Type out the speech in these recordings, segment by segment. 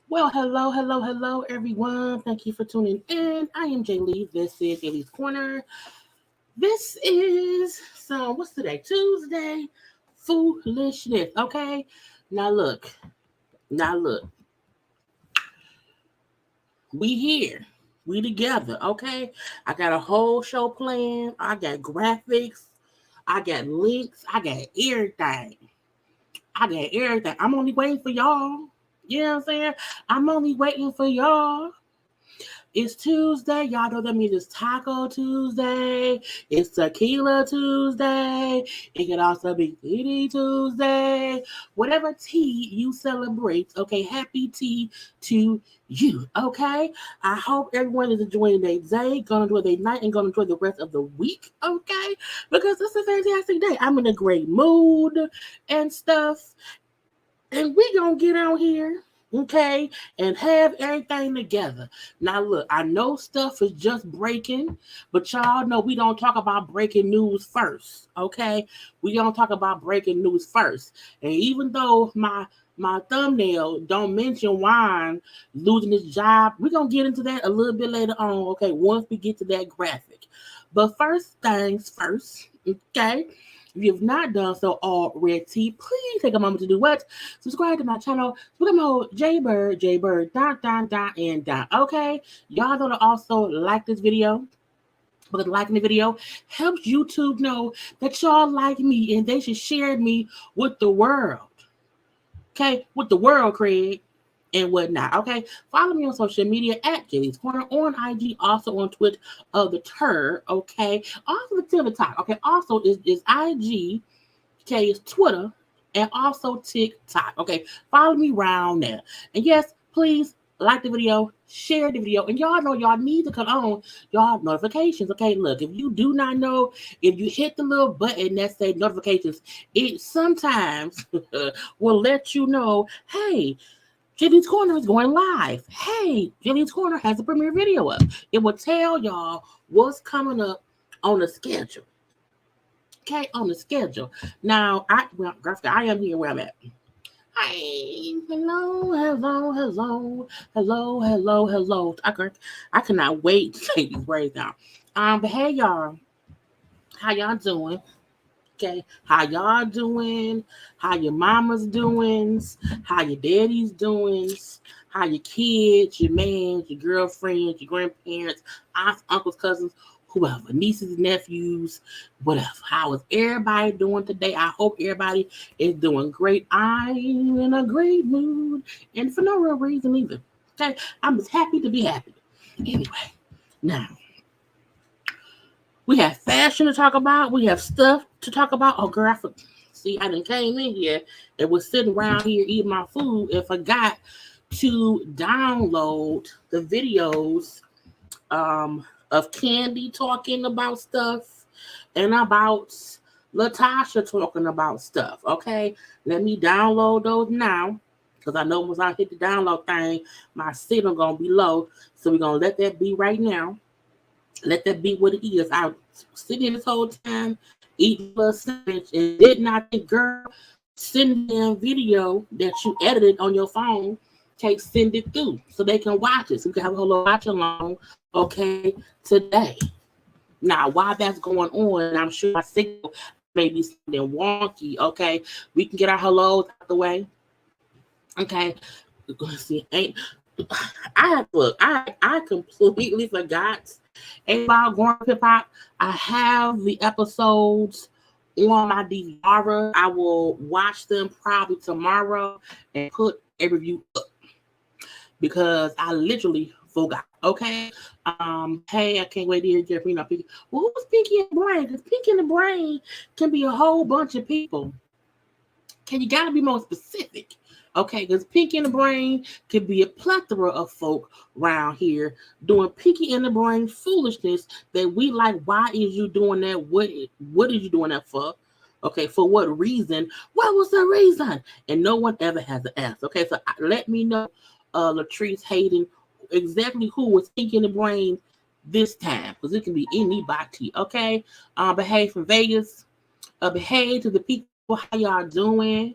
Well, hello, everyone. Thank you for tuning in. I am Jaylee. This is JayLeesCorner. This is what's today? Tuesday. Foolishness. Okay. Now look. We here. We together. Okay. I got a whole show planned. I got graphics. I got links. I got everything. I'm only waiting for y'all. You know what I'm saying? I'm only waiting for y'all. It's Tuesday. Y'all know that means it's Taco Tuesday. It's Tequila Tuesday. It could also be Titty Tuesday. Whatever tea you celebrate, okay? Happy tea to you, okay? I hope everyone is enjoying their day, gonna enjoy their night, and gonna enjoy the rest of the week, okay? Because it's a fantastic day. I'm in a great mood and stuff. And we gonna get out here, okay, and have everything together. Now, look, I know stuff is just breaking, but y'all know we don't talk about breaking news first, okay? We don't talk about breaking news first. And even though my thumbnail don't mention Juan losing his job, we're gonna get into that a little bit later on, okay, once we get to that graphic. But first things first, okay? If you have not done so already, please take a moment to do what? Subscribe to my channel. Become a JayBird, and. Okay? Y'all know to also like this video. Because liking the video helps YouTube know that y'all like me and they should share me with the world. Okay? With the world, Craig. And whatnot. Okay, follow me on social media at JayLeesCorner, on IG, also on Twitter of the Tur. Okay, also the TikTok. Okay, also is IG. Okay, it's Twitter and also TikTok. Okay, follow me around there. And yes, please like the video, share the video, and y'all know y'all need to come on y'all notifications. Okay, look, if you do not know, if you hit the little button that says notifications, it sometimes will let you know, hey, JayLeesCorner is going live. Hey, JayLeesCorner has a premiere video up. It will tell y'all what's coming up on the schedule. Okay, on the schedule. Now, I am here where I'm at. Hi, hello. I cannot wait to say these words now. But hey, y'all, how y'all doing? Okay, how y'all doing? How your mama's doing? How your daddy's doing? How your kids, your man, your girlfriends, your grandparents, aunts, uncles, cousins, whoever, nieces, nephews, whatever. How is everybody doing today? I hope everybody is doing great. I'm in a great mood, and for no real reason either. Okay, I'm just happy to be happy. Anyway, now, We have fashion to talk about. We have stuff to talk about. Oh, girl, see, I done came in here and was sitting around here eating my food and forgot to download the videos of Kandi talking about stuff and about LaTocha talking about stuff. Okay, let me download those now because I know once I hit the download thing, my signal gonna be low. So we're gonna let that be right now. Let that be what it is. I was sitting here this whole time eating a sandwich and did not think, girl, send them video that you edited on your phone. Send it through so they can watch it. So we can have a whole watch along, okay, today. Now, while that's going on, I'm sure my signal may be something wonky, okay? We can get our hellos out the way. Okay. Let's see. I completely forgot about growing up hip hop. I have the episodes on my DVR. I will watch them probably tomorrow and put a review up because I literally forgot. Okay. Hey, I can't wait to hear Jeffrey. Pinky. Well, who's Pinky in the Brain? Because Pinky in the Brain can be a whole bunch of people. You gotta be more specific. Okay, because Pinky in the Brain could be a plethora of folk around here doing Pinky in the Brain foolishness that we like. Why is you doing that? What is you doing that for? Okay, for what reason? What was the reason? And no one ever has an answer. Okay, so let me know, Latrice Hayden, exactly who was Pinky in the Brain this time, because it can be anybody. Okay, behave from Vegas. Behave to the people. How y'all doing?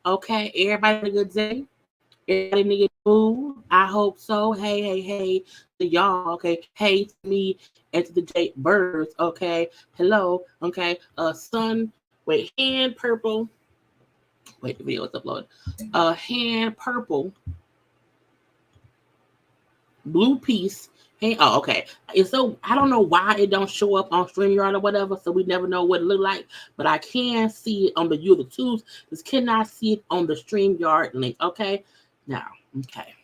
Okay, everybody had a good day. Everybody need food. I hope so. Hey to y'all. Okay, hey to me and to the JayBirds. Okay, hello. Okay, sun. Wait, hand purple. Wait, the video is uploaded. Hand purple. Blue piece. Hey, oh, okay. And so I don't know why it don't show up on StreamYard or whatever, so we never know what it look like. But I can see it on the user tools. Just cannot see it on the StreamYard link. Okay. Now, okay.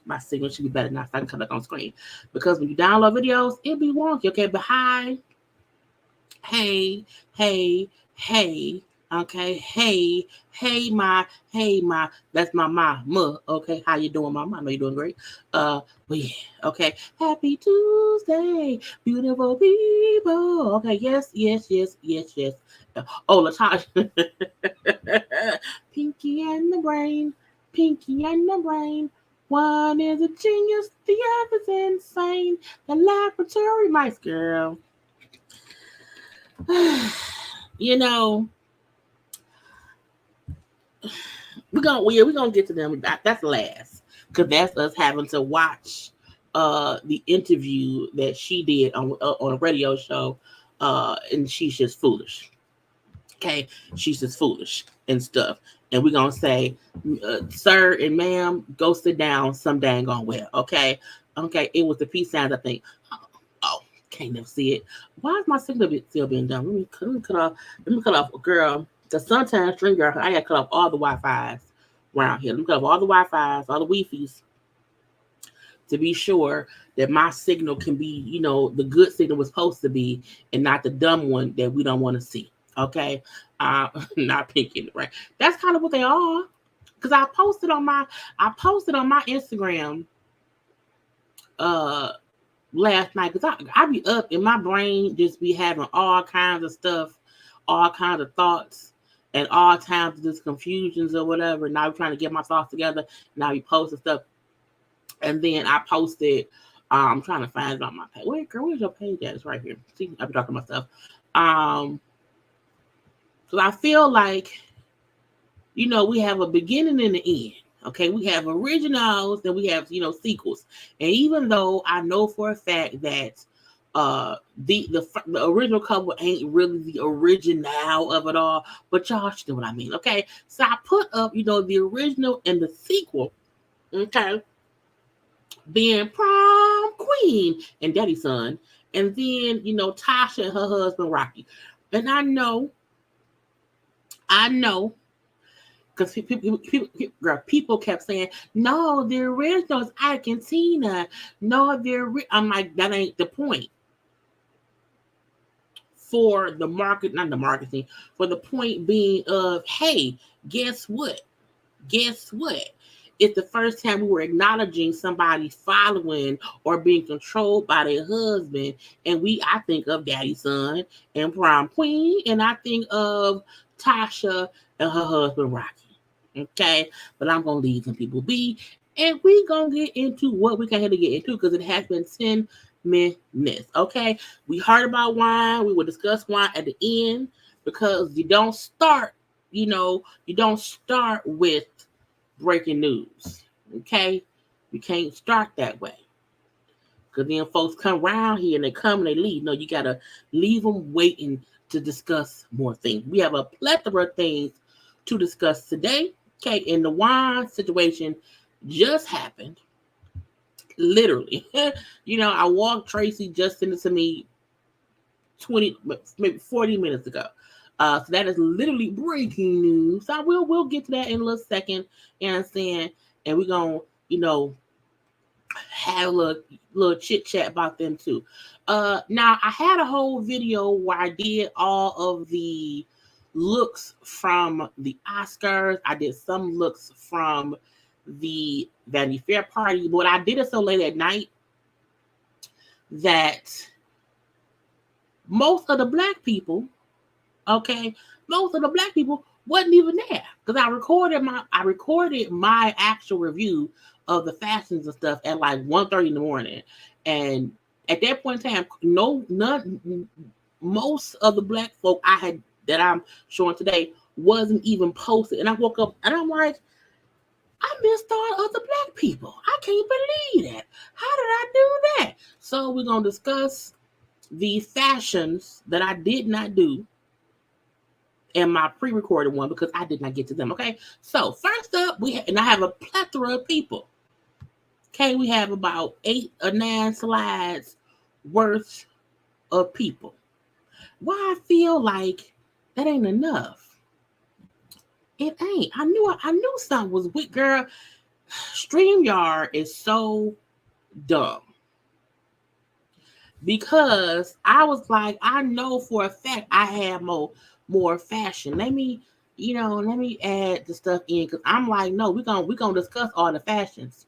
My signal should be better now, so I can come back on screen. Because when you download videos, it'll be wonky. Okay, but hi. Hey. Okay, hey, my, that's my mama. Okay, how you doing, mama? I know you're doing great. But yeah, okay. Happy Tuesday, beautiful people. Okay, yes. Oh, LaTocha. Pinky and the Brain. One is a genius, the other's insane. The laboratory mice, girl. You know, we're gonna get to them. That's last, because that's us having to watch the interview that she did on a radio show, and she's just foolish. Okay, she's just foolish and stuff. And we're gonna say, sir and ma'am, go sit down some dang on well. Okay, it was the peace signs, I think. Oh, can't never see it. Why is my signal still being done? Let me cut off, girl. Because sometimes StreamYard, I got to cut off all the Wi-Fi's around here. Let me cut off all the Wi-Fi's, all the Wi-Fi's, to be sure that my signal can be, the good signal was supposed to be, and not the dumb one that we don't want to see. Okay, not picking right. That's kind of what they are. Because I posted on my Instagram last night, because I be up in my brain, just be having all kinds of stuff, all kinds of thoughts, and all kinds of just confusions or whatever. Now I'm trying to get my thoughts together. Now you posting stuff, and then I posted. I'm trying to find it on my page. Wait, girl, where's your page at? It's right here. See, I be talking about stuff. So I feel like, we have a beginning and an end. Okay, we have originals, then we have sequels. And even though I know for a fact that the original couple ain't really the original of it all, but y'all know what I mean. Okay, so I put up the original and the sequel. Okay, being prom queen and daddy son, and then Tasha and her husband Rocky. And I know. Because people kept saying, no, the original is Ike and Tina. No, I'm like, that ain't the point. for the market, not the marketing, for the point being of, hey, guess what? Guess what? It's the first time we were acknowledging somebody following or being controlled by their husband. And I think of Daddy Son and Prom Queen, and I think of Tasha and her husband Rocky. Okay, but I'm gonna leave some people be, and we gonna get into what we can have to get into because it has been 10 minutes. Okay, we heard about wine. We will discuss wine at the end because you don't start with breaking news. Okay, you can't start that way because then folks come around here and they come and they leave. No, you gotta leave them waiting to discuss more things. We have a plethora of things to discuss today. Okay, and the wine situation just happened. Literally, I walked Tracy just sent it to me 20, maybe 40 minutes ago. So that is literally breaking news. So we'll get to that in a little second. You understand? And we're gonna, have a little chit chat about them too. Now I had a whole video where I did all of the looks from the Oscars. I did some looks from the Vanity Fair party, but I did it so late at night that most of the black people wasn't even there because I recorded my actual review of the fashions and stuff at like 1:30 in the morning, and at that point in time, most of the black folk that I'm showing today wasn't even posted, and I woke up and I'm like, I missed all of the black people. I can't believe that. How did I do that? So we're gonna discuss the fashions that I did not do in my pre-recorded one because I did not get to them. Okay, so first up, I have a plethora of people. Okay, we have about 8 or 9 slides worth of people. Why I feel like that ain't enough? It ain't. I knew something was weak, girl. StreamYard is so dumb. Because I was like, I know for a fact I have more fashion. Let me add the stuff in because I'm like, no, we're gonna discuss all the fashions.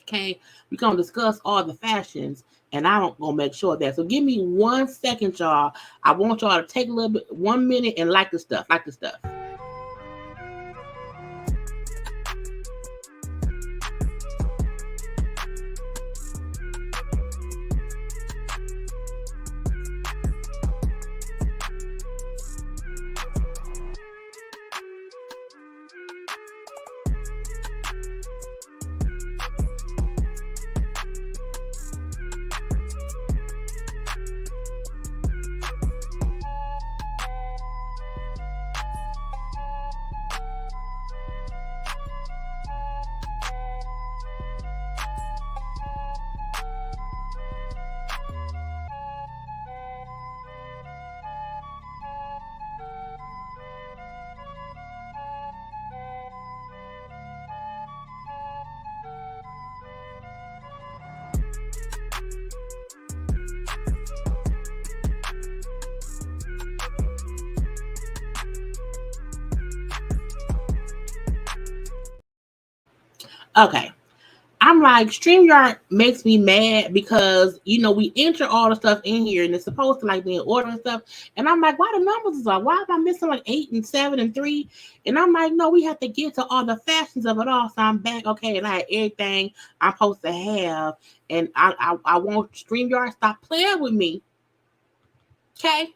Okay, we're gonna discuss all the fashions, and I'm gonna make sure of that. So give me 1 second, y'all. I want y'all to take a little bit, 1 minute, and like the stuff. Okay. I'm like, StreamYard makes me mad because, we enter all the stuff in here and it's supposed to like be in order and stuff. And I'm like, why the numbers is like, why am I missing like 8 and 7 and 3? And I'm like, no, we have to get to all the fashions of it all. So I'm back. Okay. And I had everything I'm supposed to have. And I want StreamYard stop playing with me. Okay.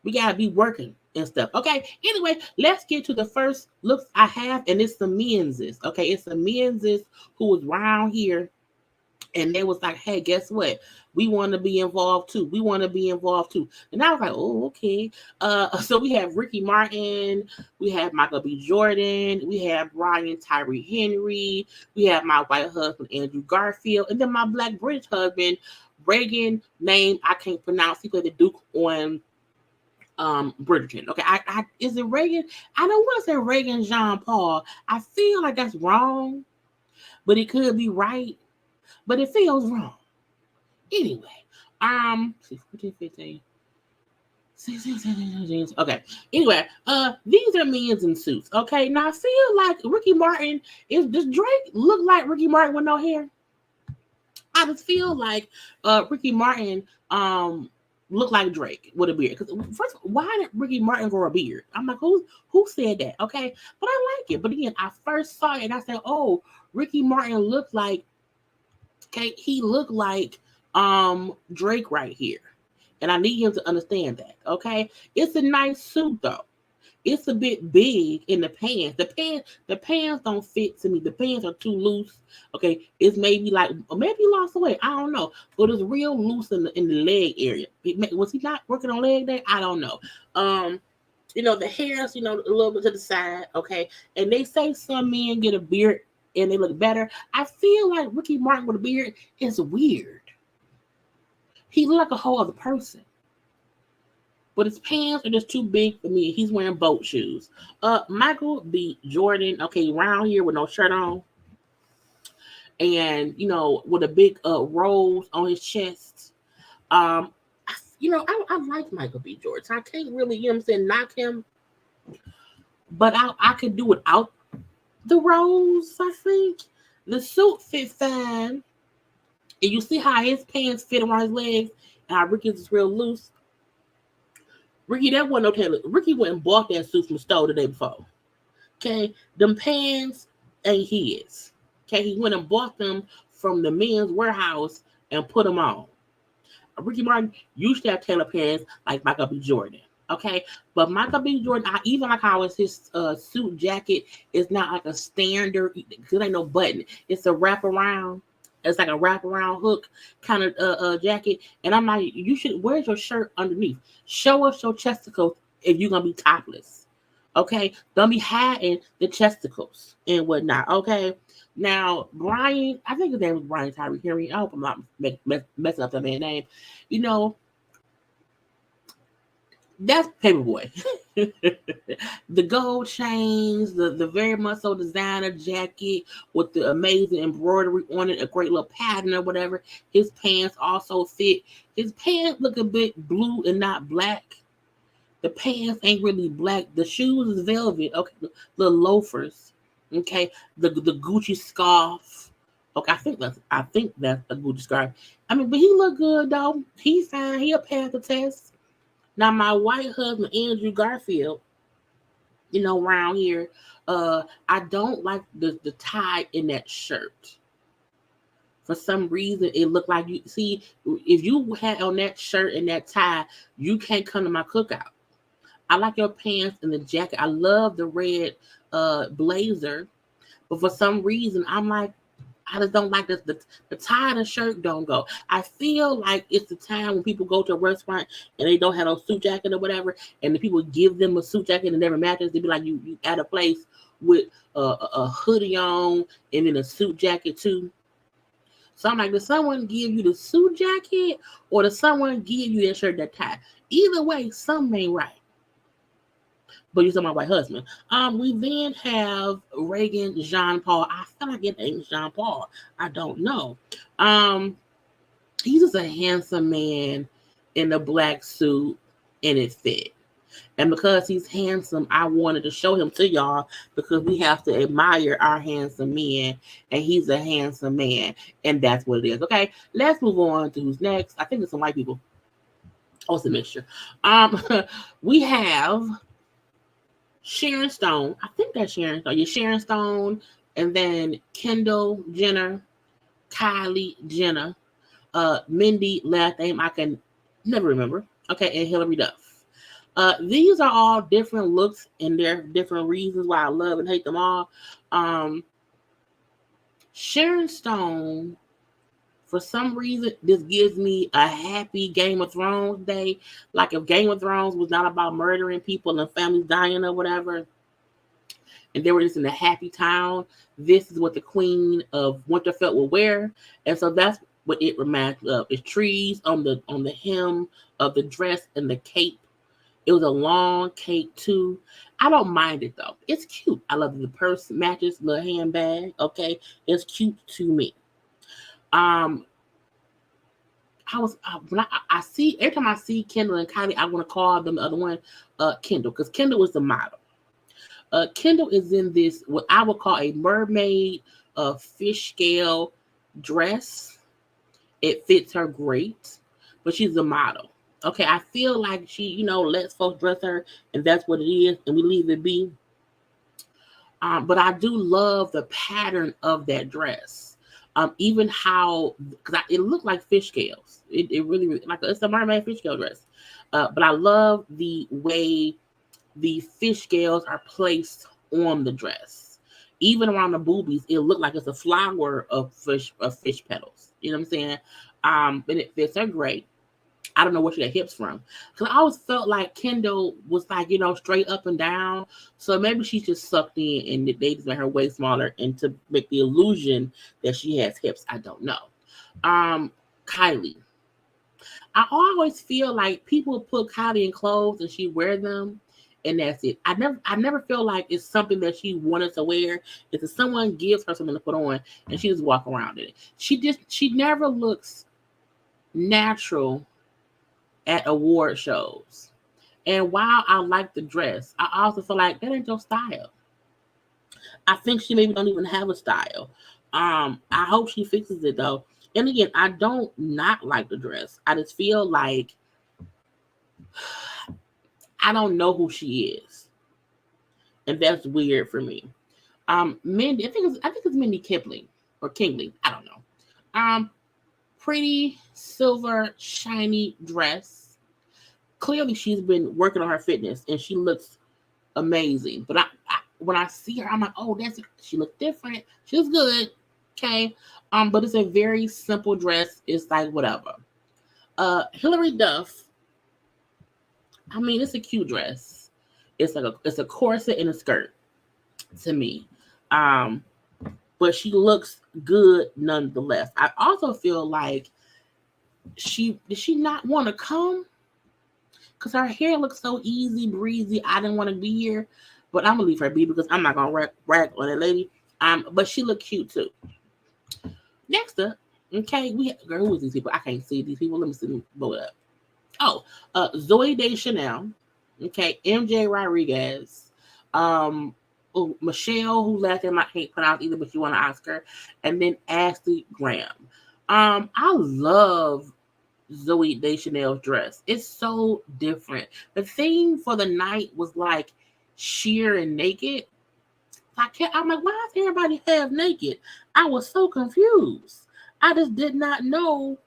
We got to be working and stuff. Okay. Anyway, let's get to the first looks I have. And it's the men's. Okay. It's the men's who was around here. And they was like, hey, guess what? We want to be involved too. And I was like, oh, okay. So we have Ricky Martin. We have Michael B. Jordan. We have Ryan Tyree Henry. We have my white husband, Andrew Garfield. And then my black British husband, Reagan, name I can't pronounce. He played the Duke on Bridgerton. Okay, is it Reagan? I don't want to say Reagan Jean Paul. I feel like that's wrong, but it could be right. But it feels wrong. Anyway, 14, 15. Okay. Anyway, these are men's in suits. Okay. Now I feel like Ricky Martin does Drake look like Ricky Martin with no hair? I just feel like Ricky Martin look like Drake with a beard. Because first, why did Ricky Martin grow a beard? I'm like, who said that? Okay, but I like it. But again, I first saw it and I said, oh, Ricky Martin looked like he looked like Drake right here. And I need him to understand that. Okay, it's a nice suit though. It's a bit big in the pants. The pants don't fit to me. The pants are too loose. Okay, it's maybe like maybe he lost weight. I don't know, but it's real loose in the leg area. Was he not working on leg day? I don't know. The hairs, a little bit to the side. Okay, and they say some men get a beard and they look better. I feel like Ricky Martin with a beard is weird. He look like a whole other person. But his pants are just too big for me. He's wearing boat shoes. Michael B. Jordan, okay, round here with no shirt on. And, with a big rose on his chest. I like Michael B. Jordan. So I can't really, knock him. But I could do without the rose, I think. The suit fit fine. And you see how his pants fit around his legs. And how Ricky's is real loose. Ricky, that wasn't no tailor. Ricky went and bought that suit from the store the day before. Okay, them pants ain't his. Okay, he went and bought them from the men's warehouse and put them on. Ricky Martin used to have tailor pants like Michael B. Jordan. Okay, but Michael B. Jordan, I even like how his suit jacket is not like a standard, because it ain't no button. It's a wraparound. It's like a wraparound hook kind of jacket. And I'm like, where's your shirt underneath? Show us your chesticles if you're going to be topless. Okay? Don't be hiding the chesticles and whatnot. Okay? Now, Brian, I think his name was Brian Tyree Henry. I hope I'm not messing up that man's name. That's Paperboy. The gold chains, the very much so designer jacket with the amazing embroidery on it, a great little pattern or whatever. His pants also fit. His pants look a bit blue and not black. The pants ain't really black. The shoes is velvet. Okay, the loafers. Okay, the Gucci scarf. Okay, I think that's a Gucci scarf. I mean, but he look good though. He's fine. He'll pass the test. Now, my white husband, Andrew Garfield, around here, I don't like the tie in that shirt. For some reason, it looked like if you had on that shirt and that tie, you can't come to my cookout. I like your pants and the jacket. I love the red blazer. But for some reason, I'm like, I just don't like this. The tie and the shirt don't go. I feel like it's the time when people go to a restaurant and they don't have a suit jacket or whatever, and the people give them a suit jacket and never matches. They be like, you at a place with a hoodie on and then a suit jacket too. So I'm like, does someone give you the suit jacket or does someone give you that shirt, that tie? Either way, something ain't right. But you're my white husband. We then have Reagan Jean Paul. I feel like it ain't Jean Paul. I don't know. He's just a handsome man in a black suit, and it fit. And because he's handsome, I wanted to show him to y'all because we have to admire our handsome men, and he's a handsome man, and that's what it is. Okay, let's move on to who's next. I think it's some white people. Oh, it's a mixture. We have Sharon Stone. I think that's Sharon Stone. Yeah, Sharon Stone. And then Kendall Jenner, Kylie Jenner, Mindy, last name I can never remember. Okay, and Hillary Duff. These are all different looks and their different reasons why I love and hate them all. Sharon Stone, for some reason, this gives me a happy Game of Thrones day. Like if Game of Thrones was not about murdering people and families dying or whatever, and they were just in a happy town, this is what the Queen of Winterfell would wear. And so that's what it reminds me of. It's trees on the hem of the dress and the cape. It was a long cape too. I don't mind it though. It's cute. I love the purse matches the handbag. Okay, it's cute to me. when I see every time I see Kendall and Kylie, I want to call them the other one, Kendall, because Kendall was the model. Kendall is in this what I would call a mermaid, fish scale dress. It fits her great, but she's a model. Okay, I feel like she, lets folks dress her, and that's what it is, and we leave it be. But I do love the pattern of that dress. Even how, because it looked like fish scales. It really, like it's a mermaid fish scale dress. But I love the way the fish scales are placed on the dress. Even around the boobies, it looked like it's a flower of fish petals. You know what I'm saying? And it fits her great. I don't know where she got hips from. Because I always felt like Kendall was like, straight up and down. So maybe she's just sucked in and they just made her way smaller and to make the illusion that she has hips. I don't know. Kylie. I always feel like people put Kylie in clothes and she wear them and that's it. I never feel like it's something that she wanted to wear. It's if someone gives her something to put on and she just walk around in it. She never looks natural at award shows. And while I like the dress, I also feel like that ain't your style. I think she maybe don't even have a style. I hope she fixes it though. And again, I don't not like the dress. I just feel like I don't know who she is. And that's weird for me. Mindy, I think it's Mindy Kipling or Kingling. I don't know. Pretty silver shiny dress. Clearly she's been working on her fitness and she looks amazing. But when I see her, I'm like, oh, she looks different. She looks good. Okay. But it's a very simple dress. It's like whatever. Hilary Duff. I mean, it's a cute dress. It's a corset and a skirt to me. But she looks good nonetheless. I also feel like did she not want to come? Because her hair looks so easy breezy. I didn't want to be here, but I'm gonna leave her be because I'm not gonna rag on that lady. But she looked cute too. Next up, okay, who is these people? I can't see these people. Let me see them blow it up. Oh, Zooey Deschanel, okay, MJ Rodriguez, Michelle, who last name I can't pronounce either, but she won an Oscar, and then Ashley Graham. I love Zooey Deschanel's dress. It's so different. The theme for the night was like sheer and naked. I'm like, why is everybody half naked? I was so confused. I just did not know.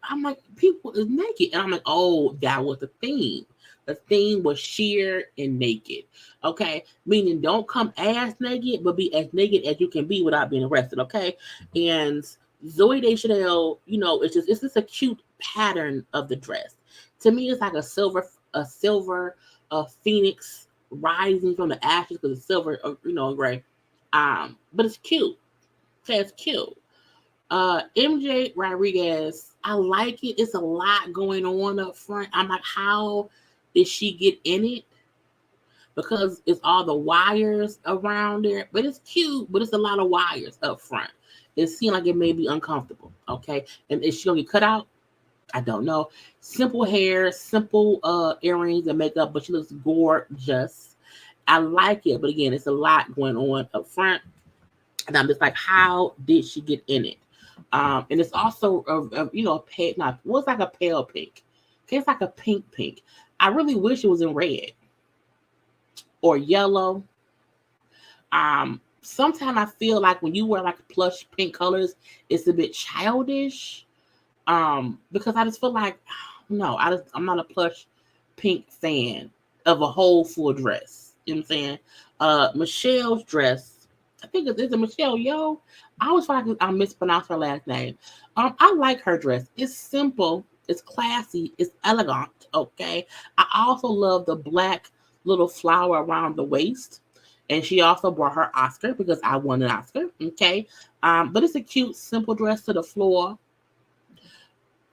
I'm like, people is naked. And I'm like, oh, that was the theme. The theme was sheer and naked. Okay. Meaning don't come ass naked, but be as naked as you can be without being arrested. Okay. And Zooey Deschanel, it's just a cute pattern of the dress. To me, it's like a silver phoenix rising from the ashes because it's silver, gray. But it's cute. Okay, it's cute. MJ Rodriguez, I like it. It's a lot going on up front. I'm like, how did she get in it? Because it's all the wires around there. But it's cute, but it's a lot of wires up front. It seems like it may be uncomfortable. Okay. And is she gonna get cut out? I don't know. Simple hair, simple earrings and makeup, but she looks gorgeous. I like it, but again, it's a lot going on up front. And I'm just like, how did she get in it? And it's also a pale, what's like a pale pink. Okay, it's like a pink. I really wish it was in red or yellow. Sometimes I feel like when you wear like plush pink colors, it's a bit childish. Because I just feel like, no, I'm not a plush pink fan of a whole full dress. You know what I'm saying? Michelle's dress, I think it's a Michelle Yeoh. I always feel like I mispronounce her last name. I like her dress. It's simple, it's classy, it's elegant. Okay. I also love the black little flower around the waist. And she also brought her Oscar because I won an Oscar. Okay. But it's a cute, simple dress to the floor.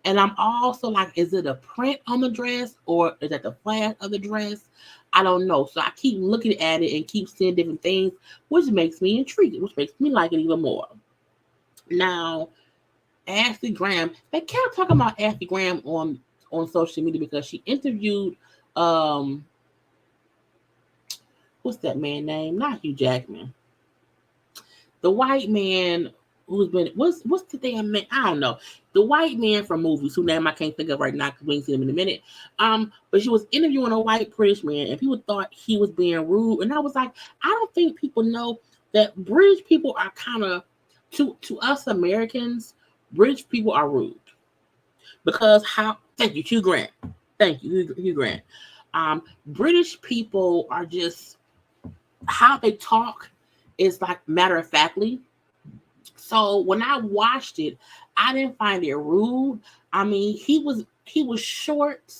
And I'm also like, is it a print on the dress or is it the flash of the dress? I don't know. So I keep looking at it and keep seeing different things, which makes me intrigued, which makes me like it even more. Now, Ashley Graham. They kept talking about Ashley Graham on social media because she interviewed what's that man name? Not Hugh Jackman. The white man who's been what's the damn man? I don't know. The white man from movies, whose name I can't think of right now because we ain't seen him in a minute. But she was interviewing a white British man, and people thought he was being rude. And I was like, I don't think people know that British people are kind of to us Americans. British people are rude because how? Thank you, Hugh Grant. Thank you, Hugh Grant. British people are just how they talk is like matter of factly. So when I watched it, I didn't find it rude. I mean, he was short.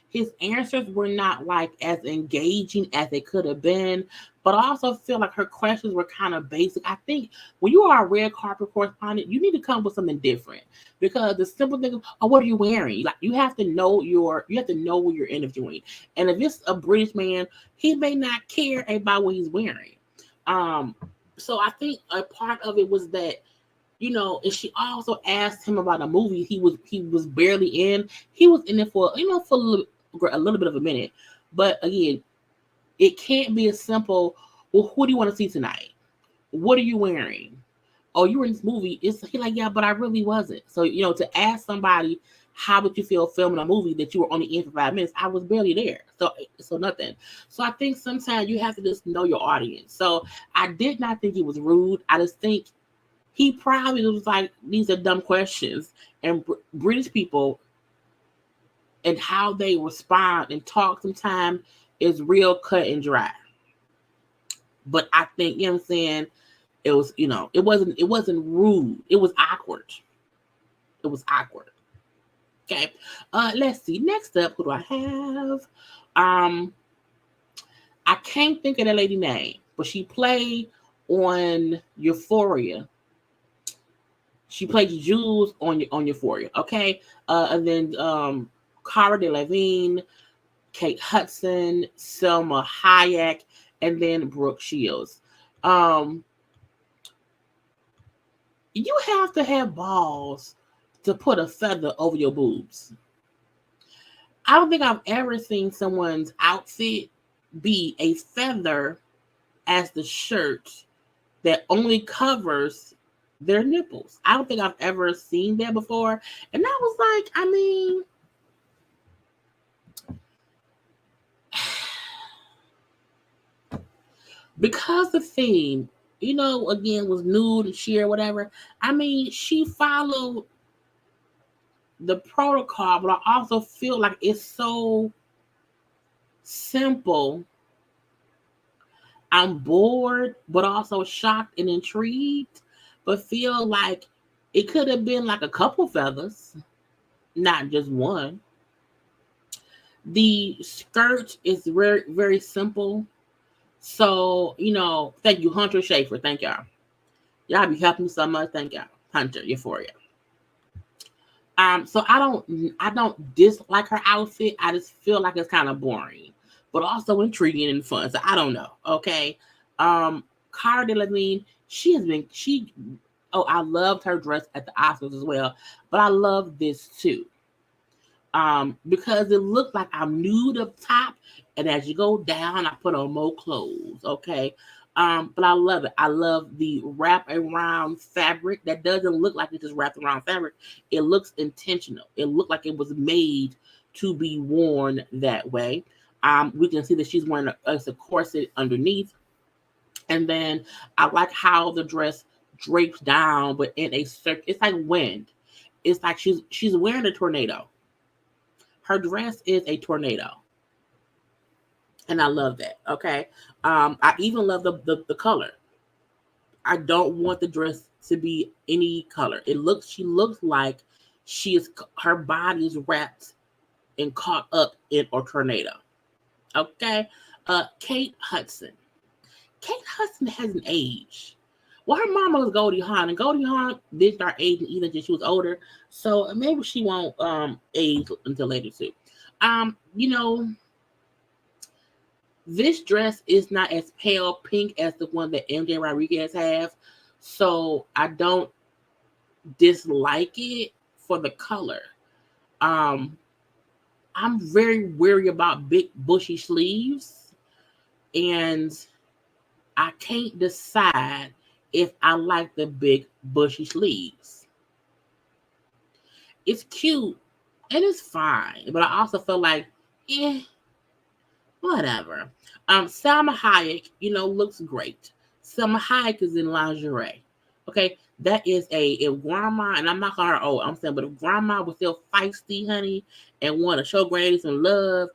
His answers were not like as engaging as they could have been, but I also feel like her questions were kind of basic. I think when you are a red carpet correspondent, you need to come with something different because the simple thing of, oh, what are you wearing? Like you have to know what you're interviewing. And if it's a British man, he may not care about what he's wearing. So I think a part of it was that, and she also asked him about a movie he was barely in. He was in it for a little bit of a minute, but again, it can't be as simple. Well, who do you want to see tonight? What are you wearing? Oh, you were in this movie. He's like, yeah, but I really wasn't. So to ask somebody how would you feel filming a movie that you were only in for 5 minutes? I was barely there, so nothing. So I think sometimes you have to just know your audience. So I did not think he was rude. I just think he probably was like, these are dumb questions, and British people and how they respond and talk sometimes is real cut and dry. But I think, you know what I'm saying, it was, it wasn't rude. It was awkward. It was awkward. Okay. Let's see. Next up, who do I have? I can't think of the lady name, but she played on Euphoria. She played Jules on Euphoria. Okay. And then Cara Delevingne, Kate Hudson, Selma Hayek, and then Brooke Shields. You have to have balls to put a feather over your boobs. I don't think I've ever seen someone's outfit be a feather as the shirt that only covers their nipples. I don't think I've ever seen that before. And I was like, I mean, because the theme, again, was nude, sheer, whatever. I mean, she followed the protocol, but I also feel like it's so simple. I'm bored, but also shocked and intrigued, but feel like it could have been like a couple feathers, not just one. The skirt is very, very simple. So, thank you, Hunter Schaefer. Thank y'all. Y'all be helping me so much. Thank y'all. Hunter, Euphoria. So I don't dislike her outfit. I just feel like it's kind of boring, but also intriguing and fun. So I don't know. Okay. Cara Delevingne, I loved her dress at the Oscars as well, but I love this too. Because it looked like I'm nude up top, and as you go down, I put on more clothes. Okay. But I love it. I love the wrap around fabric that doesn't look like it's just wrapped around fabric. It looks intentional. It looked like it was made to be worn that way. We can see that she's wearing a corset underneath. And then I like how the dress drapes down, but in a circle. It's like wind. It's like she's wearing a tornado. Her dress is a tornado. And I love that. Okay. I even love the color. I don't want the dress to be any color. She looks like her body is wrapped and caught up in a tornado. Okay. Kate Hudson. Kate Hudson hasn't aged. Well, her mama was Goldie Hawn, and Goldie Hawn did start aging even until she was older. So maybe she won't age until later too. This dress is not as pale pink as the one that MJ Rodriguez has. So I don't dislike it for the color. Um, I'm very weary about big bushy sleeves, and I can't decide if I like the big bushy sleeves. It's cute and it's fine, but I also feel like, eh, whatever. Salma Hayek, looks great. Salma Hayek is in lingerie. Okay, that is if grandma, and I'm not calling her old, I'm saying, but if grandma was still feisty, honey, and want to show granny some love,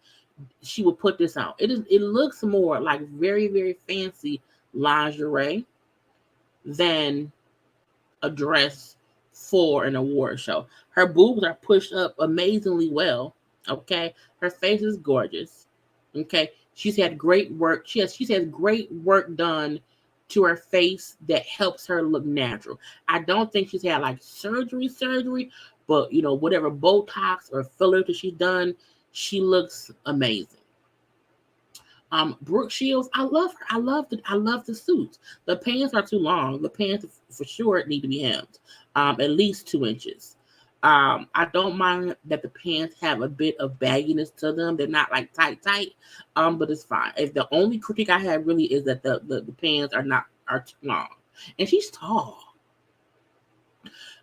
she would put this on. It looks more like very, very fancy lingerie than a dress for an award show. Her boobs are pushed up amazingly well. Okay, her face is gorgeous. Okay, she's had great work. She's had great work done to her face that helps her look natural. I don't think she's had like surgery, but whatever Botox or filler that she's done, she looks amazing. Brooke Shields, I love her. I love the suits. The pants are too long. The pants for sure need to be hemmed, at least 2 inches. I don't mind that the pants have a bit of bagginess to them. They're not like tight, but it's fine. If the only critique I have really is that the pants are too long, and she's tall,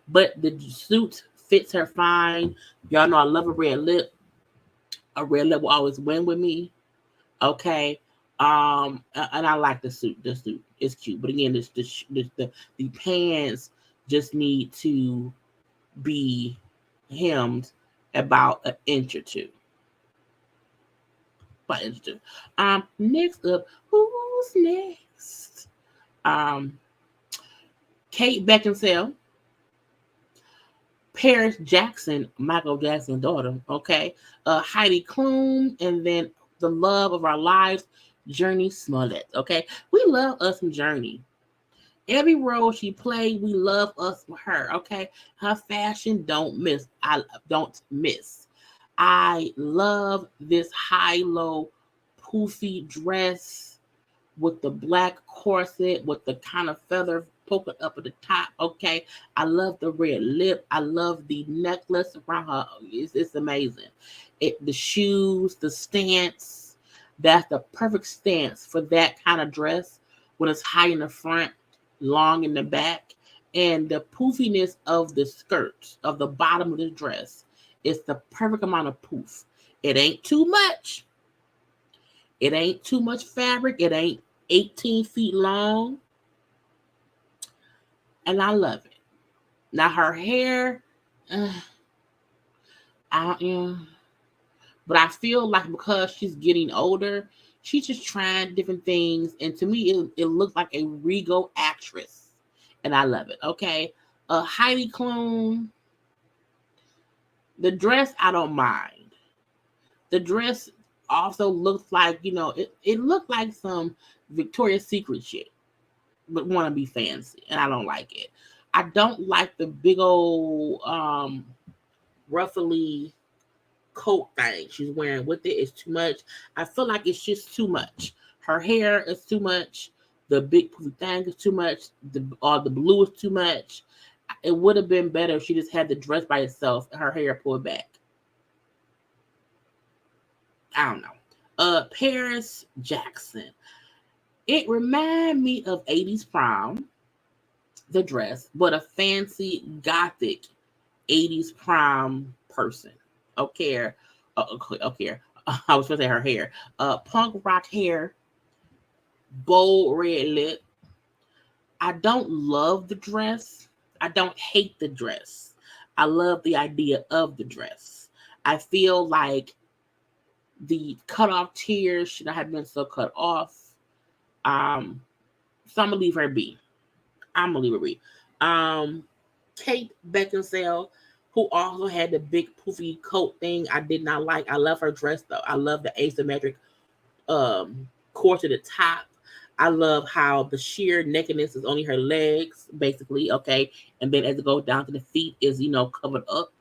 but the suit fits her fine. Y'all know I love a red lip. A red lip will always win with me. Okay. And I like the suit. The suit is cute, but again, the pants just need to be hemmed about an inch or two. About an inch or two. Next up, who's next? Kate Beckinsale, Paris Jackson, Michael Jackson's daughter. Okay. Heidi Klum, and then the love of our lives, Journey Smollett. Okay, we love us some Journey. Every role she played, we love us with her. Okay, her fashion don't miss. I don't miss. I love this high-low poofy dress with the black corset with the kind of feather poking up at the top. Okay, I love the red lip. I love the necklace around her. It's amazing. The shoes, the stance. That's the perfect stance for that kind of dress when it's high in the front, long in the back, and the poofiness of the skirt of the bottom of the dress. It's the perfect amount of poof. It ain't too much. It ain't too much fabric. It ain't 18 feet long. And I love it. Now her hair, but I feel like because she's getting older, she's just trying different things. And to me, it looks like a regal actress. And I love it. Okay. Heidi Klum, the dress, I don't mind. The dress also looks like, it looked like some Victoria's Secret shit, but want to be fancy. And I don't like it. I don't like the big old ruffly coat thing she's wearing with it. It's too much. I feel like it's just too much. Her hair is too much. The big thing is too much. The blue is too much. It would have been better if she just had the dress by itself and her hair pulled back. I don't know. Paris Jackson. It reminds me of 80s prom, the dress, but a fancy gothic 80s prom person. Okay. Okay. I was supposed to say her hair. Punk rock hair, bold red lip. I don't love the dress. I don't hate the dress. I love the idea of the dress. I feel like the cutoff tiers should not have been so cut off. So I'm gonna leave her be. I'm gonna leave her be. Kate Beckinsale, who also had the big poofy coat thing, I did not like. I love her dress though. I love the asymmetric core to the top. I love how the sheer nakedness is only her legs, basically. Okay, and then as it goes down to the feet is covered up.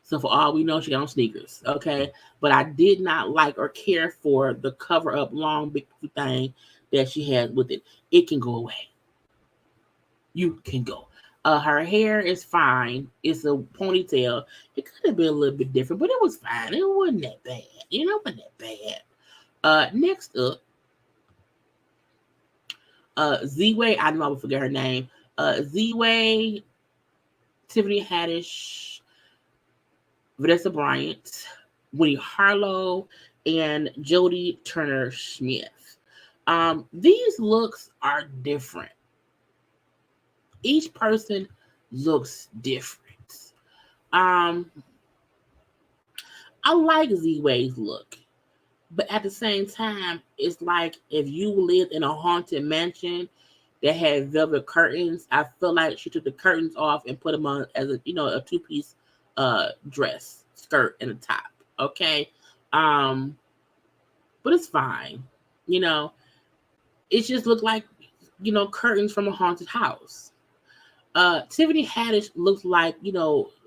So for all we know, she got on sneakers. Okay, but I did not like or care for the cover up long big thing that she had with it. It can go away. You can go. Her hair is fine. It's a ponytail. It could have been a little bit different, but it was fine. It wasn't that bad. It wasn't that bad. Next up, Z-Way. I know I will forget her name. Z-Way, Tiffany Haddish, Vanessa Bryant, Winnie Harlow, and Jodie Turner-Smith. These looks are different. Each person looks different. I like Z-Way's look, but at the same time, it's like if you lived in a haunted mansion that had velvet curtains, I feel like she took the curtains off and put them on as a a two-piece dress, skirt, and a top. Okay. But it's fine. It just looked like curtains from a haunted house. Tiffany Haddish looks like,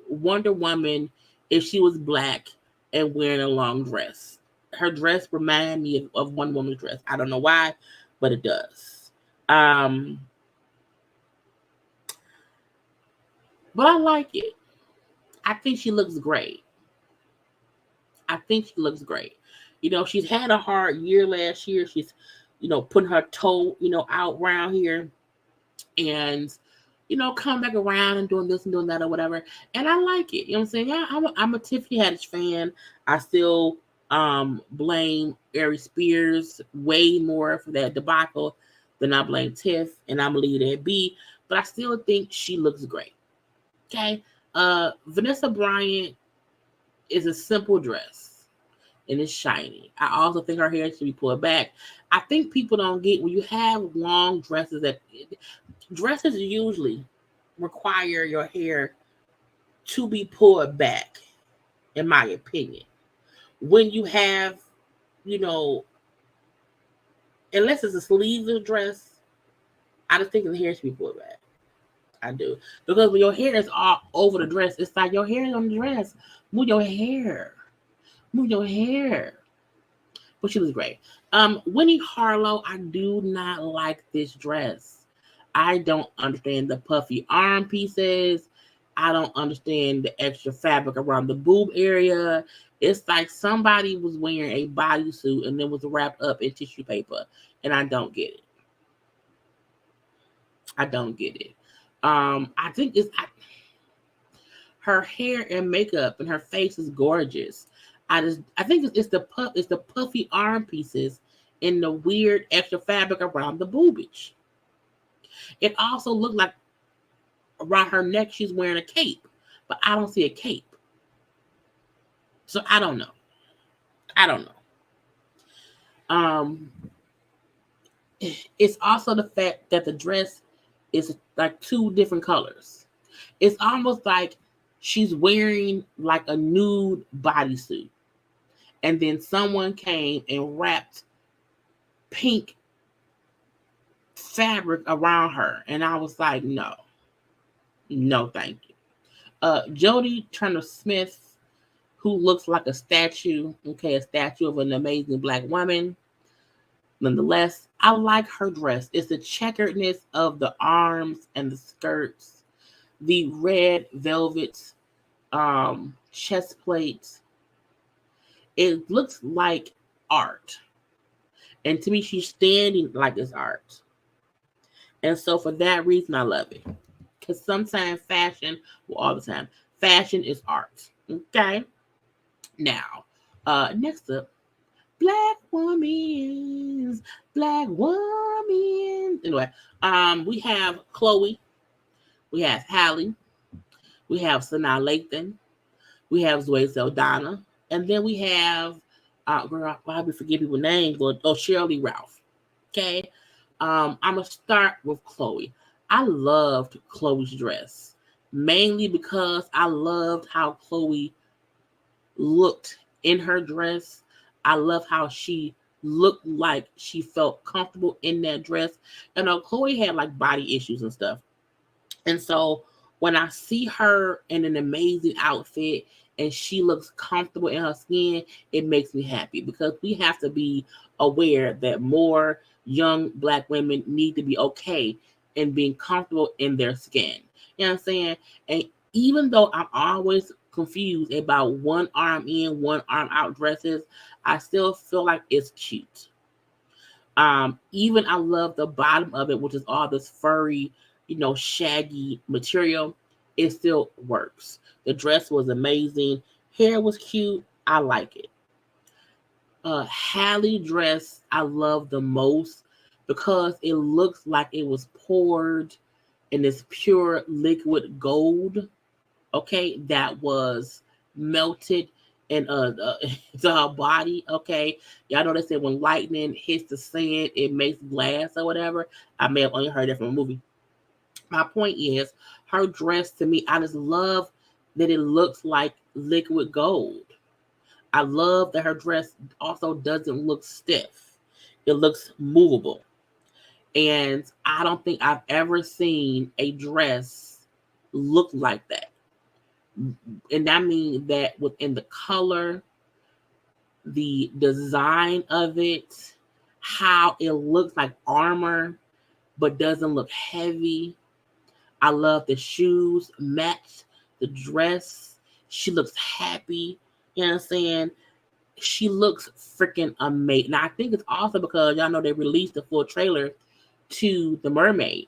Wonder Woman if she was black and wearing a long dress. Her dress reminded me of Wonder Woman's dress. I don't know why, but it does. But I like it. I think she looks great. She's had a hard year last year. She's, putting her toe, out around here. And come back around and doing this and doing that or whatever. And I like it. You know what I'm saying? Yeah, I'm a Tiffany Haddish fan. I still blame Ari Spears way more for that debacle than I blame Tiff, and I'm gonna leave it at B. But I still think she looks great. Okay. Vanessa Bryant is a simple dress and it's shiny. I also think her hair should be pulled back. I think people don't get when you have long dresses that dresses usually require your hair to be pulled back, in my opinion. When you have, unless it's a sleeveless dress, I just think the hair should be pulled back. I do. Because when your hair is all over the dress, it's like your hair is on the dress. Move your hair. But she was great. Winnie Harlow, I do not like this dress. I don't understand the puffy arm pieces. I don't understand the extra fabric around the boob area. It's like somebody was wearing a bodysuit and then was wrapped up in tissue paper. And I don't get it. I think her hair and makeup and her face is gorgeous. I think it's the puffy arm pieces and the weird extra fabric around the boobage. It also looked like around her neck she's wearing a cape, but I don't see a cape. So I don't know. It's also the fact that the dress is like two different colors. It's almost like she's wearing like a nude bodysuit. And then someone came and wrapped pink fabric around her. And I was like, no, thank you. Jodie Turner-Smith, who looks like a statue of an amazing black woman. Nonetheless, I like her dress. It's the checkeredness of the arms and the skirts, the red velvet chest plates. It looks like art. And to me, she's standing like it's art. And so for that reason, I love it. Because sometimes fashion is art. Okay? Now, next up, Black women. Anyway, we have Khloe, we have Halle, we have Sanaa Lathan, we have Zoe Saldana, and then we have girl, why we forget people's names, Shirley Ralph. Okay. I'm gonna start with Khloe. I loved Khloe's dress, mainly because I loved how Khloe looked in her dress. I love how she looked like she felt comfortable in that dress. And Khloe had like body issues and stuff. And so when I see her in an amazing outfit and she looks comfortable in her skin, it makes me happy because we have to be aware that more young Black women need to be okay in being comfortable in their skin. You know what I'm saying? And even though I'm always confused about one arm in, one arm out dresses, I still feel like it's cute. Even I love the bottom of it, which is all this furry, shaggy material. It still works. The dress was amazing. Hair was cute. I like it. Halle dress I love the most because it looks like it was poured in this pure liquid gold. Okay, that was melted and to her body. Okay, y'all know they said when lightning hits the sand, it makes glass or whatever. I may have only heard that from a movie. My point is, her dress to me, I just love that it looks like liquid gold. I love that her dress also doesn't look stiff. It looks movable. And I don't think I've ever seen a dress look like that. And that means that within the color, the design of it, how it looks like armor but doesn't look heavy. I love the shoes match the dress. She looks happy. You know what I'm saying? She looks freaking amazing. Now I think it's also because y'all know they released the full trailer to The Mermaid.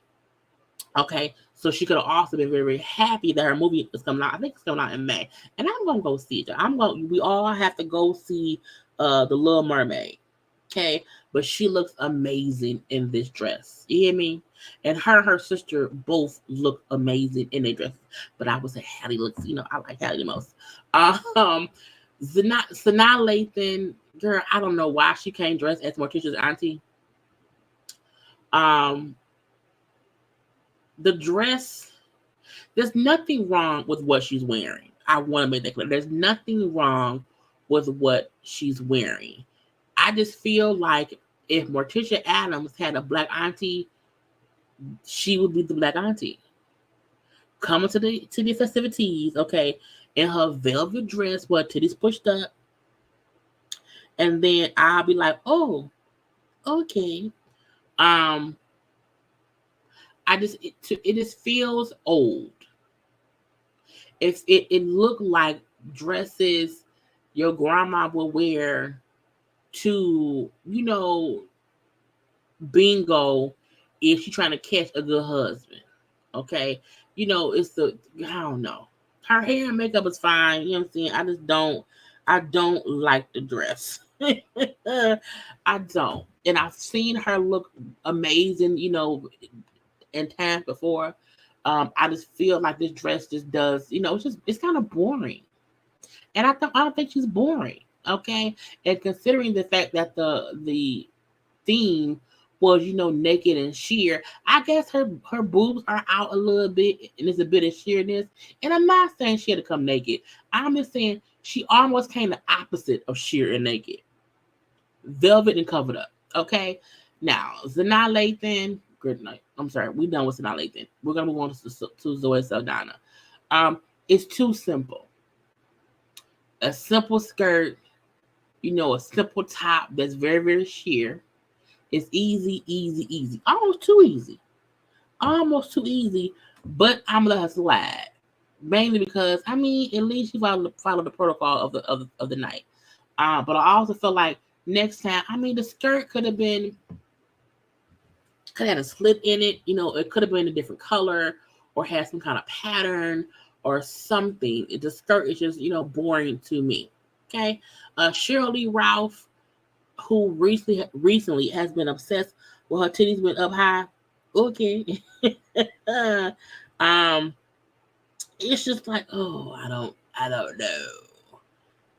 Okay, so she could have also been very, very happy that her movie is coming out. I think it's coming out in May, and I'm gonna go see it. We all have to go see the Little Mermaid. Okay, but she looks amazing in this dress. You hear me? And her sister both look amazing in their dresses. But I would say Halle looks. I like Halle the most. Sanaa Lathan, girl, I don't know why she can't dress as Morticia's auntie. Um, the dress, there's nothing wrong with what she's wearing. I want to make that clear. There's nothing wrong with what she's wearing. I just feel like if Morticia Adams had a black auntie, she would be the black auntie. Coming to the festivities, okay, in her velvet dress, what titties pushed up, and then I'll be like, oh, okay. It just feels old. It looked like dresses your grandma would wear to, bingo if she's trying to catch a good husband. Okay. It's I don't know. Her hair and makeup is fine. You know what I'm saying? I don't like the dress. I don't. And I've seen her look amazing, in times before. I just feel like this dress just does, it's kind of boring. And I don't think she's boring. Okay. And considering the fact that the theme was, naked and sheer, I guess her boobs are out a little bit and there's a bit of sheerness. And I'm not saying she had to come naked. I'm just saying she almost came the opposite of sheer and naked. Velvet and covered up. Okay. Now, Sanaa Lathan, good night. I'm sorry, we done with Sanaa Lathan. We're gonna move on to Zoe Saldana. It's too simple. A simple skirt, a simple top that's very, very sheer. It's easy, easy, easy. Almost too easy. Almost too easy, but I'm gonna let her slide. Mainly because at least she followed the protocol of the night. But I also feel like next time, the skirt could have had a slit in it. It could have been a different color or had some kind of pattern or something. The skirt is just, boring to me. Okay. Shirley Ralph, who recently has been obsessed with her titties went up high. Okay. It's just like, oh, I don't know.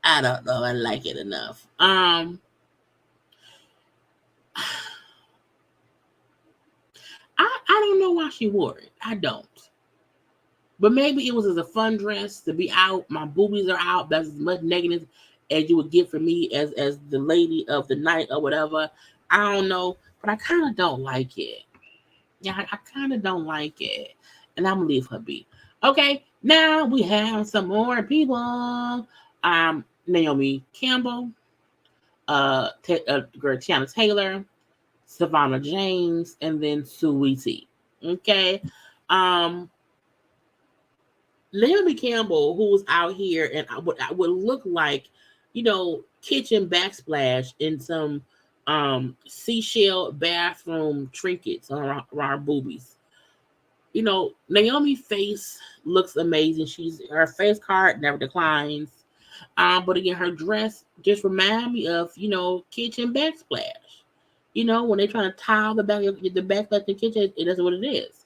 I don't know. I like it enough. I don't know why she wore it. I don't. But maybe it was as a fun dress to be out. My boobies are out. That's as much negative as you would get from me as the lady of the night or whatever. I don't know. But I kind of don't like it. Yeah, I kind of don't like it. And I'm going to leave her be. Okay, now we have some more people. Naomi Campbell, Tiana Taylor, Savannah James, and then Saweetie. Okay. Naomi Campbell, who was out here and I would look like, kitchen backsplash in some seashell bathroom trinkets around her boobies. Naomi's face looks amazing. Her face card never declines. But again, her dress just remind me of, kitchen backsplash. When they're trying to tile the backsplash in the kitchen, that's what it is.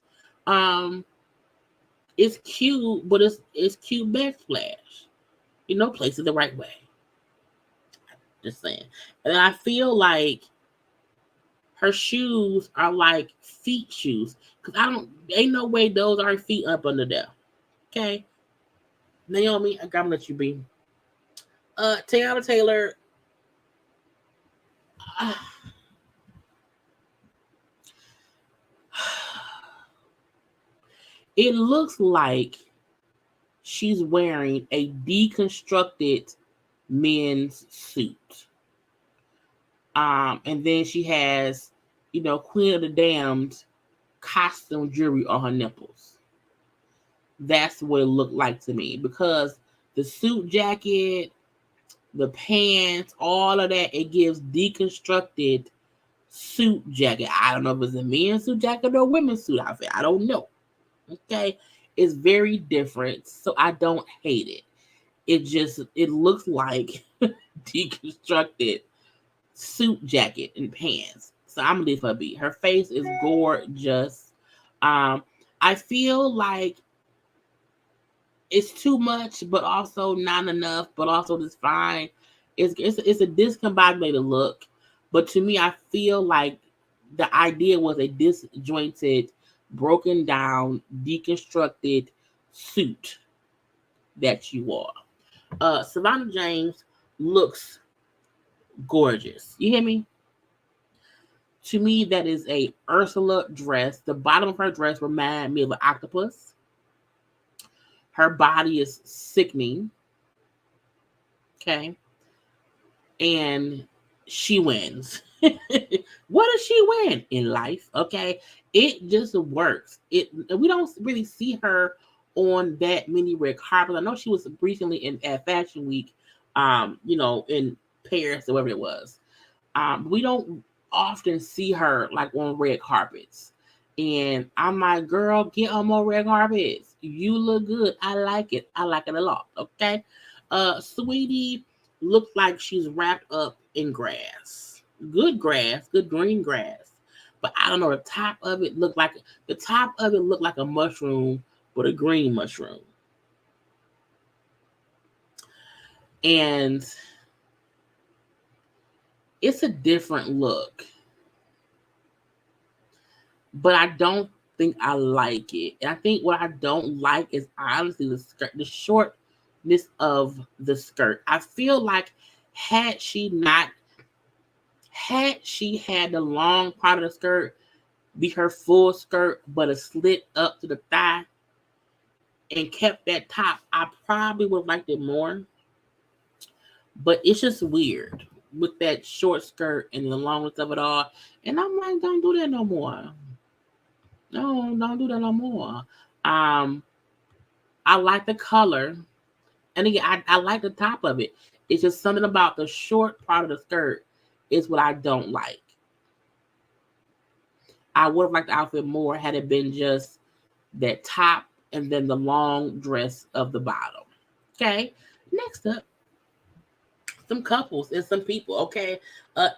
It's cute, but it's cute backsplash. Place it the right way. Just saying. And I feel like her shoes are like feet shoes. Cause ain't no way those are feet up under there. Okay. Naomi, I'm gonna let you be. Tiana Taylor. It looks like she's wearing a deconstructed men's suit. And then she has, Queen of the Damned costume jewelry on her nipples. That's what it looked like to me, because the suit jacket, the pants, all of that, it gives deconstructed suit jacket. I don't know if it's a men's suit jacket or a women's suit outfit. I don't know. Okay. It's very different. So I don't hate it. It looks like deconstructed suit jacket and pants. So I'm gonna leave her be. Her face is gorgeous. I feel like it's too much, but also not enough, but also just fine. It's a discombobulated look, but to me, I feel like the idea was a disjointed, broken down, deconstructed suit that you wore. Savannah James looks gorgeous. You hear me? To me, that is a Ursula dress. The bottom of her dress reminds me of an octopus. Her body is sickening. Okay. And she wins. What does she win in life? Okay. It just works. We don't really see her on that many red carpets. I know she was recently at Fashion Week, in Paris or whatever it was. We don't often see her like on red carpets. And I'm like, girl, get on more red carpets. You look good. I like it. I like it a lot. Okay. Sweetie looks like she's wrapped up in grass. Good green grass. But I don't know, the top of it looked like a mushroom, but a green mushroom. And it's a different look. But I don't think I like it. And I think what I don't like is honestly the skirt, the shortness of the skirt. I feel like had she had the long part of the skirt be her full skirt, but a slit up to the thigh and kept that top, I probably would have liked it more. But it's just weird with that short skirt and the longness of it all. And I'm like, don't do that no more. No, don't do that no more. I like the color. And again, I like the top of it. It's just something about the short part of the skirt is what I don't like. I would have liked the outfit more had it been just that top and then the long dress of the bottom. Okay. Next up, some couples and some people. Okay.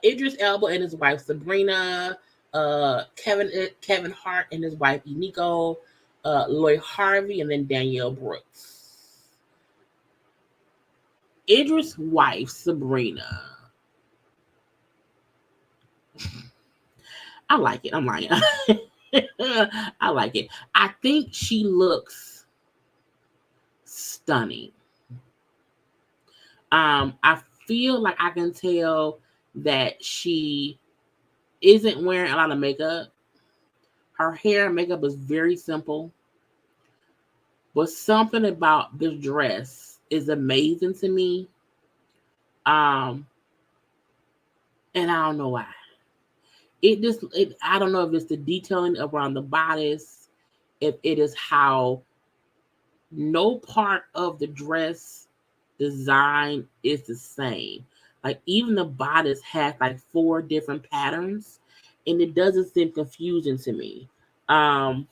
Idris Elba and his wife Sabrina, Kevin Hart and his wife Nico, Lloyd Harvey, and then Danielle Brooks. Idris' wife Sabrina. I like it. I'm lying. I like it. I think she looks stunning. I feel like I can tell that she isn't wearing a lot of makeup. Her hair and makeup is very simple. But something about this dress is amazing to me. And I don't know why. I don't know if it's the detailing around the bodice, if it is how no part of the dress design is the same. Like even the bodice has like 4 different patterns, and it doesn't seem confusing to me. Um,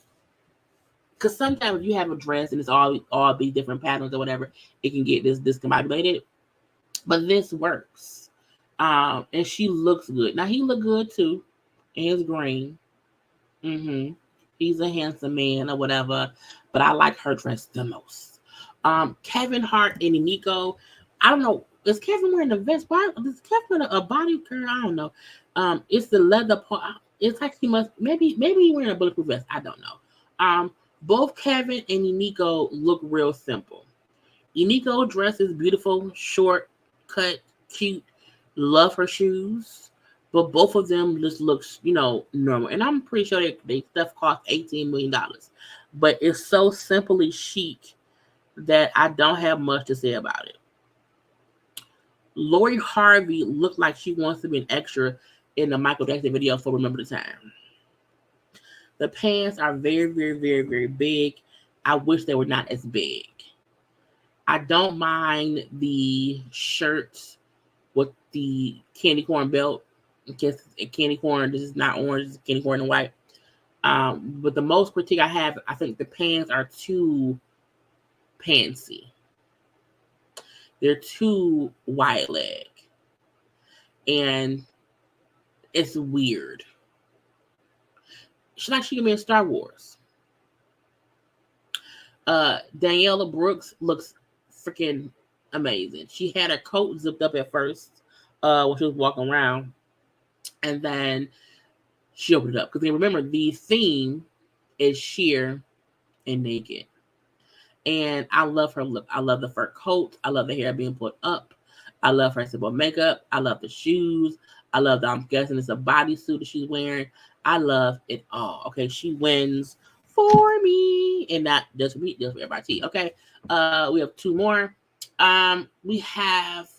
because sometimes if you have a dress and it's all these different patterns or whatever, it can get this discombobulated. But this works. And she looks good. Now he look good too, in his green. Mm-hmm. He's a handsome man or whatever, but I like her dress the most. Kevin Hart and Nico. I don't know. Is Kevin wearing a vest? Why is Kevin wearing a body curl? I don't know. It's the leather part. It's like he must maybe he wearing a bulletproof vest. I don't know. Both Kevin and Nico look real simple. Iniko dress is beautiful, short, cut, cute. Love her shoes. But both of them just looks, normal. And I'm pretty sure they stuff cost $18 million. But it's so simply chic that I don't have much to say about it. Lori Harvey looked like she wants to be an extra in the Michael Jackson video for Remember the Time. The pants are very, very, very, very big. I wish they were not as big. I don't mind the shirts with the candy corn belt. In case candy corn, this is not orange, this is candy corn and white. But the most critique I have, I think the pants are too pantsy. They're too wide leg. And it's weird. She's like she can be in Star Wars. Daniela Brooks looks freaking amazing. She had her coat zipped up at first when she was walking around, and then she opened it up. Because remember, the theme is sheer and naked. And I love her look. I love the fur coat. I love the hair being put up. I love her simple makeup. I love the shoes. I love that I'm guessing it's a bodysuit that she's wearing. I love it all. Okay, she wins for me. And not just for me, just for everybody. Okay. We have 2 more. We have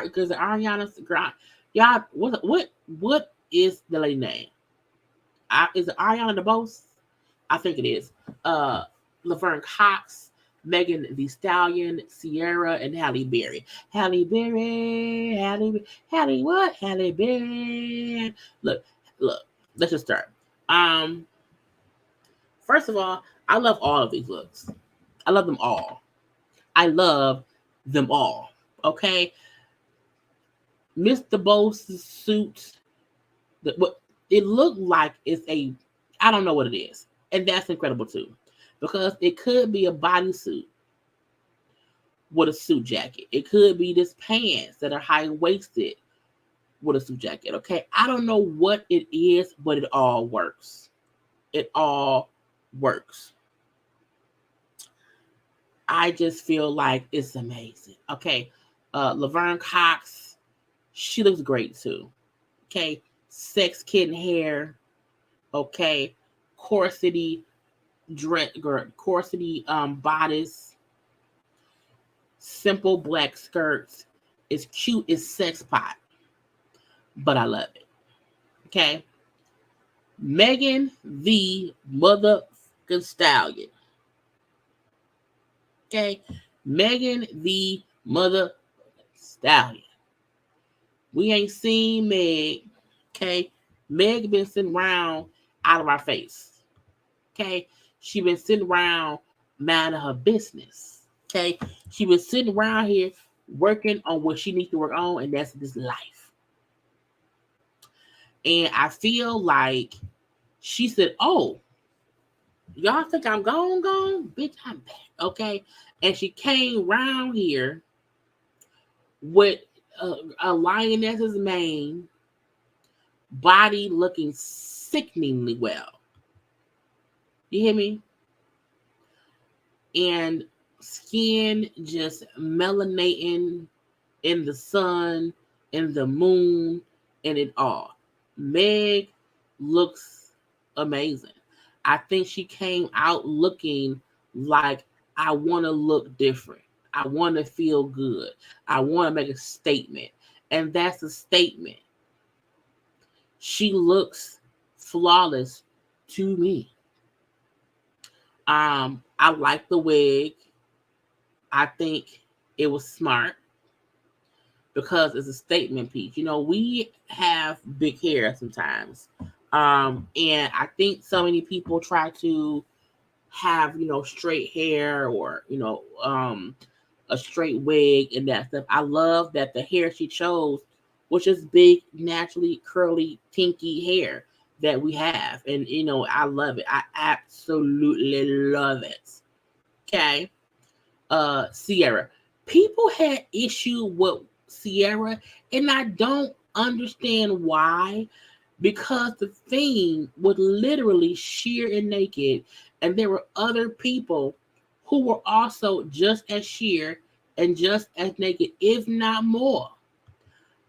because Ariana's y'all, what is the lady name? Is it Ariana DeBose? I think it is. Laverne Cox, Megan Thee Stallion, Sierra, and Halle Berry. Halle Berry. Halle Berry. Look. Let's just start. First of all, I love all of these looks. I love them all. I love them all. Okay, Mr. Bose's suit. What it looked like is I don't know what it is, and that's incredible too, because it could be a bodysuit with a suit jacket. It could be this pants that are high waisted with a suit jacket. Okay, I don't know what it is, but it all works. It all works. I just feel like it's amazing. Okay, Laverne Cox, she looks great too. Okay, sex kitten hair. Okay, corsety bodice, simple black skirts. It's cute, it's sex pot, but I love it. Okay, Megan the motherfucking Stallion. Okay, Megan the mother Stallion. We ain't seen Meg. Okay, Meg been sitting around out of our face. Okay, she been sitting around minding her business. Okay, she been sitting around here working on what she needs to work on, and that's this life. And I feel like she said, "Oh, y'all think I'm gone? Bitch, I'm back." Okay, and she came around here with a lioness's mane, body looking sickeningly well. You hear me? And skin just melanating in the sun, in the moon, and it all. Meg looks amazing. I think she came out looking like I want to look different. I want to feel good. I want to make a statement. And that's a statement. She looks flawless to me. I I like the wig. I think it was smart because it's a statement piece. You know, we have big hair sometimes. And I think so many people try to have, you know, straight hair or, you know, a straight wig and that stuff. I love that the hair she chose was just big, naturally curly, kinky hair that we have. And, you know, I love it. I absolutely love it. Okay. Sierra. People had issue with Sierra, and I don't understand why. Because the theme was literally sheer and naked, and there were other people who were also just as sheer and just as naked, if not more.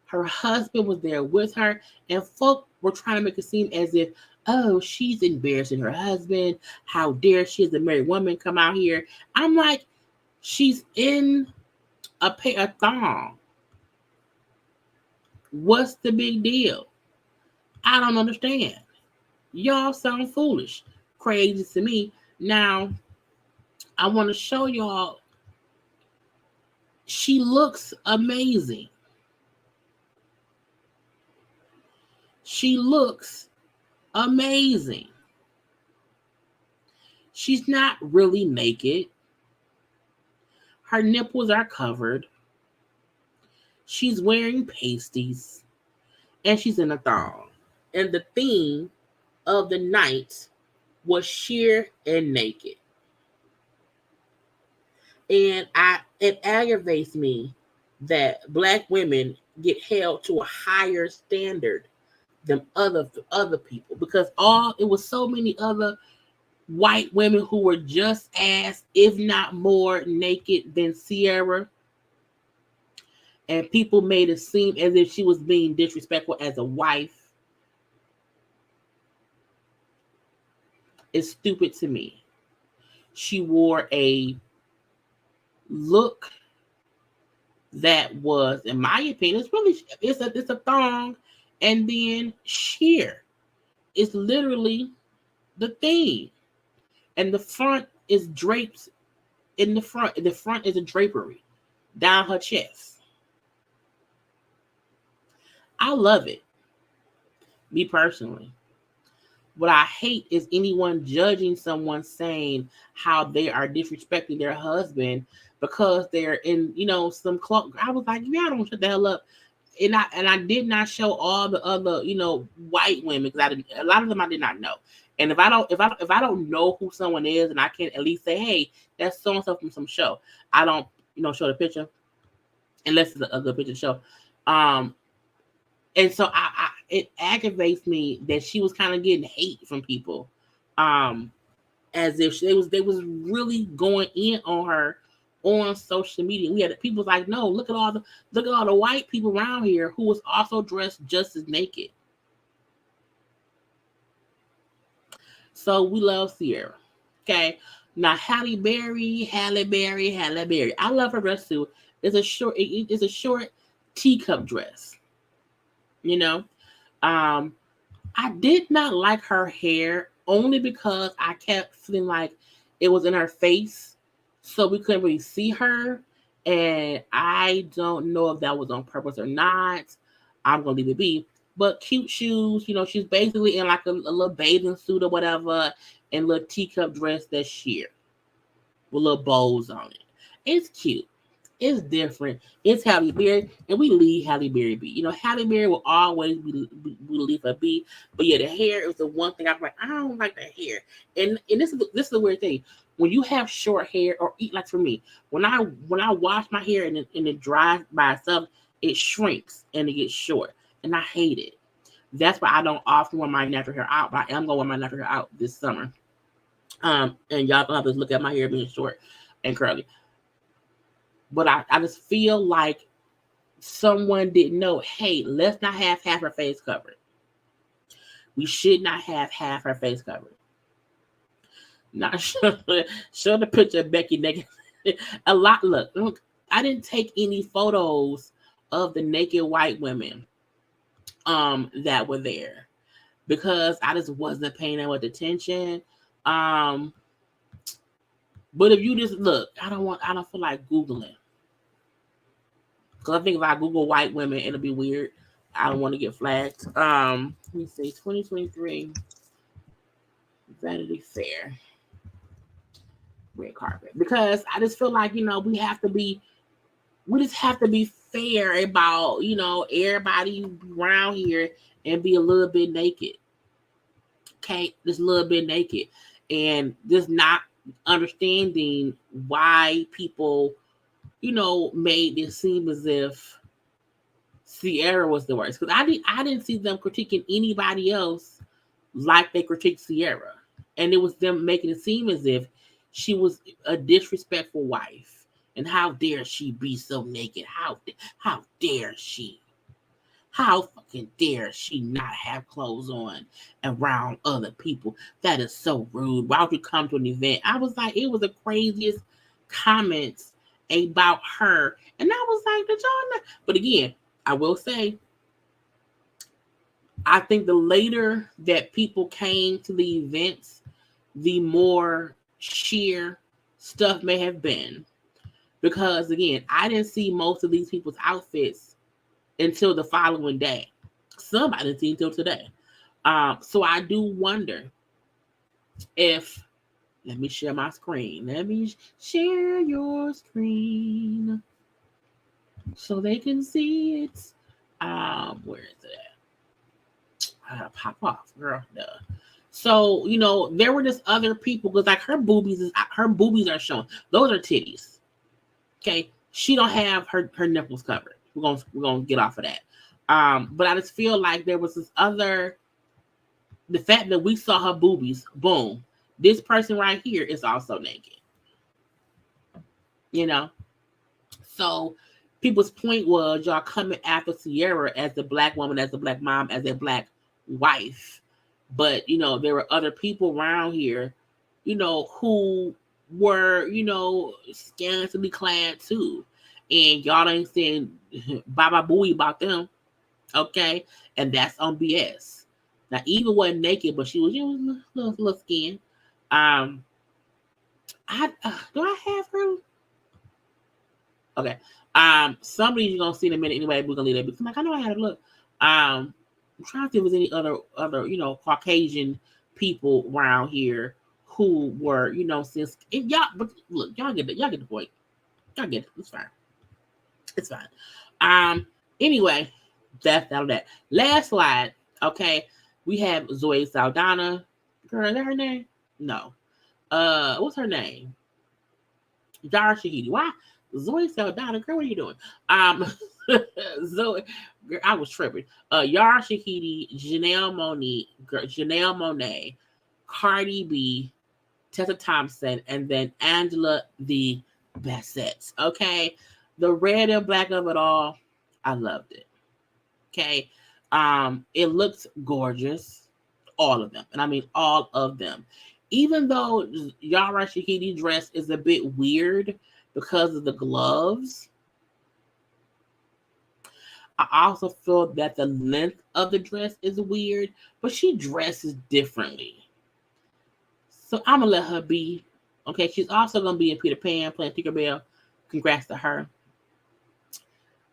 Her husband was there with her, and folk were trying to make it seem as if, oh, she's embarrassing her husband. How dare she, as a married woman, come out here? I'm like, she's in a thong. What's the big deal? I don't understand. Y'all sound foolish, crazy to me. Now, I want to show y'all. She looks amazing. She looks amazing. She's not really naked. Her nipples are covered. She's wearing pasties. And she's in a thong. And the theme of the night was sheer and naked. And it aggravates me that Black women get held to a higher standard than other people, because it was so many other white women who were just as, if not more, naked than Sierra, and people made it seem as if she was being disrespectful as a wife. It's stupid to me. She wore a look that was, in my opinion, it's a thong, and then sheer. It's literally the theme, and the front is draped in the front. The front is a drapery down her chest. I love it, me personally. What I hate is anyone judging someone saying how they are disrespecting their husband because they're in, you know, some club. I was like, y'all don't shut the hell up. And I did not show all the other, you know, white women, because a lot of them I did not know. And if I don't know who someone is, and I can at least say, hey, that's so and so from some show, I don't, you know, show the picture unless it's a good picture show. And so it aggravates me that she was kind of getting hate from people, as if they was really going in on her on social media. We had people like, no, look at all the white people around here who was also dressed just as naked. So we love Sierra. Okay. Now Halle Berry. I love her dress too. It's a short teacup dress. You know, I did not like her hair only because I kept feeling like it was in her face, so we couldn't really see her. And I don't know if that was on purpose or not. I'm gonna leave it be. But cute shoes, you know, she's basically in like a little bathing suit or whatever, and a little teacup dress that's sheer with little bows on it. It's cute. It's different. It's Halle Berry, and we leave Halle Berry be. You know, Halle Berry will always we leave her be. But yeah, the hair is the one thing I'm like, I don't like the hair. And this is the weird thing. When you have short hair, or eat, like for me, when I wash my hair and it dries by itself, it shrinks and it gets short, and I hate it. That's why I don't often wear my natural hair out. But I am gonna wear my natural hair out this summer. And y'all gonna have to look at my hair being short and curly. But I just feel like someone didn't know, hey, let's not have half her face covered. We should not have half her face covered. Not show the picture of Becky naked. A lot. Look, I didn't take any photos of the naked white women that were there because I just wasn't paying that much attention. But if you just look, I don't feel like Googling. Because I think if I Google white women, it'll be weird. I don't want to get flagged. Let me see, 2023 Vanity Fair red carpet. Because I just feel like, we just have to be fair about, everybody around here and be a little bit naked. Okay, just a little bit naked. And just not understanding why people, made it seem as if Sierra was the worst. Because I didn't see them critiquing anybody else like they critiqued Sierra. And it was them making it seem as if she was a disrespectful wife. And how dare she be so naked? How dare she? How fucking dare she not have clothes on around other people? That is so rude. Why would you come to an event? I was like, it was the craziest comments about her. And I was like, did y'all not? But again, I will say, I think the later that people came to the events, the more sheer stuff may have been. Because again, I didn't see most of these people's outfits until the following day. Some I didn't see until today. So I do wonder if, let me share my screen. Let me share your screen so they can see it. Where is it at? Pop off, girl. Duh. So, there were just other people because like her boobies are showing. Those are titties. Okay. She don't have her nipples covered. We're gonna get off of that. But I just feel like there was this other, the fact that we saw her boobies, boom. This person right here is also naked. So people's point was y'all coming after Sierra as a black woman, as a black mom, as a black wife. But there were other people around here, who were, scantily clad too. And y'all ain't saying bye booey about them. Okay. And that's on BS. Now, Eva wasn't naked, but she was, little skin. Do I have her? Okay. Somebody's gonna see in a minute anyway. We're gonna leave that because I'm like, I know I had a look. I'm trying to see if there's any other, Caucasian people around here who were, since y'all, but look, y'all get the point. Y'all get it. It's fine. It's fine. Anyway, that's out of that. Last slide. Okay. We have Zoe Saldana. Girl, is that her name? No. What's her name? Yara Shahidi. Why? Zoe Saldana. Girl, what are you doing? Zoe, girl, I was tripping. Yara Shahidi, Janelle Monáe, Cardi B, Tessa Thompson, and then Angela the Bassett. Okay. The red and black of it all, I loved it. Okay. It looks gorgeous. All of them. And I mean all of them. Even though Yara Shahidi dress is a bit weird because of the gloves, I also feel that the length of the dress is weird, but she dresses differently. So I'm going to let her be. Okay, she's also going to be in Peter Pan playing Tinkerbell. Congrats to her.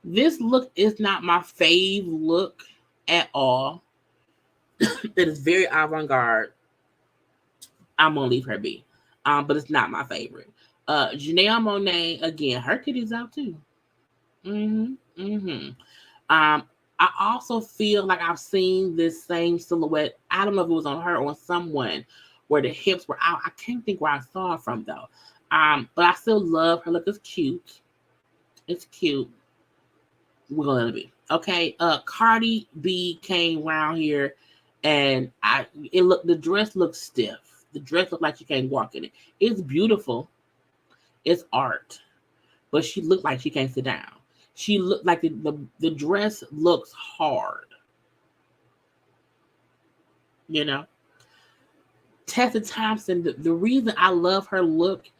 This look is not my fave look at all. It is very avant-garde. I'm going to leave her be. But it's not my favorite. Janelle Monáe, again, her titties out too. I also feel like I've seen this same silhouette. I don't know if it was on her or on someone where the hips were out. I can't think where I saw it from though. But I still love her look. It's cute. It's cute. We're gonna let it be. Okay. Cardi B came around here and the dress looks stiff. The dress looked like she can't walk in it. It's beautiful. It's art. But she looked like she can't sit down. She looked like the dress looks hard. Tessa Thompson, the reason I love her look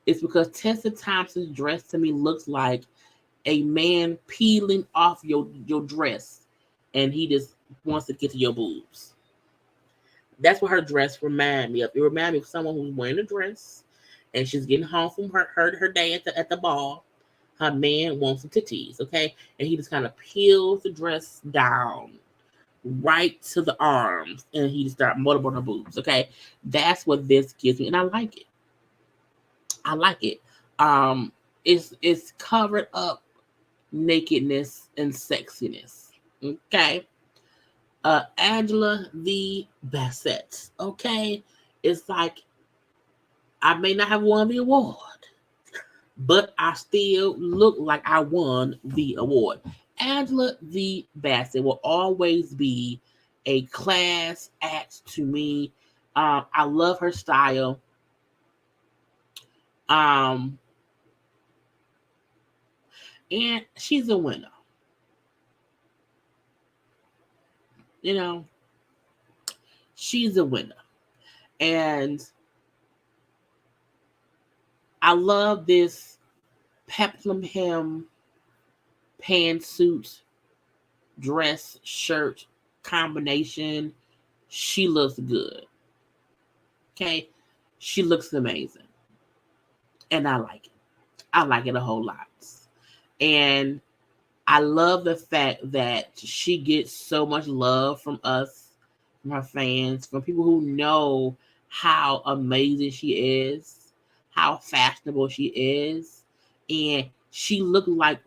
is because Tessa Thompson's dress to me looks like a man peeling off your dress and he just wants to get to your boobs. That's what her dress reminded me of. It reminded me of someone who's wearing a dress and she's getting home from her day at the ball. Her man wants some titties, okay? And he just kind of peels the dress down right to the arms, and he just start motorboating her boobs, okay? That's what this gives me, and I like it. I like it. It's covered up nakedness and sexiness, okay? Angela the Bassett, okay? It's like I may not have won the award, but I still look like I won the award. Angela the Bassett will always be a class act to me. I love her style. Um, and she's a winner. You know, she's a winner. And I love this peplum hem pantsuit dress shirt combination. She looks good. Okay. She looks amazing. And I like it. I like it a whole lot. And I love the fact that she gets so much love from us, from her fans, from people who know how amazing she is, how fashionable she is. And she looked like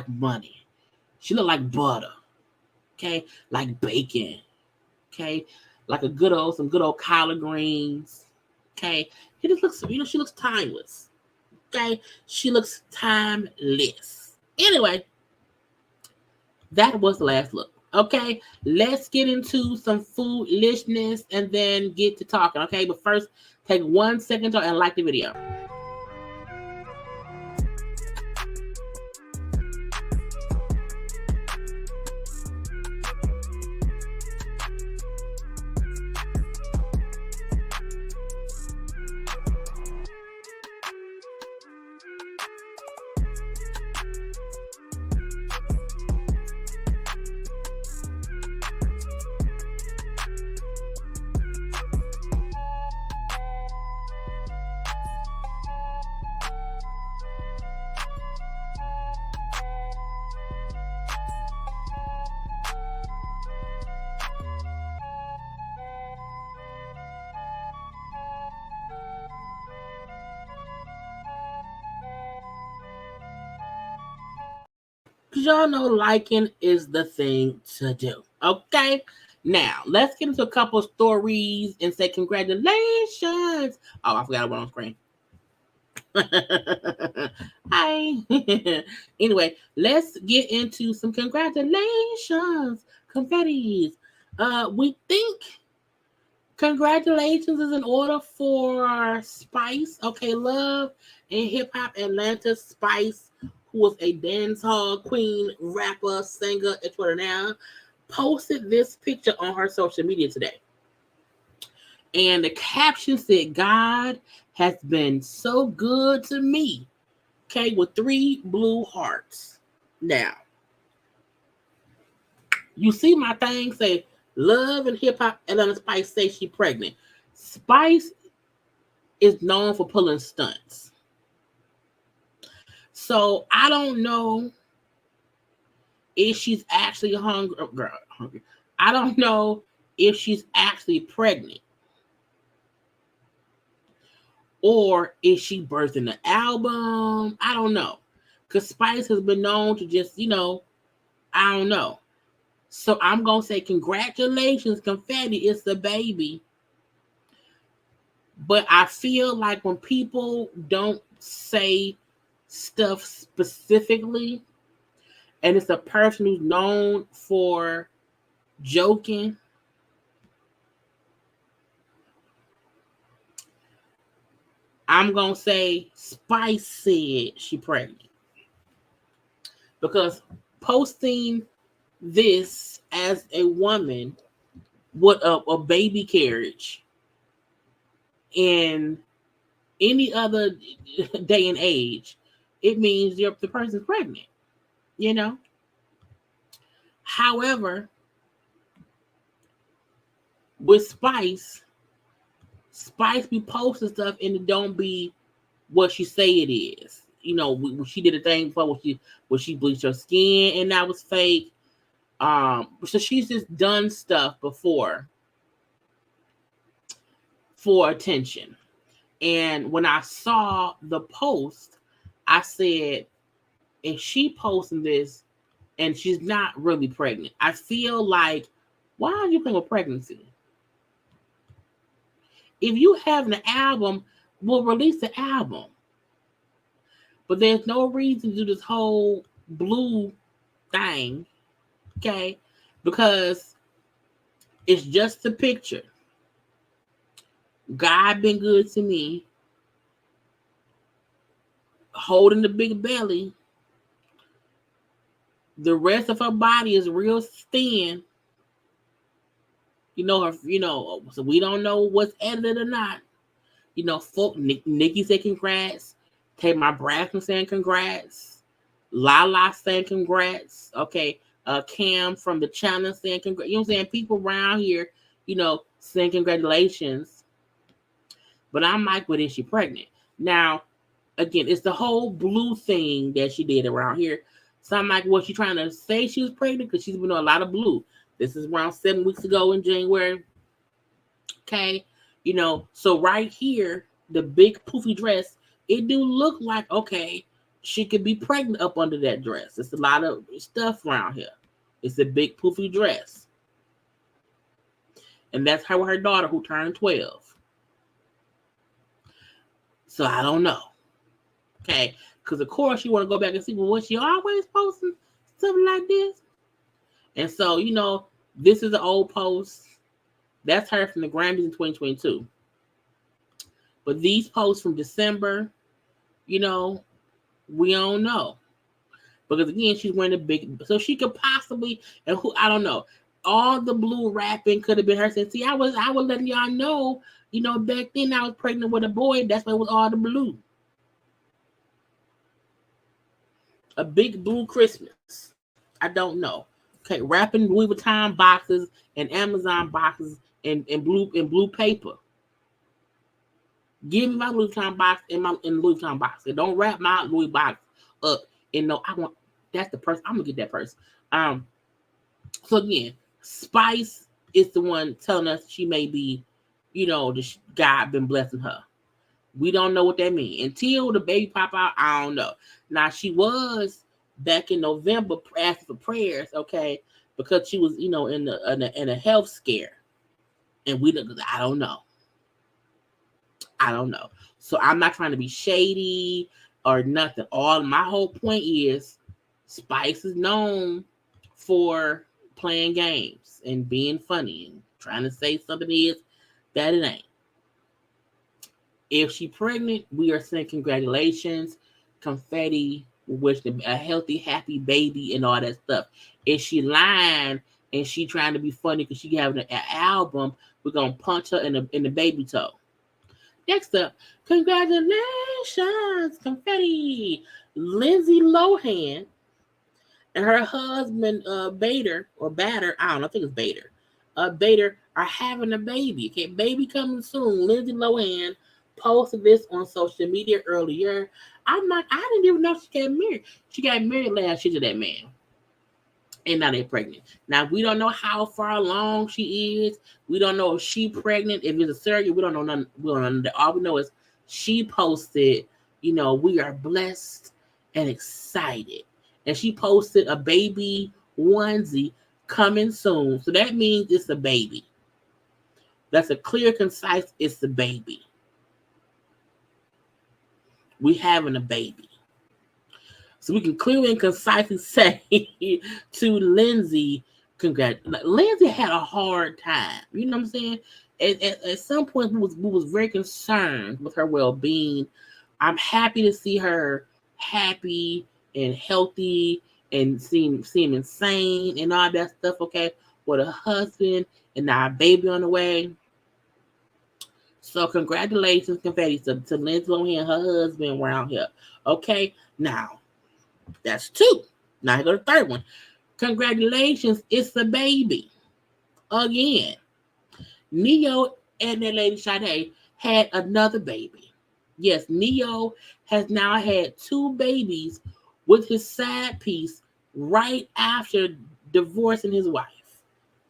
money. She looked like butter. Okay, like bacon. Okay, like some good old collard greens. Okay, she just looks, she looks timeless. Okay, she looks timeless. Anyway, that was the last look. Okay, let's get into some foolishness and then get to talking. Okay, but first, take 1 second and like the video. Because y'all know liking is the thing to do. Okay? Now, let's get into a couple stories and say congratulations. Oh, I forgot I went on screen. Hi. Anyway, let's get into some congratulations. Confettis. We think congratulations is in order for Spice. Okay, Love and Hip Hop Atlanta Spice, who was a dancehall queen, rapper, singer, extraordinaire, posted this picture on her social media today. And the caption said, God has been so good to me. Okay, with 3 blue hearts. Now, you see my thing say, Love and Hip Hop Atlanta Spice say she pregnant. Spice is known for pulling stunts. So I don't know if she's actually hungry. I don't know if she's actually pregnant. Or is she birthing the album? I don't know. Because Spice has been known to just, I don't know. So I'm going to say congratulations, Confetti. It's the baby. But I feel like when people don't say stuff specifically, and it's a person who's known for joking, I'm going to say Spice said she pregnant. Because posting this as a woman with a baby carriage in any other day and age, it means the person's pregnant, However, with Spice Spice be posting stuff and it don't be what she say it is. You know, she did a thing before when she bleached her skin and that was fake. So she's just done stuff before for attention. And when I saw the post, I said, if she posting this and she's not really pregnant, I feel like, why are you playing with pregnancy? If you have an album, we'll release the album. But there's no reason to do this whole blue thing, okay? Because it's just a picture. God been good to me. Holding the big belly. The rest of her body is real thin. You know her. You know, so we don't know what's edited or not. You know, folk. Nicki said congrats. Tamar Braxton saying congrats. Lala saying congrats. Okay. Cam from the channel saying congrats. You know what I'm saying? People around here, you know, saying congratulations. But I'm like, well, is she pregnant? Now, again, it's the whole blue thing that she did around here. So I'm like, was she trying to say she was pregnant? Because she's been doing a lot of blue. This is around 7 weeks ago in January. Okay. You know, so right here, the big poofy dress, it do look like, okay, she could be pregnant up under that dress. It's a lot of stuff around here. It's a big poofy dress. And that's her with her daughter who turned 12. So I don't know. Okay. Because, of course, you want to go back and see, well, was she always posting something like this? And so, you know, this is an old post. That's her from the Grammys in 2022. But these posts from December, you know, we don't know. Because, again, she's wearing a big... So she could possibly... And who I don't know. All the blue rapping could have been her saying, see, I was letting y'all know, you know, back then I was pregnant with a boy. That's why it was all the blue. A big blue Christmas. I don't know. Okay, wrapping Louis Vuitton boxes and Amazon boxes in blue paper. Give me my Louis Vuitton box in Louis Vuitton box. And don't wrap my Louis box up in no. I want that's the person. I'm gonna get that person. So again, Spice is the one telling us she may be, you know, God been blessing her. We don't know what that means. Until the baby pop out, I don't know. Now, she was back in November asking for prayers, okay, because she was, you know, in a health scare. And I don't know. I don't know. So I'm not trying to be shady or nothing. My whole point is Spice is known for playing games and being funny and trying to say something is that it ain't. If she's pregnant, we are saying congratulations, confetti, wishing a healthy, happy baby and all that stuff. If she lying and she trying to be funny because she having an album, we're gonna punch her in the baby toe. Next up, congratulations, confetti. Lindsay Lohan and her husband Bader, I don't know, I think it's Bader. Bader are having a baby. Okay, baby coming soon. Lindsay Lohan posted this on social media earlier. I'm like, I didn't even know she got married. She got married last year to that man. And now they're pregnant. Now, we don't know how far along she is. We don't know if she's pregnant, if it's a surrogate. We don't know nothing. We don't know nothing. All we know is she posted, you know, we are blessed and excited. And she posted a baby onesie coming soon. So that means it's a baby. That's a clear, concise, it's a baby. We having a baby. So we can clearly and concisely say to Lindsay, congrats. Lindsay had a hard time. You know what I'm saying? At some point, we was very concerned with her well-being. I'm happy to see her happy and healthy and seem insane and all that stuff, okay, with a husband and now a baby on the way. So congratulations, confetti, to Lindsay Lohan and her husband around here. Okay, now, that's two. Now I go to the third one. Congratulations, it's a baby. Again, Neyo and that lady Sade had another baby. Yes, Neyo has now had 2 babies with his side piece right after divorcing his wife.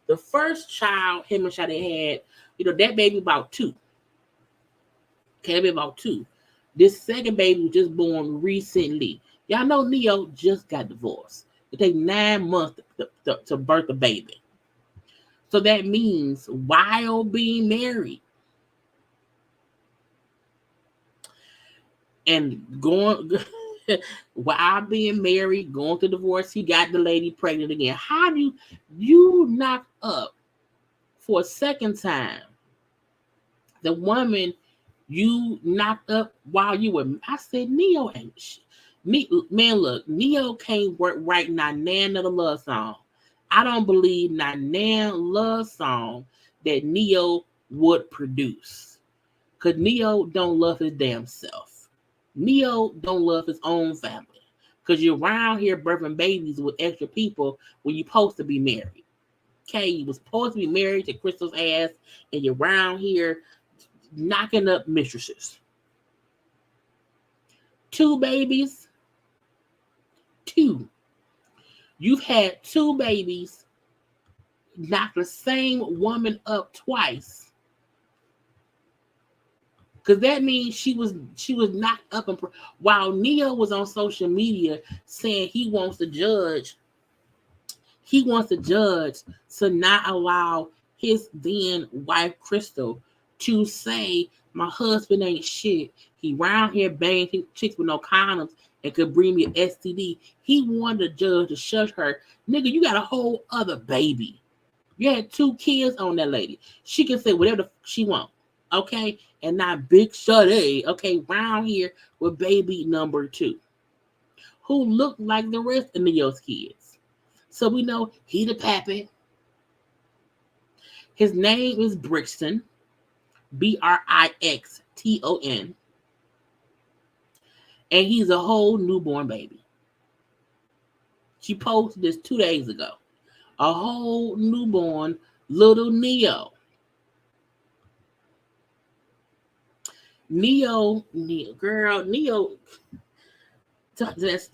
The first child him and Sade had, that baby about 2. Okay, that baby about 2. This second baby was just born recently. Y'all know Neyo just got divorced. It takes 9 months to birth a baby. So that means while being married and going while being married, going through divorce, he got the lady pregnant again. How do you knock up for a second time the woman you knocked up while you were? I said, Neyo ain't shit. Man, look, Neyo can't write not nan of the love song. I don't believe not nan love song that Neyo would produce. Because Neyo don't love his damn self. Neyo don't love his own family. Because you're around here birthing babies with extra people when you're supposed to be married. Okay, you was supposed to be married to Crystal's ass, and you're around here knocking up mistresses. 2 babies. 2. You've had 2 babies, knock the same woman up twice. Because that means she was knocked up. While Neyo was on social media saying he wants to judge to not allow his then wife Crystal to say my husband ain't shit. He round here banging chicks with no condoms and could bring me an STD. He wanted the judge to shush her. Nigga, you got a whole other baby. You had 2 kids on that lady. She can say whatever she wants. Okay? And not Big Sade, okay, round here with baby number 2. Who looked like the rest of Neyo's kids. So we know he the pappy. His name is Brixton. Brixton. And he's a whole newborn baby. She posted this 2 days ago. A whole newborn little Neyo. Neyo.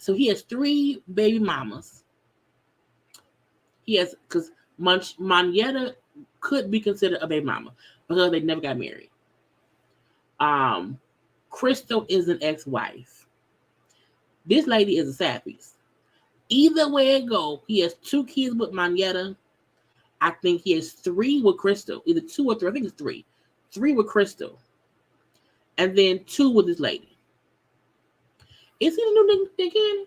So he has 3 baby mamas. He has, because Monyetta could be considered a baby mama because they never got married. Crystal is an ex-wife. This lady is a side piece. Either way it go, he has 2 kids with Monyetta. I think he has 3 with Crystal. Either 2 or 3. I think it's 3. 3 with Crystal. And then 2 with this lady. Is he the new nigga again?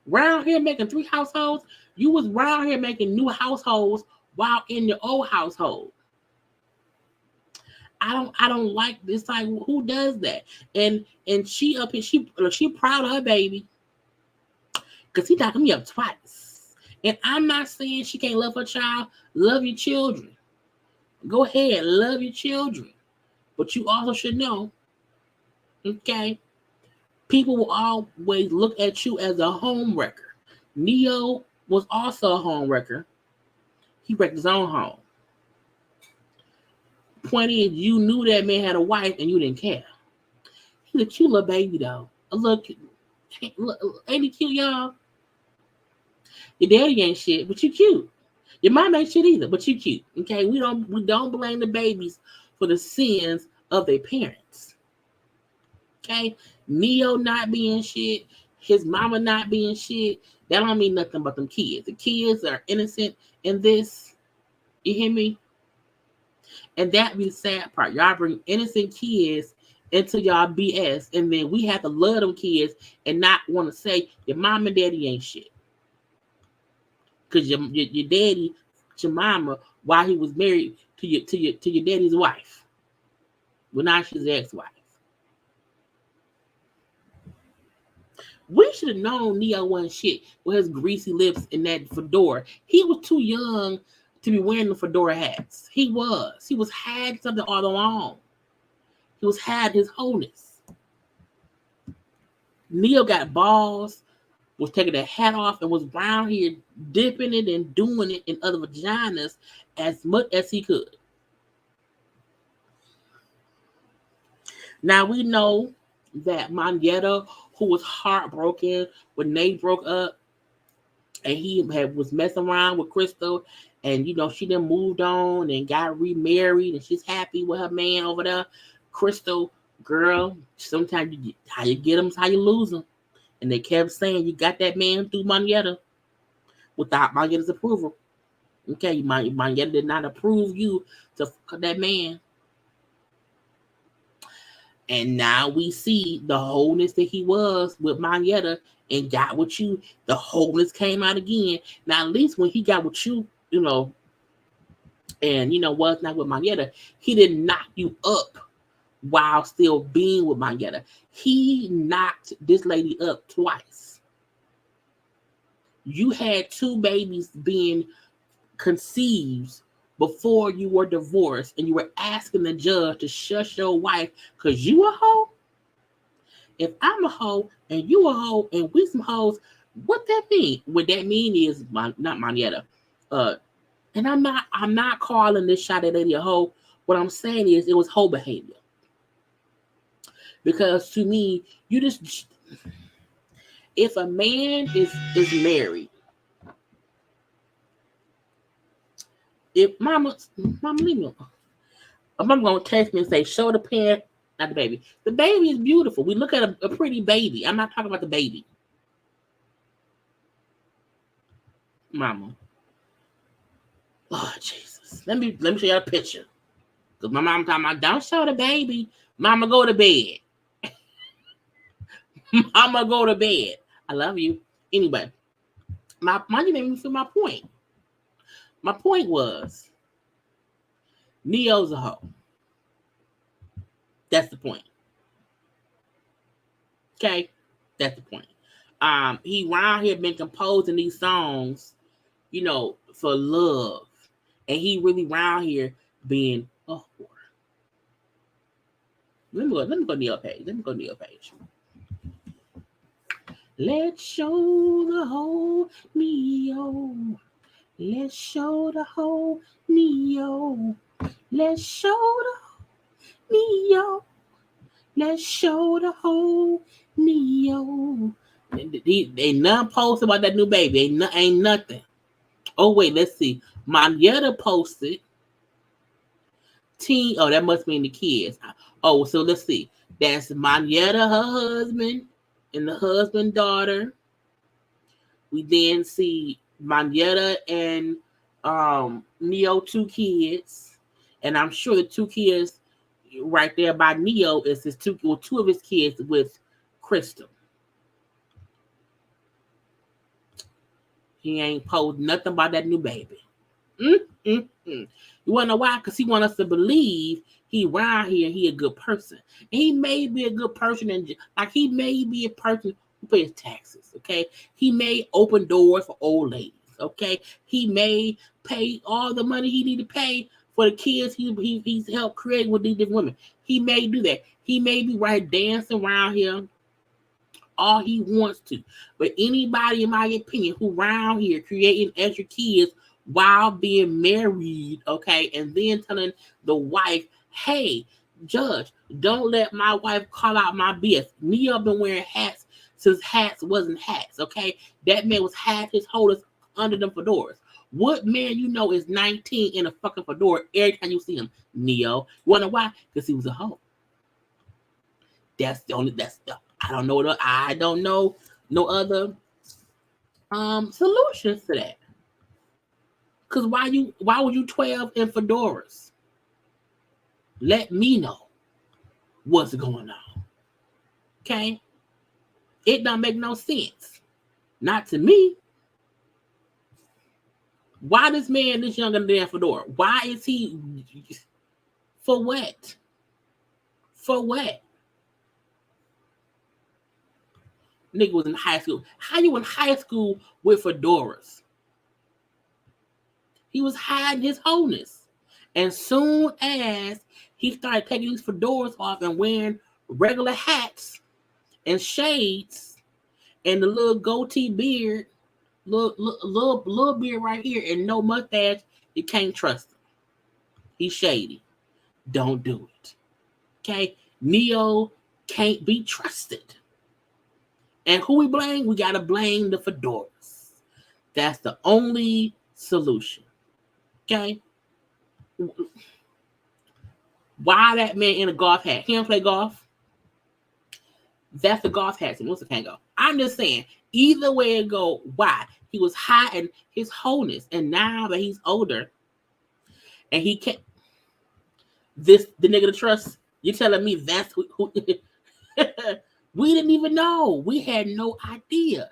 Round here making 3 households. You was round here making new households while in your old household. I don't like this. Like, who does that? And she up here, she proud of her baby. Because he knocked me up twice. And I'm not saying she can't love her child. Love your children. Go ahead, love your children. But you also should know, okay, people will always look at you as a home wrecker. Neyo was also a home wrecker. He wrecked his own home. Point is, you knew that man had a wife and you didn't care. He's a cute little baby, though. Look, ain't he cute, y'all? Your daddy ain't shit, but you cute. Your mom ain't shit either, but you cute. Okay, we don't blame the babies for the sins of their parents. Okay, Neyo not being shit, his mama not being shit, that don't mean nothing but them kids. The kids are innocent in this. You hear me? And that be the sad part. Y'all bring innocent kids into y'all BS, and then we have to love them kids and not want to say your mom and daddy ain't shit. Because your daddy, your mama, while he was married to your daddy's wife. Well, now she's the ex-wife. We should have known Neyo wasn't shit with his greasy lips and that fedora. He was too young to be wearing the fedora hats. He was had something all along. He was had his wholeness. Neyo got balls, was taking the hat off, and was around here dipping it and doing it in other vaginas as much as he could. Now we know that Monyetta, who was heartbroken when they broke up, and was messing around with Crystal, and she then moved on and got remarried, and she's happy with her man over there. Crystal, girl, sometimes how you get them is how you lose them, and they kept saying you got that man through Monyetta without Monyetta's approval. Okay, Monyetta did not approve you to fuck that man. And now we see the wholeness that he was with Monyetta and got with you. The wholeness came out again. Now, at least when he got with you, and was not with Monyetta, he didn't knock you up while still being with Monyetta. He knocked this lady up twice. You had 2 babies being conceived before you were divorced, and you were asking the judge to shush your wife because you a hoe? If I'm a hoe and you a hoe and we some hoes, what that mean? What that mean is not Monyetta. And I'm not calling this shot at lady a hoe. What I'm saying is it was hoe behavior. Because to me, if a man is married, if mama leave me alone. I'm gonna text me and say, show the parent, not the baby. The baby is beautiful. We look at a pretty baby. I'm not talking about the baby. Mama. Oh Jesus. Let me show you a picture. Because my mom talking about, don't show the baby. Mama, go to bed. Mama, go to bed. I love you. Anyway, you made me feel my point. My point was, Neyo's a hoe. That's the point. Okay? That's the point. He around here been composing these songs, for love. And he really around here being a whore. Let me go Neyo page. Let's show the whole Neyo. Let's show the whole Neyo. Let's show the Neyo. Let's show the whole Neyo. Ain't nothing posted about that new baby. Ain't nothing. Oh wait, let's see. Monyetta posted. Oh, that must mean the kids. Oh, so let's see. That's Monyetta, her husband, and the husband daughter. We then see Monyetta and Neyo 2 kids, and I'm sure the 2 kids right there by Neyo is his 2 of his kids with Crystal. He ain't posted nothing about that new baby. You want to know why? Because he want us to believe he around here, he a good person. And he may be a good person, and like he may be a person who pays taxes, okay? He may open doors for old ladies, okay? He may pay all the money he need to pay for the kids he's helped create with these different women. He may do that. He may be right dancing around here all he wants to. But anybody, in my opinion, who around here creating extra kids while being married, okay, and then telling the wife, hey, judge, don't let my wife call out my BS. Neyo been wearing hats since hats wasn't hats, okay? That man was half his holders under them fedoras. What man is 19 in a fucking fedora every time you see him? Neyo. You wanna know why? Because he was a hoe. I don't know no other solutions to that. Because why would you 12 in fedoras? Let me know what's going on. Okay? It don't make no sense. Not to me. Why this man this younger than fedora? Why is he? For what? For what? Nigga was in high school. How you in high school with fedoras? He was hiding his wholeness. And soon as he started taking these fedoras off and wearing regular hats and shades and the little goatee beard, little beard right here and no mustache, you can't trust him. He's shady. Don't do it. Okay? Neyo can't be trusted. And who we blame? We gotta blame the fedoras. That's the only solution. Okay? Why that man in a golf hat? He don't play golf. That's the golf hat. Melissa can't go. I'm just saying, either way it go, why? He was hiding his wholeness. And now that he's older and he can't, the nigga to trust, you're telling me that's who we didn't even know. We had no idea.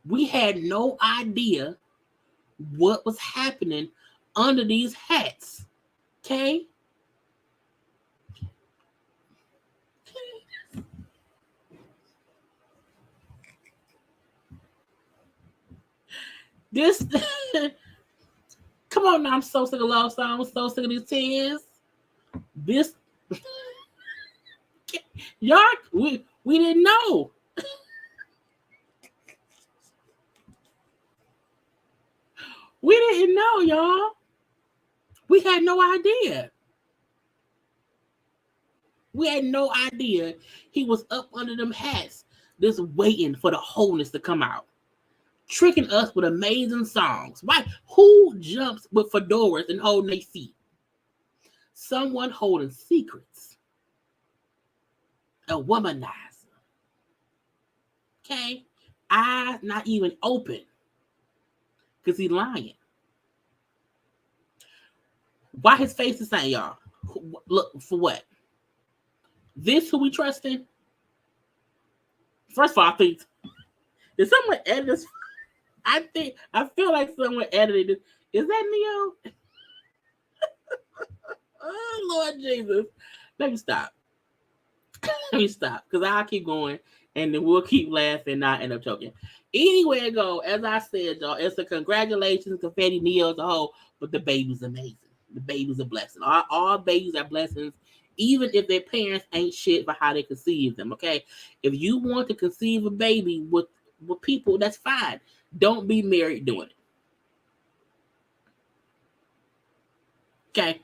We had no idea what was happening under these hats. Okay? This come on now, I'm so sick of love songs, so sick of these tears. This y'all, we didn't know. We didn't know, y'all. We had no idea. We had no idea he was up under them hats, just waiting for the wholeness to come out. Tricking us with amazing songs. Why? Who jumps with fedoras and holding their feet? Someone holding secrets. A womanizer. Okay? Eyes not even open. Because he's lying. Why his face is saying, y'all? Look, for what? This who we trusting? First of all, I think, did someone edit this? I feel like someone edited it. Is that Neyo? Oh, Lord Jesus. Let me stop. Because I'll keep going and then we'll keep laughing and not end up choking. Anyway, it go, as I said, y'all, it's a congratulations, confetti, Neyo as a whole, but the baby's amazing. The baby's a blessing. All babies are blessings, even if their parents ain't shit for how they conceive them, okay? If you want to conceive a baby with people, that's fine. Don't be married doing it. Okay.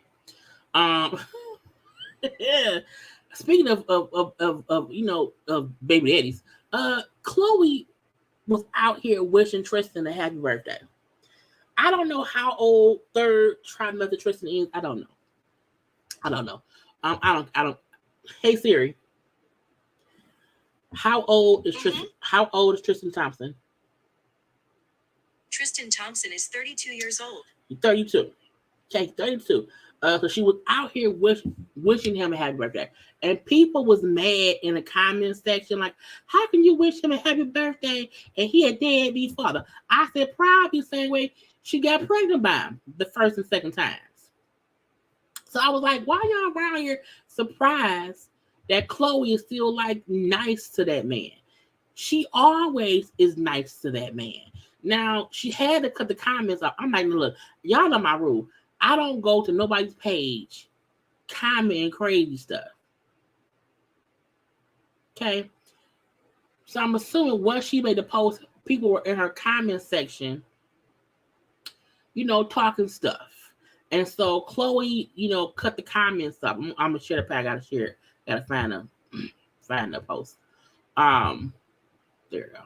Yeah. Speaking of baby daddies, Khloe was out here wishing Tristan a happy birthday. I don't know how old third trimester Tristan is. I don't know. I don't. Hey Siri, how old is Tristan? How old is Tristan Thompson? Tristan Thompson is 32 years old. 32. Okay, 32. So she was out here wishing him a happy birthday. And people was mad in the comment section, like, how can you wish him a happy birthday and he a deadbeat father? I said, probably the same way she got pregnant by him the first and second times. So I was like, why y'all around here surprised that Khloe is still like nice to that man? She always is nice to that man. Now, she had to cut the comments off. I'm like, look, y'all know my rule. I don't go to nobody's page commenting crazy stuff. Okay? So I'm assuming once she made the post, people were in her comment section, talking stuff. And so Khloe, cut the comments up. I'm going to share the page. I got to share it. Got to find the post. There you go.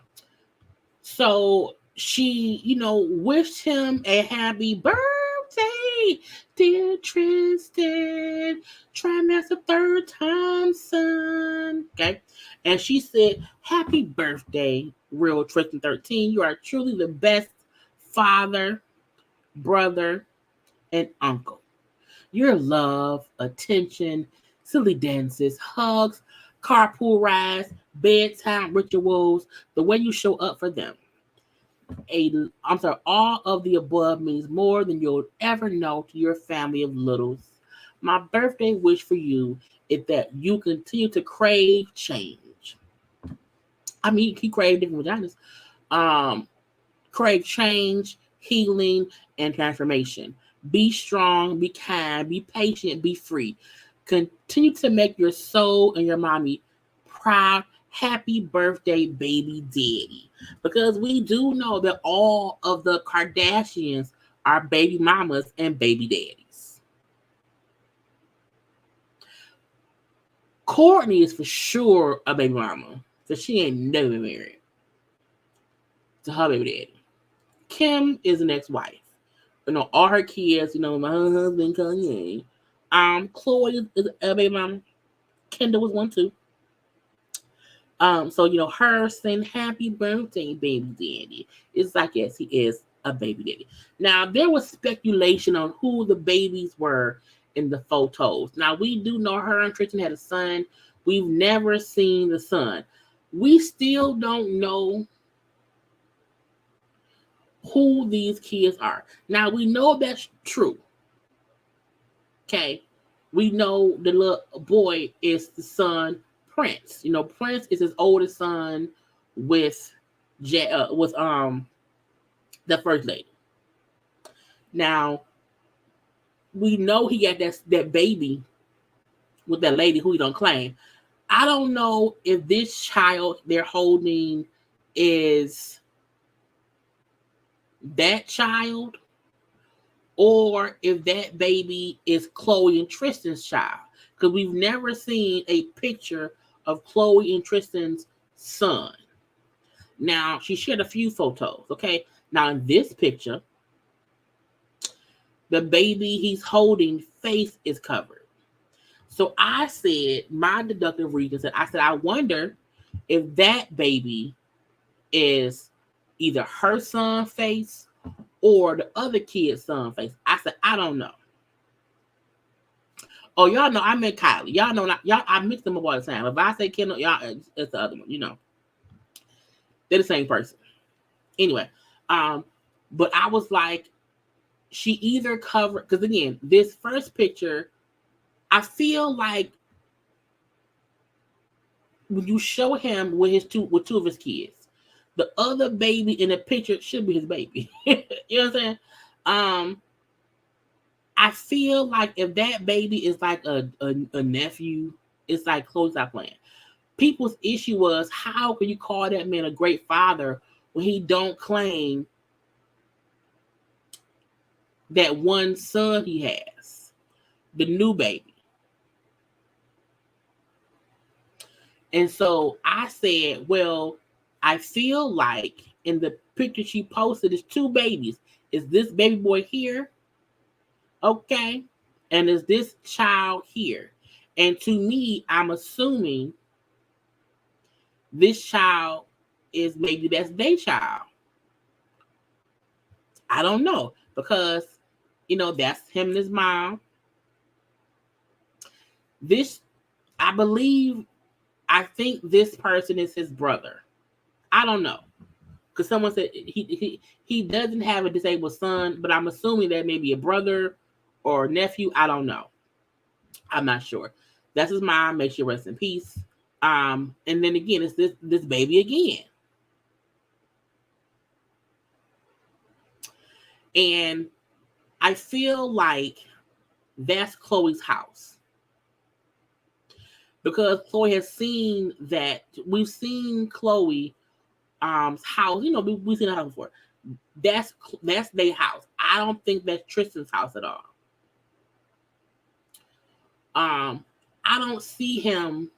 So she, wished him a happy birthday, dear Tristan. Trimester third time, son. Okay. And she said, happy birthday, real Tristan 13. You are truly the best father, brother, and uncle. Your love, attention, silly dances, hugs, carpool rides, bedtime rituals, the way you show up for them. All of the above means more than you'll ever know to your family of littles. My birthday wish for you is that you continue to crave change. I mean, he craved different vaginas. Crave change, healing, and transformation. Be strong, be kind, be patient, be free. Continue to make your soul and your mommy proud. Happy birthday, baby daddy. Because we do know that all of the Kardashians are baby mamas and baby daddies. Courtney is for sure a baby mama. So she ain't never been married to her baby daddy. Kim is an ex-wife. All her kids, my husband Kanye. Khloe is a baby mama. Kendall was one too. So her saying happy birthday, baby daddy. It's like, yes, he is a baby daddy. Now there was speculation on who the babies were in the photos. Now we do know her and Tristan had a son. We've never seen the son. We still don't know who these kids are. Now we know that's true. Okay. We know the little boy is the son Prince. Prince is his oldest son with the first lady. Now we know he got that baby with that lady who he don't claim. I don't know if this child they're holding is that child or if that baby is Khloe and Tristan's child. Because we've never seen a picture of Khloe and Tristan's son. Now, she shared a few photos, okay? Now, in this picture, the baby he's holding face is covered. So I said, my deductive reason said, I wonder if that baby is either her son face or the other kid's son face. I said, I don't know. Oh, y'all know I meant Kylie. Y'all know I mix them up all the time. If I say Kendall, y'all, it's the other one, They're the same person. Anyway, but I was like, she either covered, because again, this first picture, I feel like when you show him with two of his kids, the other baby in the picture should be his baby. You know what I'm saying? I feel like if that baby is like a nephew, it's like Khloe's not playing. People's issue was, how can you call that man a great father when he don't claim that one son he has, the new baby? And so I said, well, I feel like in the picture she posted, there's two babies. Is this baby boy here? Okay. And is this child here? And to me, I'm assuming this child is maybe that's their child. I don't know. Because, that's him and his mom. I think this person is his brother. I don't know. Because someone said he doesn't have a disabled son, but I'm assuming that maybe a brother or nephew. I don't know. I'm not sure. That's his mom. May she rest in peace. And then again, it's this baby again. And I feel like that's Khloe's house. Because Khloe has seen that. We've seen Khloe house. We've seen the house before. That's their house. I don't think that's Tristan's house at all. I don't see him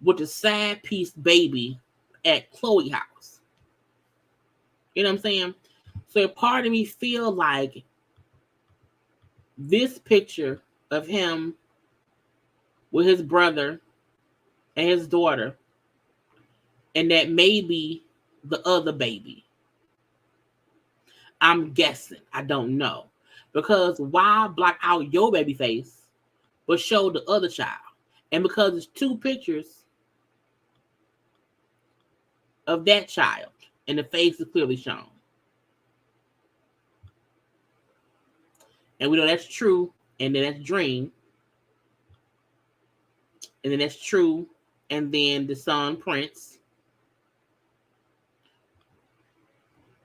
with a side piece baby at Khloe house. You know what I'm saying? So part of me feel like this picture of him with his brother and his daughter, and that may be the other baby. I'm guessing. I don't know. Because why block out your baby face but show the other child? And because it's two pictures of that child and the face is clearly shown. And we know that's true. And then that's Dream. And then that's True. And then the son Prince.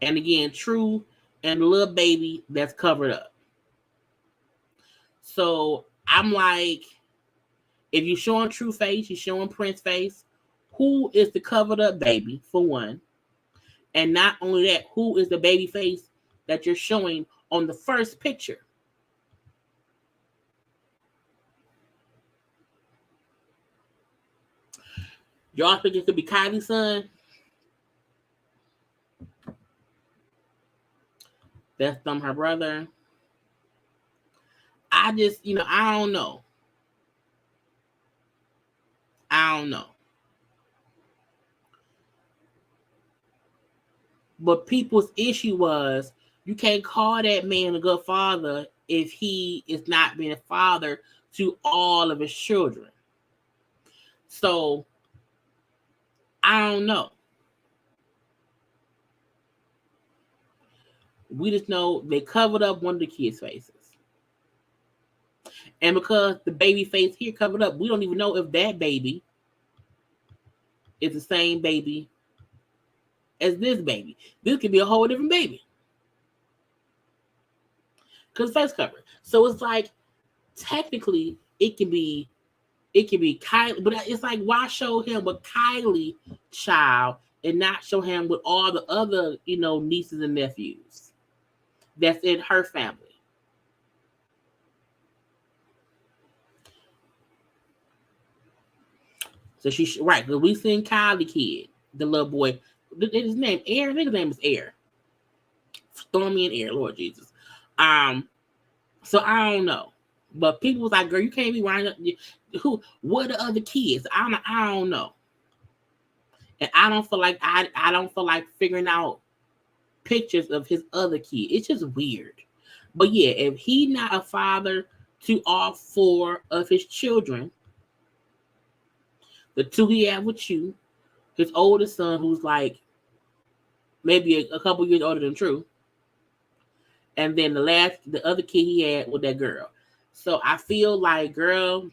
And again, True and the little baby that's covered up. So I'm like, if you're showing True face, you're showing Prince face, who is the covered up baby, for one? And not only that, who is the baby face that you're showing on the first picture? Y'all think it could be Kylie's son? That's her brother. I just, I don't know. I don't know. But people's issue was you can't call that man a good father if he is not being a father to all of his children. So I don't know. We just know they covered up one of the kids' faces. And because the baby face here covered up, we don't even know if that baby is the same baby as this baby. This could be a whole different baby. Because face covered. So it's like, technically, it can be Kylie, but it's like, why show him with Kylie child and not show him with all the other, nieces and nephews that's in her family? So right, because we seen Kylie kid, the little boy, his name Air. I think his name is Air. Stormy and Air, Lord Jesus. So I don't know. But people was like, girl, you can't be winding up. What are the other kids? I don't know. And I don't feel like I don't feel like figuring out pictures of his other kid. It's just weird. But yeah, if he not a father to all 4 of his children, the 2 he had with you, his oldest son, who's like maybe a couple years older than True, and then the other kid he had with that girl. So I feel like, girl,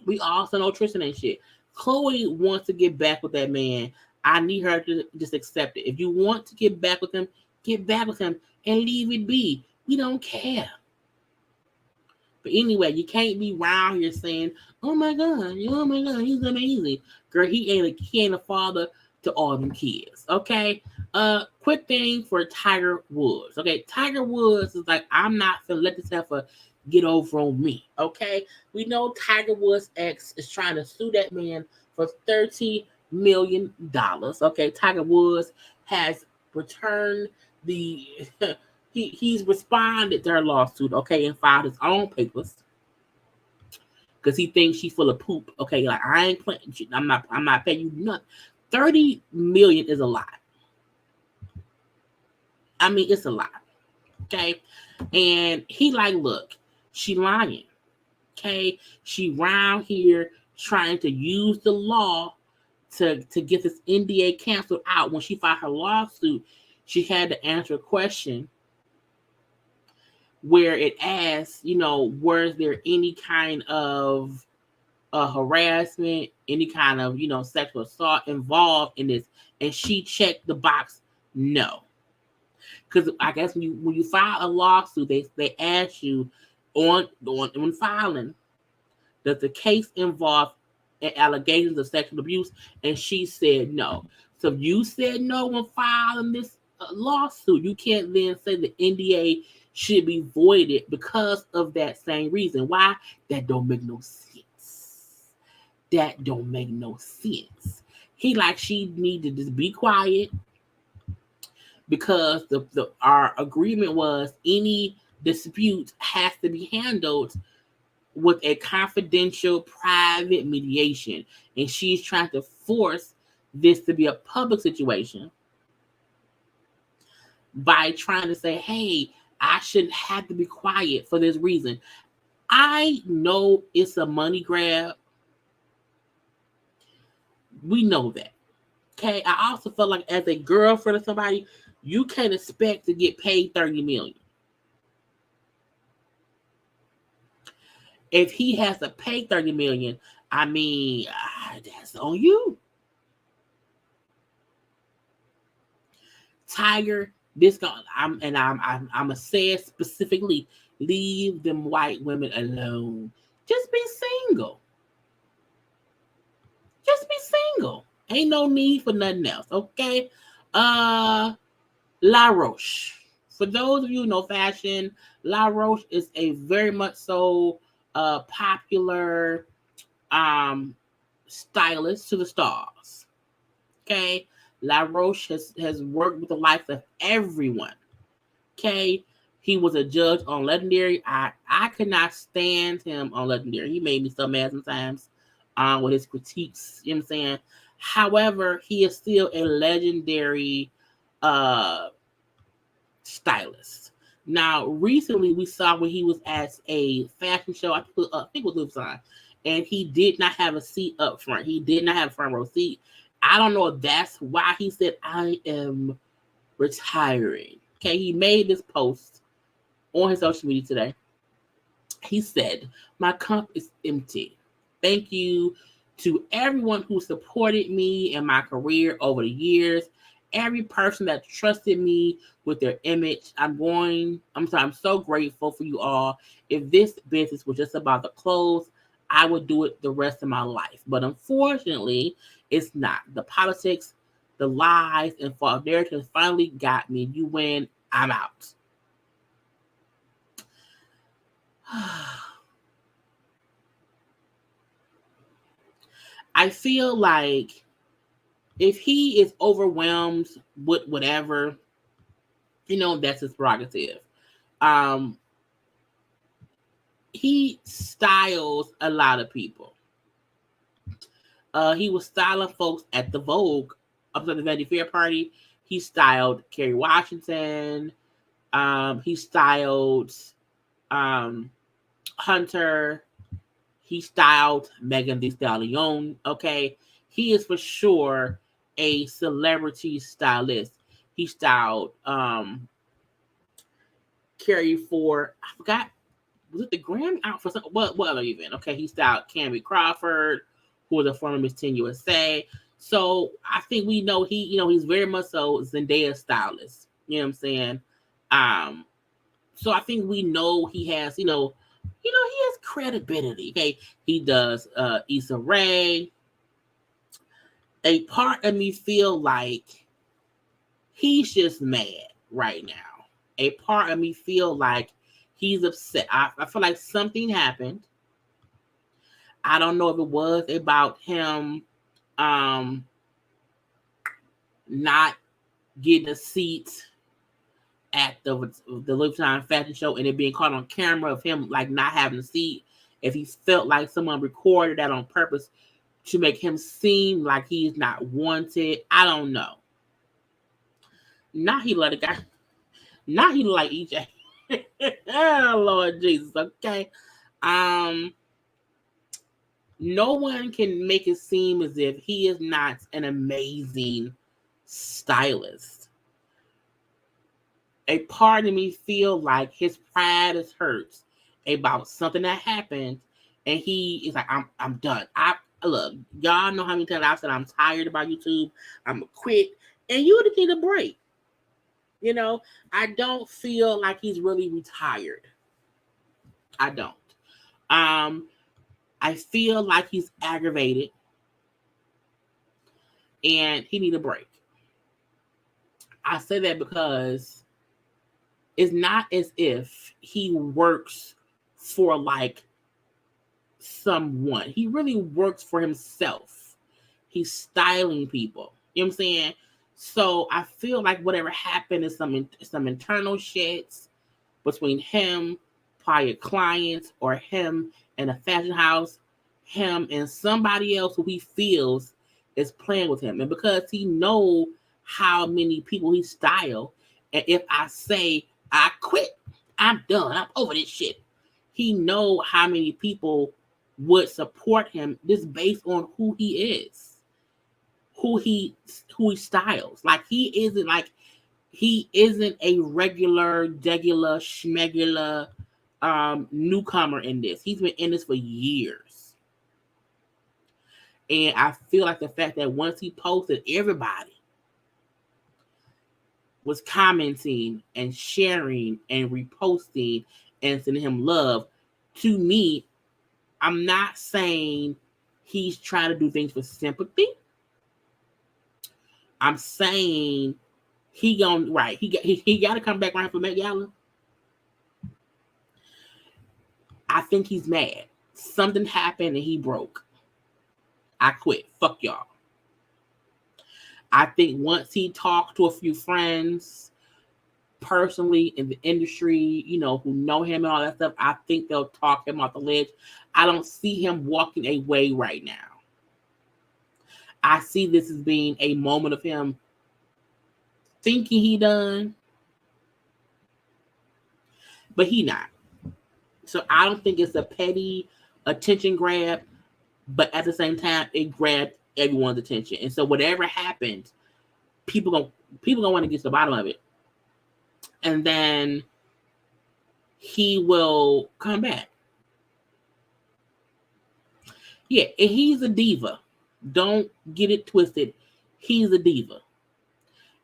we also know Tristan ain't shit. Khloe wants to get back with that man. I need her to just accept it. If you want to get back with him, get back with him and leave it be. We don't care. But anyway, you can't be around here saying, oh my God, he's amazing. Girl, he ain't a father to all them kids. Okay? Quick thing for Tiger Woods. Okay, Tiger Woods is like, I'm not gonna let this heifer get over on me. Okay? We know Tiger Woods' ex is trying to sue that man for $30 million. Okay, Tiger Woods has returned the he's responded to her lawsuit, okay, and filed his own papers because he thinks she's full of poop. Okay, like, I ain't playing. I'm not paying you nothing. $30 million is a lot. I mean, it's a lot. Okay, and he like, look, she lying. Okay, she round here trying to use the law to get this NDA canceled out. When she filed her lawsuit, she had to answer a question where it asks, was there any kind of harassment, any kind of, sexual assault involved in this? And she checked the box, no. Because I guess when you file a lawsuit, they ask you on filing, does the case involve allegations of sexual abuse? And she said no. So if you said no when filing this lawsuit, you can't then say the NDA should be voided because of that same reason. Why? That don't make no sense. That don't make no sense. She need to just be quiet because our agreement was any dispute has to be handled with a confidential private mediation. And she's trying to force this to be a public situation by trying to say, hey, I shouldn't have to be quiet for this reason. I know it's a money grab. We know that. Okay. I also feel like as a girlfriend of somebody, you can't expect to get paid $30 million. If he has to pay $30 million, I mean, that's on you. Tiger, I'm gonna say it specifically, leave them white women alone. Just be single. Just be single. Ain't no need for nothing else, okay? La Roche. For those of you who know fashion, La Roche is a very much so popular stylist to the stars. Okay, LaRoche has worked with the likes of everyone. Okay, he was a judge on Legendary. I could not stand him on Legendary. He made me so mad sometimes with his critiques. You know what I'm saying? However, he is still a legendary uh, stylist. Now, recently we saw when he was at a fashion show, I think it was Louvre, and he did not have a seat up front. He did not have a front row seat. I don't know if that's why he said, I am retiring. Okay, he made this post on his social media today. He said, my cup is empty. Thank you to everyone who supported me in my career over the years. Every person that trusted me with their image. I'm so grateful for you all. If this business was just about the clothes, I would do it the rest of my life. But unfortunately, it's not. The politics, the lies, and false narratives finally got me. You win, I'm out. I feel like if he is overwhelmed with whatever, that's his prerogative. He styles a lot of people. He was styling folks at the Vogue, up to the Vanity Fair party. He styled Kerry Washington. He styled Hunter. He styled Megan Thee Stallion. Okay, he is for sure a celebrity stylist. He styled Carrie for, I forgot, was it the Grammy out for something? What other event? Okay, he styled Cammie Crawford, who was a former Miss Teen USA. So I think we know he's very much so Zendaya stylist. You know what I'm saying? So I think we know he has, he has credibility. Okay, he does Issa Rae. A part of me feel like he's just mad right now. A part of me feel like he's upset. I feel like something happened. I don't know if it was about him not getting a seat at the Lifetime fashion show and it being caught on camera of him like not having a seat. If he felt like someone recorded that on purpose to make him seem like he's not wanted, I don't know. Not he let a guy. Not he like EJ. Oh Lord Jesus. Okay. No one can make it seem as if he is not an amazing stylist. A part of me feel like his pride is hurt about something that happened, and he is like, I'm done. I look, y'all know how many times I said I'm tired about YouTube. I'm gonna quit, and you just need a break. I don't feel like he's really retired. I don't. I feel like he's aggravated, and he need a break. I say that because it's not as if he works for like someone. He really works for himself. He's styling people. You know what I'm saying? So I feel like whatever happened is some internal shit between him, prior clients, or him in a fashion house, him and somebody else who he feels is playing with him. And because he know how many people he style, and if I say I quit, I'm done, I'm over this shit, he know how many people would support him just based on who he is, who he styles. Like he isn't a regular, schmegular newcomer in this. He's been in this for years. And I feel like the fact that once he posted, everybody was commenting and sharing and reposting and sending him love. To me, I'm not saying he's trying to do things for sympathy. I'm saying he got to come back around for Met Gala. I think he's mad. Something happened and he broke. I quit. Fuck y'all. I think once he talked to a few friends personally in the industry, you know, who know him and all that stuff, I think they'll talk him off the ledge. I don't see him walking away right now. I see this as being a moment of him thinking he done, but he not. So I don't think it's a petty attention grab, but at the same time, it grabbed everyone's attention. And so whatever happens, people gonna want to get to the bottom of it, and then he will come back. Yeah, and he's a diva. Don't get it twisted. He's a diva.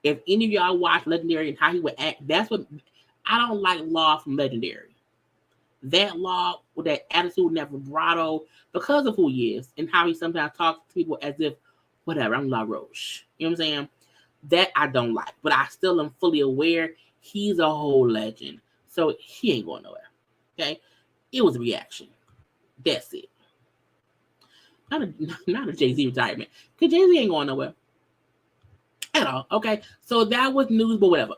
If any of y'all watch Legendary and how he would act, that's what I don't like. Law from Legendary. That Law with that attitude and that vibrato because of who he is and how he sometimes talks to people as if, whatever, I'm La Roche. You know what I'm saying? That I don't like. But I still am fully aware he's a whole legend. So he ain't going nowhere. Okay? It was a reaction. That's it. Not a Jay-Z retirement. Because Jay-Z ain't going nowhere. At all. Okay? So that was news, but whatever.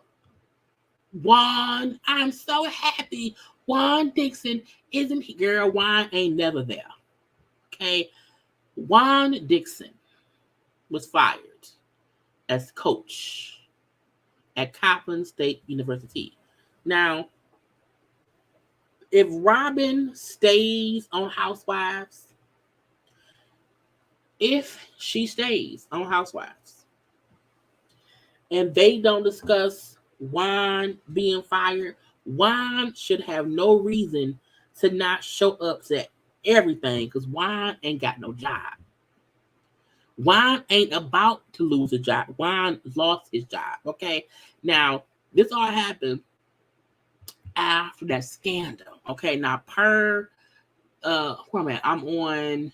Juan, I'm so happy. Juan Dixon isn't here. Girl, Juan ain't never there. Okay? Juan Dixon was fired as coach at Coppin State University. Now, if Robin stays on Housewives, if she stays on Housewives, and they don't discuss Juan being fired, Juan should have no reason to not show up to everything because Juan ain't got no job. Juan ain't about to lose a job. Juan lost his job. Okay. Now, this all happened after that scandal. Okay. Now, where am I? I'm on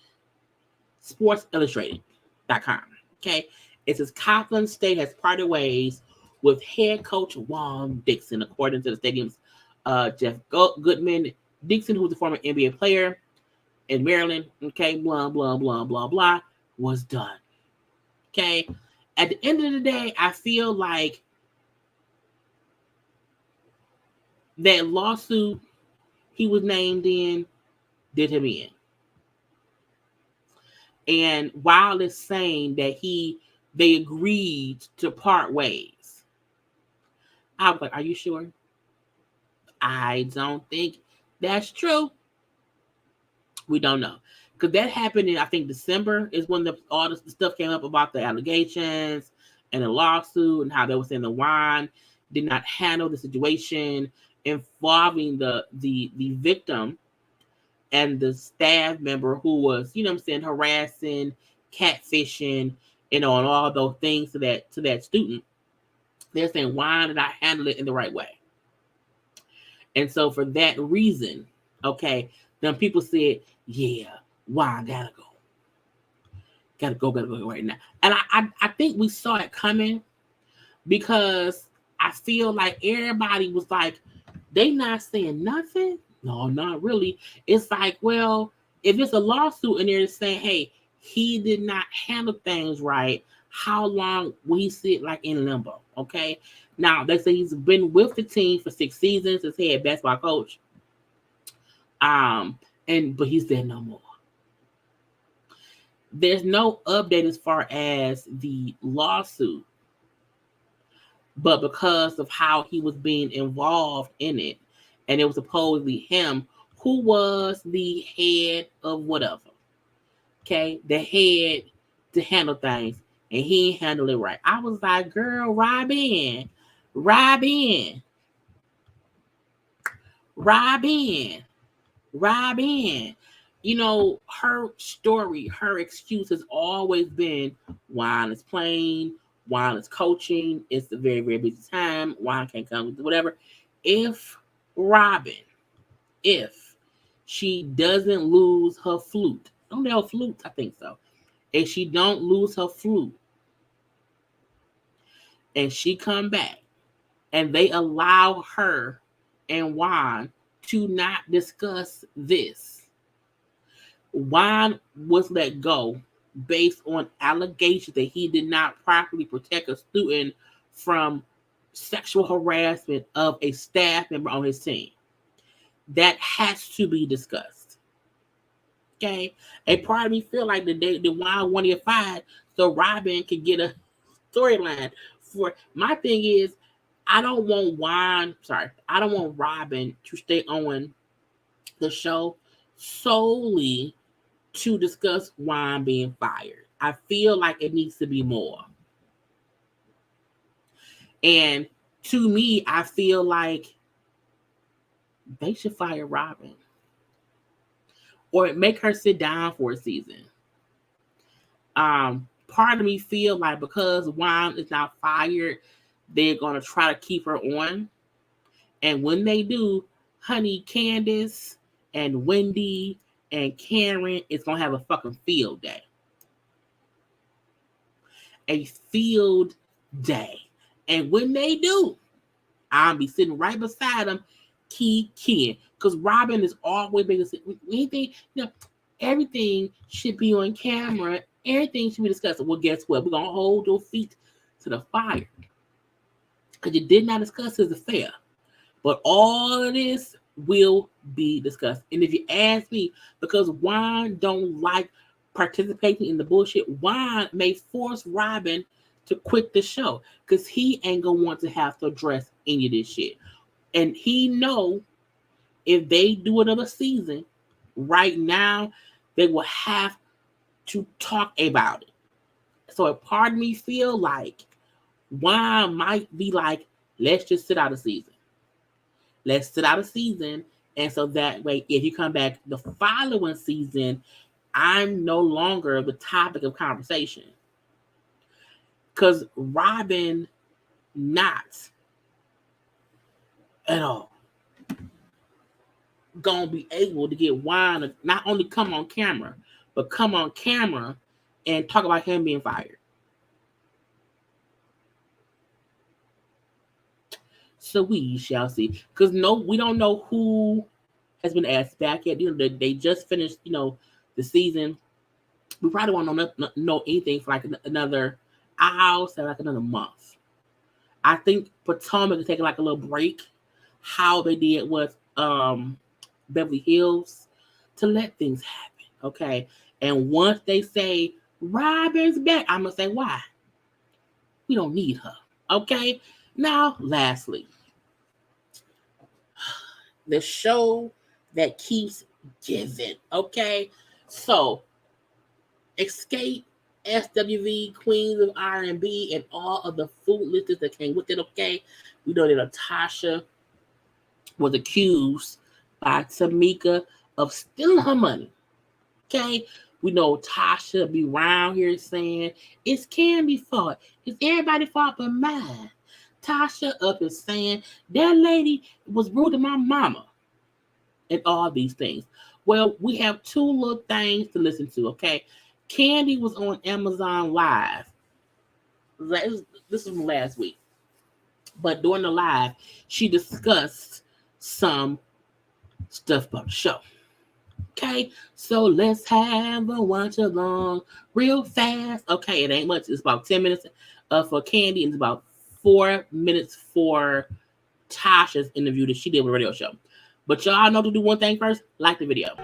SportsIllustrated.com. Okay. It says Coppin State has parted ways with head coach Juan Dixon, according to the stadium's Jeff Goodman. Dixon, who was a former NBA player in Maryland, okay, blah, blah, blah, blah, blah, was done. Okay? At the end of the day, I feel like that lawsuit he was named in did him in. And while it's saying that they agreed to part ways, I was like, are you sure? I don't think that's true. We don't know. Because that happened in, I think, December is when all the stuff came up about the allegations and the lawsuit and how they were saying the Juan did not handle the situation involving the victim and the staff member who was, you know what I'm saying, harassing, catfishing, you know, and all those things to that student. They're saying Juan did not handle it in the right way. And so for that reason, okay, then people said, yeah, Juan gotta go. Gotta go right now. And I think we saw it coming because I feel like everybody was like, they not saying nothing. No, not really. It's like, well, if it's a lawsuit and they're saying, hey, he did not handle things right, how long will he sit like in limbo? Okay. Now they say he's been with the team for 6 seasons as head basketball coach. But he's there no more. There's no update as far as the lawsuit, but because of how he was being involved in it, and it was supposedly him who was the head of whatever. Okay, the head to handle things, and he handled it right. I was like, girl, Robin. You know, her story, her excuse has always been Juan is playing, Juan is coaching, it's a very, very busy time, Juan can't come, whatever. If she doesn't lose her flute, don't they have flute? I think so. If she don't lose her flute and she come back and they allow her and Juan to not discuss this, Juan was let go based on allegations that he did not properly protect a student from sexual harassment of a staff member on his team. That has to be discussed. Okay? A part of me feel like the Juan wanted to fired so Robin could get a storyline. For my thing is, I don't want Robin to stay on the show solely to discuss Juan being fired. I feel like it needs to be more. And to me, I feel like they should fire Robin. Or make her sit down for a season. Part of me feel like because Juan is not fired, they're going to try to keep her on. And when they do, honey, Candace and Wendy and Karen is going to have a fucking field day. A field day. And when they do, I'll be sitting right beside them, keying. Because Robin is always making anything, everything should be on camera. Everything should be discussed. Well, guess what? We're going to hold your feet to the fire. Because you did not discuss his affair. But all of this will be discussed. And if you ask me, because Juan don't like participating in the bullshit, Juan may force Robin to quit the show. Because he ain't going to want to have to address any of this shit. And he know if they do another season, right now, they will have to talk about it. So a part of me feel like Juan might be like, let's just sit out a season. Let's sit out a season. And so that way, if you come back the following season, I'm no longer the topic of conversation. Because Robin not at all gonna be able to get Juan to not only come on camera, but come on camera and talk about him being fired. So we shall see. Because we don't know who has been asked back yet. They just finished, the season. We probably won't know anything for like another, I'll say like another month. I think Potomac is taking like a little break, how they did with Beverly Hills, to let things happen. Okay. And once they say Robin's back, I'm gonna say why. We don't need her. Okay. Now, lastly, the show that keeps giving. Okay. So, Escape, SWV, Queens of R&B, and all of the food listers that came with it. Okay. We know that LaTocha was accused by Tamika of stealing her money. Okay. We know Tasha be around here saying it's Candy's fault. It's everybody's fault but mine. Tasha up is saying that lady was rude to my mama and all these things. Well, we have two little things to listen to, okay? Kandi was on Amazon Live. This was from last week. But during the live, she discussed some stuff about the show. Okay, so let's have a watch along real fast. Okay, it ain't much. It's about 10 minutes for Kandi, and it's about 4 minutes for Tasha's interview that she did with a radio show. But y'all know to do one thing first. Like the video.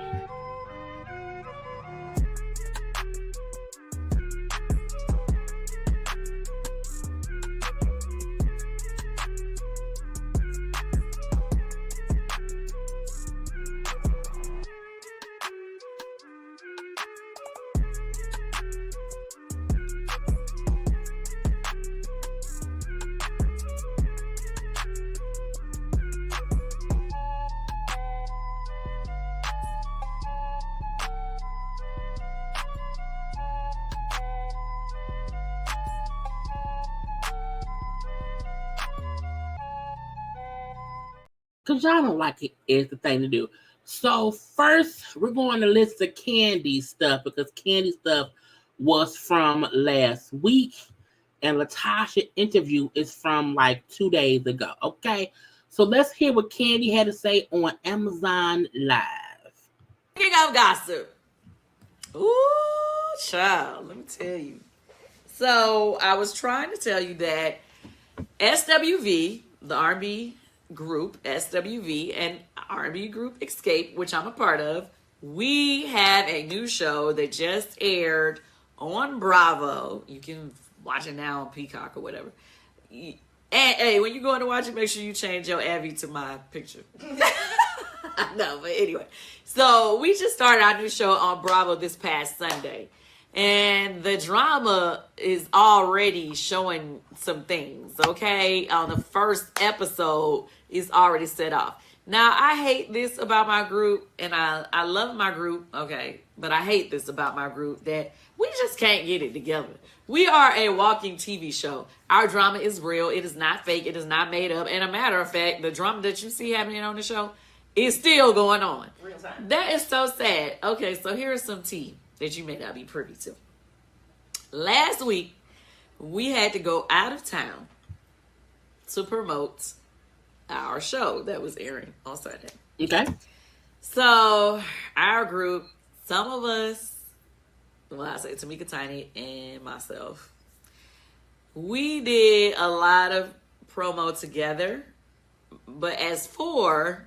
Because y'all don't like it is the thing to do. So first, we're going to list the Kandi stuff because Kandi stuff was from last week. And LaTocha interview is from like 2 days ago. Okay. So let's hear what Kandi had to say on Amazon Live. King of gossip. Ooh, child, let me tell you. So I was trying to tell you that SWV, the R&B group, SWV, and R&B group Escape, which I'm a part of, we have a new show that just aired on Bravo. You can watch it now on Peacock or whatever. And hey, when you go in to watch it, make sure you change your Abby to my picture. No, but anyway. So we just started our new show on Bravo this past Sunday. And the drama is already showing some things, okay? On the first episode is already set off. Now, I hate this about my group, and I love my group, okay? But I hate this about my group, that we just can't get it together. We are a walking TV show. Our drama is real. It is not fake. It is not made up. And a matter of fact, the drama that you see happening on the show is still going on. Real time. That is so sad. Okay, so here's some tea that you may not be privy to. Last week, we had to go out of town to promote our show that was airing on Sunday. Okay. So, our group, some of us, well, I say Tamika, Tiny, and myself, we did a lot of promo together. But as for,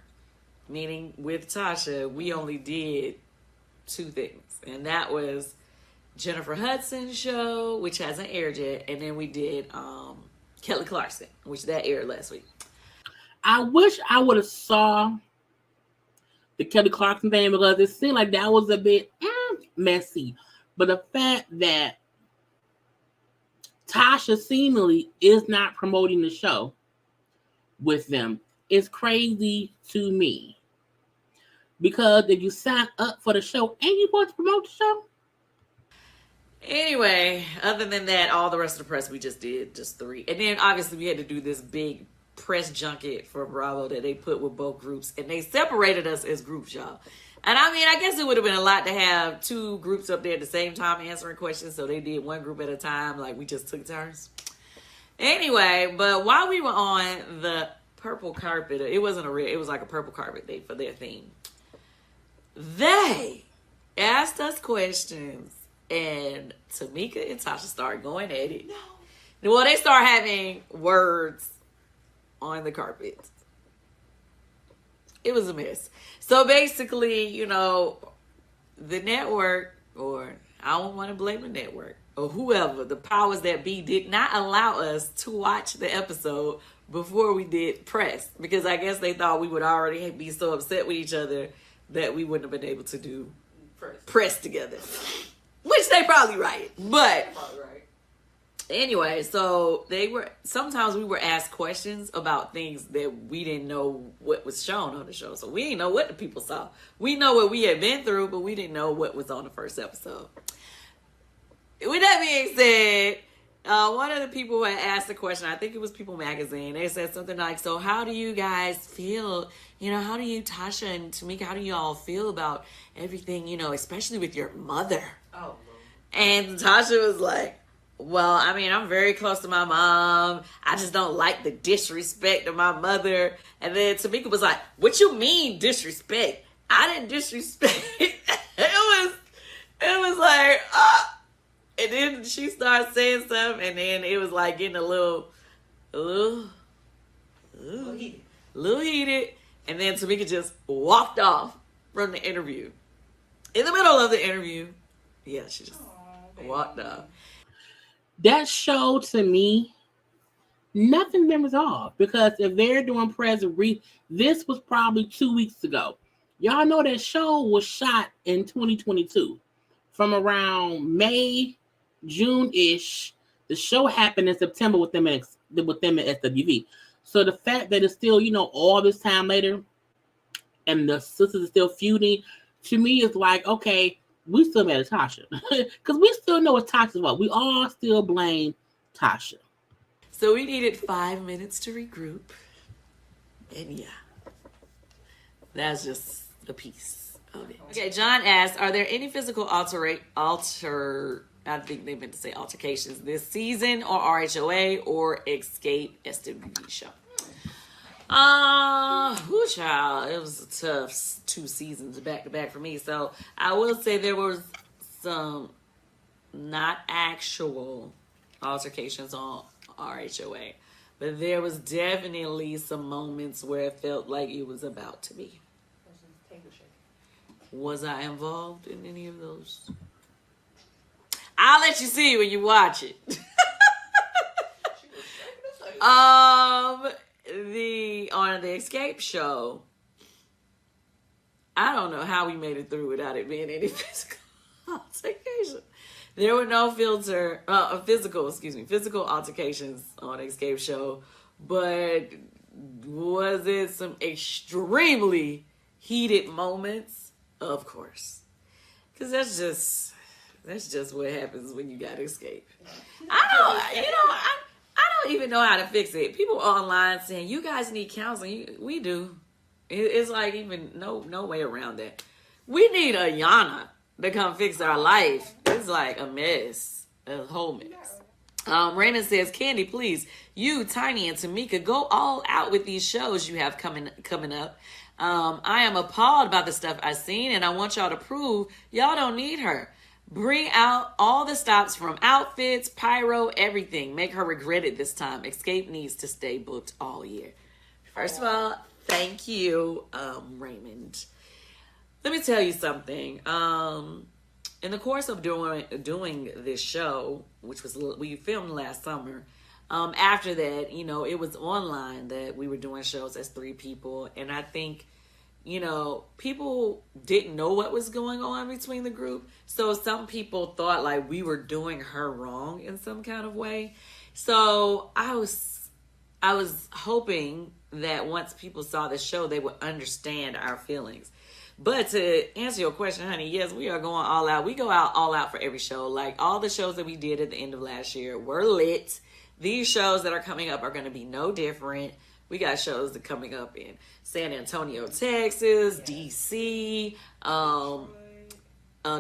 meaning with Tasha, we only did two things. And that was Jennifer Hudson's show, which hasn't aired yet. And then we did Kelly Clarkson, which that aired last week. I wish I would have saw the Kelly Clarkson thing because it seemed like that was a bit messy. But the fact that Tasha seemingly is not promoting the show with them is crazy to me. Because if you sign up for the show, ain't you supposed to promote the show? Anyway, other than that, all the rest of the press we just did, just three. And then obviously we had to do this big press junket for Bravo that they put with both groups. And they separated us as groups, y'all. And I mean, I guess it would have been a lot to have two groups up there at the same time answering questions. So they did one group at a time, like we just took turns. Anyway, but while we were on the purple carpet, it wasn't a red, it was like a purple carpet day for their theme. They asked us questions. And Tamika and Tasha started going at it. No. Well, they start having words on the carpet. It was a mess. So basically, you know, the network, or I don't want to blame the network, or whoever, the powers that be, did not allow us to watch the episode before we did press. Because I guess they thought we would already be so upset with each other that we wouldn't have been able to do press together. Which they probably right. But anyway, so sometimes we were asked questions about things that we didn't know what was shown on the show. So we didn't know what the people saw. We know what we had been through, but we didn't know what was on the first episode. With that being said, one of the people who had asked the question, I think it was People Magazine, they said something like, so how do you guys feel, you know, how do you, Tasha and Tamika, how do you all feel about everything, you know, especially with your mother? Oh, and Tasha was like, well, I mean, I'm very close to my mom. I just don't like the disrespect of my mother. And then Tamika was like, what you mean disrespect? I didn't disrespect. It was like, and then she started saying something, and then it was like getting a little heated. And then Tamika just walked off from the interview. In the middle of the interview, yeah, she just walked off. That show to me, nothing been resolved. Because if they're doing this was probably 2 weeks ago. Y'all know that show was shot in 2022. From around May, June-ish. The show happened in September with them at SWV. So the fact that it's still, you know, all this time later and the sisters are still feuding, to me is like, okay, we still mad at Tasha. Because we still know it's Tasha's fault. We all still blame Tasha. So we needed 5 minutes to regroup. And yeah, that's just a piece of it. Okay, John asked, are there any physical I think they meant to say altercations this season or RHOA or Escape SWV show? Child, it was a tough 2 seasons back to back for me. So I will say there was some not actual altercations on RHOA, but there was definitely some moments where it felt like it was about to be. Was I involved in any of those? I'll let you see when you watch it. On the Escape show, I don't know how we made it through without it being any physical altercation. There were no physical altercations on the Escape show, but was it some extremely heated moments? Of course, because that's just what happens when you gotta escape. I don't even know how to fix it. People online saying you guys need counseling. We do. It's like even no way around that. We need a Yana to come fix our life. It's like a mess, a whole mess. Raymond says, Kandi, please, you, Tiny, and Tamika, go all out with these shows you have coming up. I am appalled about the stuff I've seen, and I want y'all to prove y'all don't need her. Bring out all the stops from outfits, pyro, everything. Make her regret it this time. Escape needs to stay booked all year. First of all, thank you, Raymond. Let me tell you something. In the course of doing this show, which was we filmed last summer, after that, it was online that we were doing shows as 3 people, and I think, people didn't know what was going on between the group, so some people thought like we were doing her wrong in some kind of way. So I was hoping that once people saw the show, they would understand our feelings. But to answer your question, honey, yes, we are going all out. We go out all out for every show. Like all the shows that we did at the end of last year were lit. These shows that are coming up are going to be no different. We got shows that coming up in San Antonio, Texas, DC,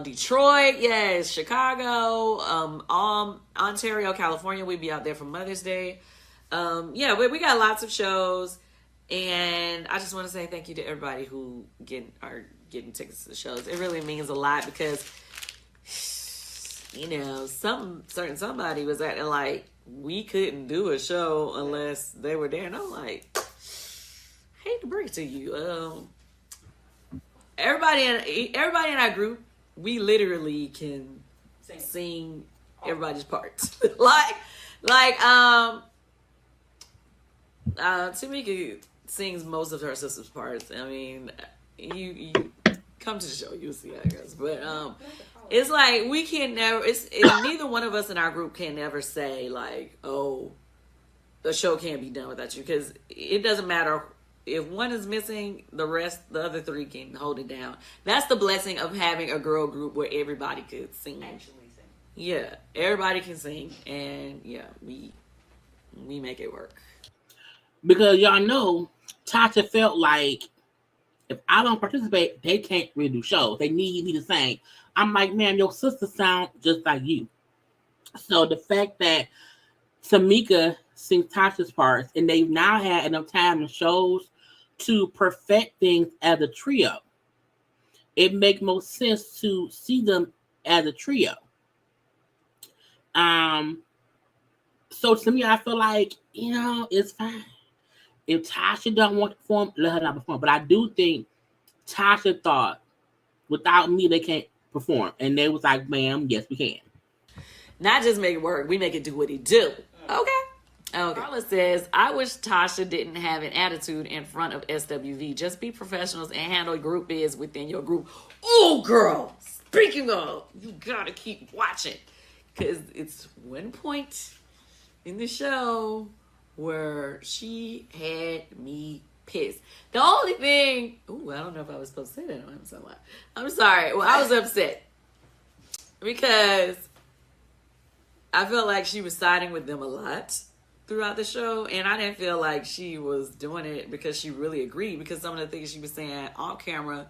Detroit, yes, Chicago, Ontario, California. We'll be out there for Mother's Day. We got lots of shows. And I just want to say thank you to everybody who are getting tickets to the shows. It really means a lot because, somebody was acting like we couldn't do a show unless they were there. And I'm like, I hate to break it to you. Everybody in our group, we literally can sing everybody's parts. Tamika sings most of her sister's parts. I mean, you come to the show, you'll see how it goes. But it's like we can never. Neither one of us in our group can never say like, "Oh, the show can't be done without you," because it doesn't matter if one is missing. The other 3 can hold it down. That's the blessing of having a girl group where everybody could sing. Actually sing. Yeah, everybody can sing, and yeah, we make it work. Because y'all know, Tasha felt like if I don't participate, they can't really do shows. They need me to sing. I'm like, man, your sister sound just like you. So the fact that Tamika sings Tasha's parts and they've now had enough time in shows to perfect things as a trio, it makes more sense to see them as a trio. So to me, I feel like, it's fine. If Tasha don't want to perform, let her not perform. But I do think Tasha thought, without me, they can't perform. And they was like, ma'am, yes, we can. Not just make it work, we make it do what it do. Okay. Karla says, I wish Tasha didn't have an attitude in front of SWV. Just be professionals and handle group biz within your group. Oh, girl. Speaking of, you got to keep watching. Because it's one point in the show where she had me pissed. The only thing, I don't know if I was supposed to say that. I'm sorry. Well, I was upset because I felt like she was siding with them a lot throughout the show, and I didn't feel like she was doing it because she really agreed, because some of the things she was saying on camera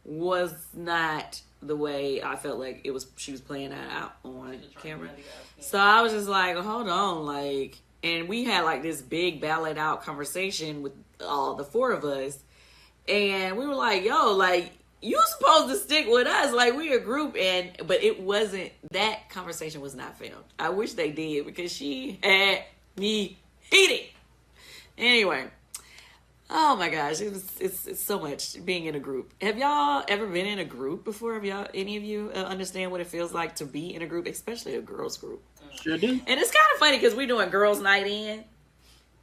was not the way I felt like she was playing that out on camera. So I was just like, hold on, and we had like this big ballad out conversation with all the 4 of us, and we were like, yo, you supposed to stick with us, like we a group, but it wasn't. That conversation was not filmed. I wish they did because she had me heated. Anyway, oh my gosh, it's so much being in a group. Have y'all ever been in a group before? Have y'all, any of you, understand what it feels like to be in a group, especially a girls group? Sure do. And it's kind of funny because we're doing girls' night in,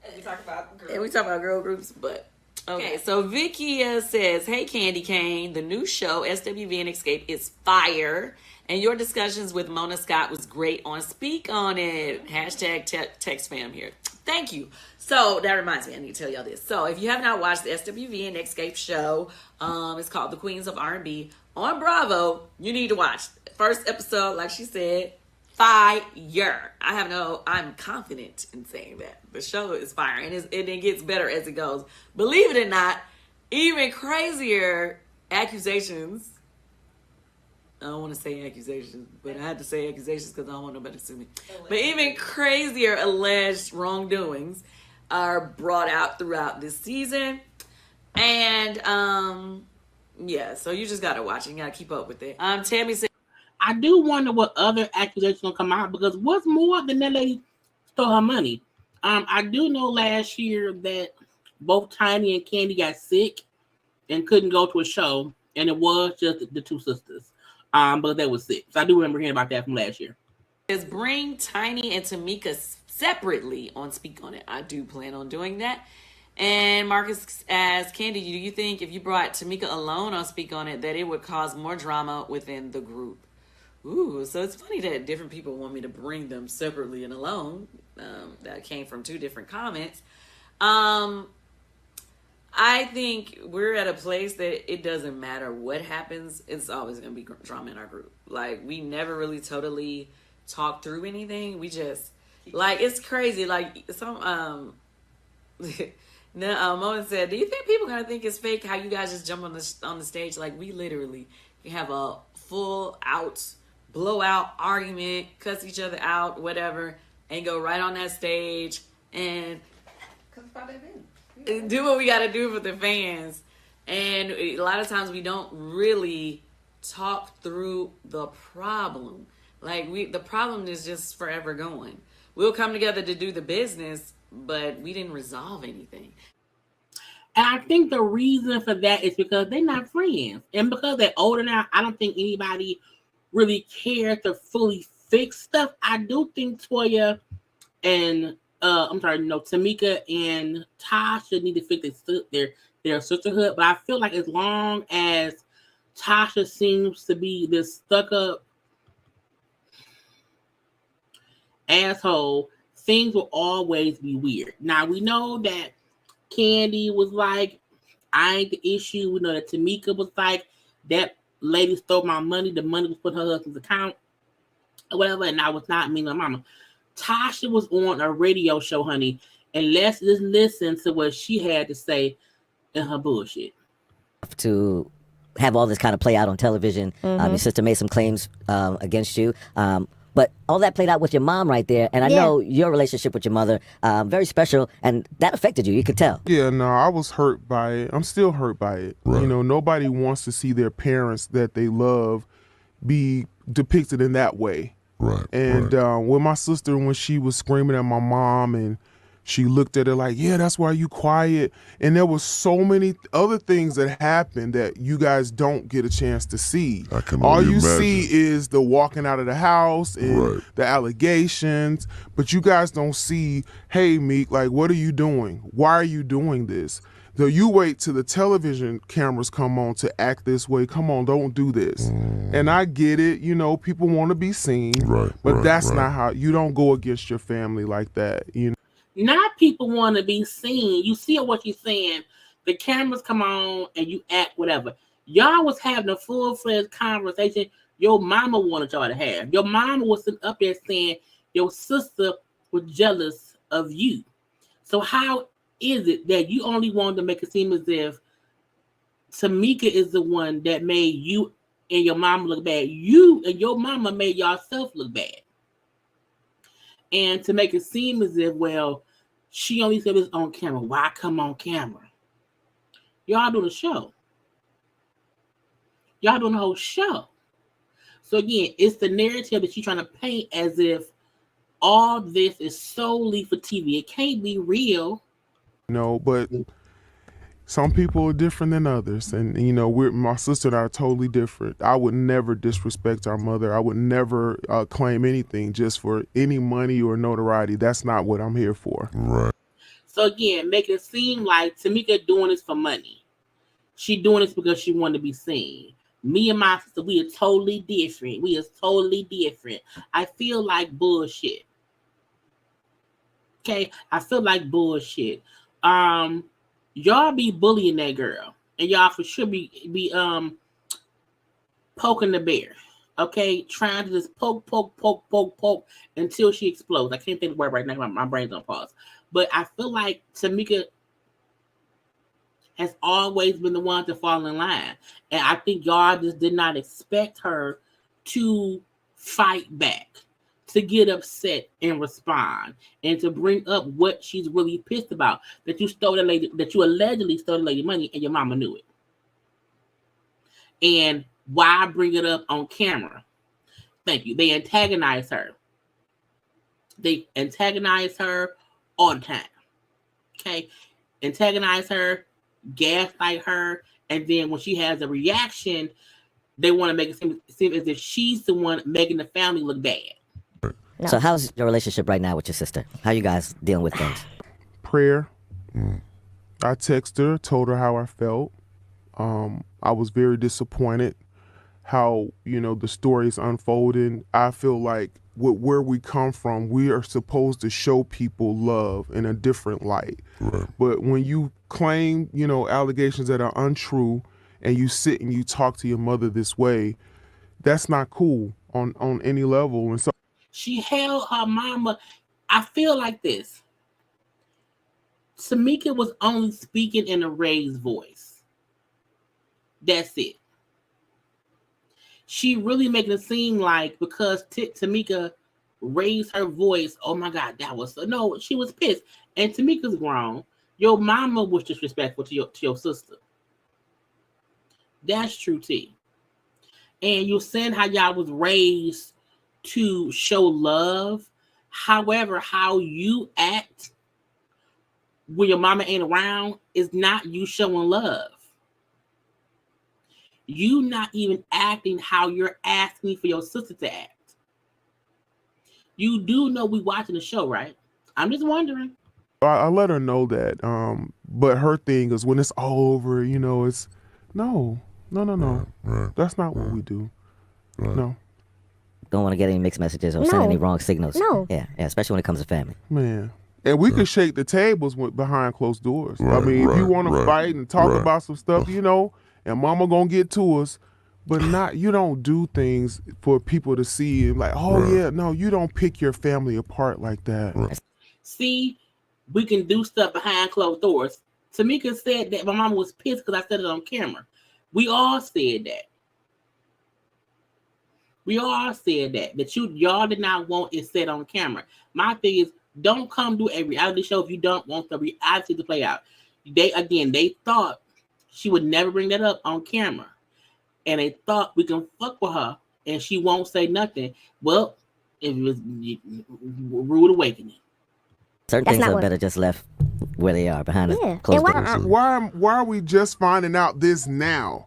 And we talk about girls. and we talk about girl groups, but. Okay, so Vicky says, "Hey, Candy Cane, the new show SWV and Escape is fire, and your discussions with Mona Scott was great on Speak On It. Hashtag text fam here. Thank you." So that reminds me, I need to tell y'all this. So if you have not watched the SWV and Escape show, it's called The Queens of R&B on Bravo. You need to watch. First episode, like she said, fire. I'm confident in saying that. The show is fire, and it gets better as it goes. Believe it or not, even crazier accusations. I don't want to say accusations, but I had to say accusations because I don't want nobody to sue me. But even crazier alleged wrongdoings are brought out throughout this season. And, yeah, so you just got to watch it. You got to keep up with it. Tammy said, I do wonder what other accusations will come out, because what's more than that lady stole her money? I do know last year that both Tiny and Kandi got sick and couldn't go to a show, and it was just the two sisters, but they were sick. So I do remember hearing about that from last year. Bring Tiny and Tamika separately on Speak On It. I do plan on doing that. And Marcus asks, Kandi, do you think if you brought Tamika alone on Speak On It that it would cause more drama within the group? Ooh, so it's funny that different people want me to bring them separately and alone. That came from two different comments. I think we're at a place that it doesn't matter what happens. It's always going to be drama in our group. Like, we never really totally talk through anything. We just, like, it's crazy. Like, some, Mona said, do you think people going to think it's fake how you guys just jump on the stage? Like, we literally have a full out blowout argument, cuss each other out, whatever, and go right on that stage and do what we got to do for the fans. And a lot of times we don't really talk through the problem. Like, the problem is just forever going. We'll come together to do the business, but we didn't resolve anything. And I think the reason for that is because they're not friends. And because they're older now, I don't think anybody really care to fully fix stuff. I do think Toya and Tamika and Tasha need to fix their sisterhood. But I feel like as long as Tasha seems to be this stuck up asshole, things will always be weird. Now we know that Kandi was like, I ain't the issue. We know that Tamika was like, that lady stole my money. The money was put in her husband's account or whatever, and I was not me and my mama. Tasha was on a radio show, honey, and let's just listen to what she had to say in her bullshit. To have all this kind of play out on television, your sister made some claims against you. But all that played out with your mom right there. And I know your relationship with your mother, very special, and that affected you. You could tell. Yeah, no, I was hurt by it. I'm still hurt by it. Right. You know, nobody wants to see their parents that they love be depicted in that way. Right. And when my sister, when she was screaming at my mom and she looked at her like, yeah, that's why you quiet. And there was so many other things that happened that you guys don't get a chance to see. I can All only you imagine. see is the walking out of the house and the allegations, but you guys don't see, hey, Meek, like, what are you doing? Why are you doing this? So you wait till the television cameras come on to act this way. Come on, don't do this. And I get it. You know, people want to be seen, but that's not how, you don't go against your family like that, you know? Not people want to be seen. You see what you're saying. The cameras come on and you act whatever. Y'all was having a full-fledged conversation your mama wanted y'all to have. Your mama was sitting up there saying your sister was jealous of you. So how is it that you only wanted to make it seem as if Tamika is the one that made you and your mama look bad? You and your mama made yourself look bad. And to make it seem as if, well, she only said this on camera. Why come on camera? Y'all do the show. Y'all doing the whole show. So again, it's the narrative that she's trying to paint as if all this is solely for TV. It can't be real. No, but some people are different than others, and my sister and I are totally different. I would never disrespect our mother. I would never claim anything just for any money or notoriety. That's not what I'm here for. Right. So again, make it seem like Tamika doing this for money. She doing this because she wanted to be seen. Me and my sister, we are totally different. We are totally different. I feel like bullshit. Okay, I feel like bullshit. Y'all be bullying that girl, and y'all for sure be poking the bear. Okay, trying to just poke until she explodes. I can't think of the word right now. My brain's on pause. But I feel like Tamika has always been the one to fall in line. And I think y'all just did not expect her to fight back, to get upset and respond, and to bring up what she's really pissed about. That you allegedly stole the lady money and your mama knew it. And why bring it up on camera? Thank you. They antagonize her. They antagonize her all the time. Okay? Antagonize her, gaslight her, and then when she has a reaction, they want to make it seem as if she's the one making the family look bad. No. So how's your relationship right now with your sister? How you guys dealing with things? Prayer. I texted her, told her how I felt. I was very disappointed how, the story is unfolding. I feel like where we come from, we are supposed to show people love in a different light. Right. But when you claim, allegations that are untrue, and you sit and you talk to your mother this way, that's not cool on any level. And so she held her mama. I feel like this. Tamika was only speaking in a raised voice. That's it. She really making it seem like because Tamika raised her voice, oh my God, that was no, she was pissed. And Tamika's grown. Your mama was disrespectful to your sister. That's true, T. And you're saying how y'all was raised to show love. However, how you act when your mama ain't around is not you showing love. You not even acting how you're asking for your sister to act. You do know we watching the show, right? I'm just wondering. I let her know that. But her thing is when it's all over, it's no. Right. That's not what we do. Right. No. Don't want to get any mixed messages or send any wrong signals. No. Yeah, especially when it comes to family. Man. And we could shake the tables behind closed doors. Right, if you want to right, fight and talk right. about some stuff, and mama gonna get to us, but you don't do things for people to see and like, oh Right. yeah, no, you don't pick your family apart like that. Right. See, we can do stuff behind closed doors. Tamika said that my mama was pissed because I said it on camera. We all said that. We all said that y'all did not want it said on camera. My thing is, don't come do a reality show if you don't want the reality to play out. They thought she would never bring that up on camera. And they thought we can fuck with her and she won't say nothing. Well, it was rude awakening. Certain things are better just left where they are, behind the closed doors. Why are we just finding out this now?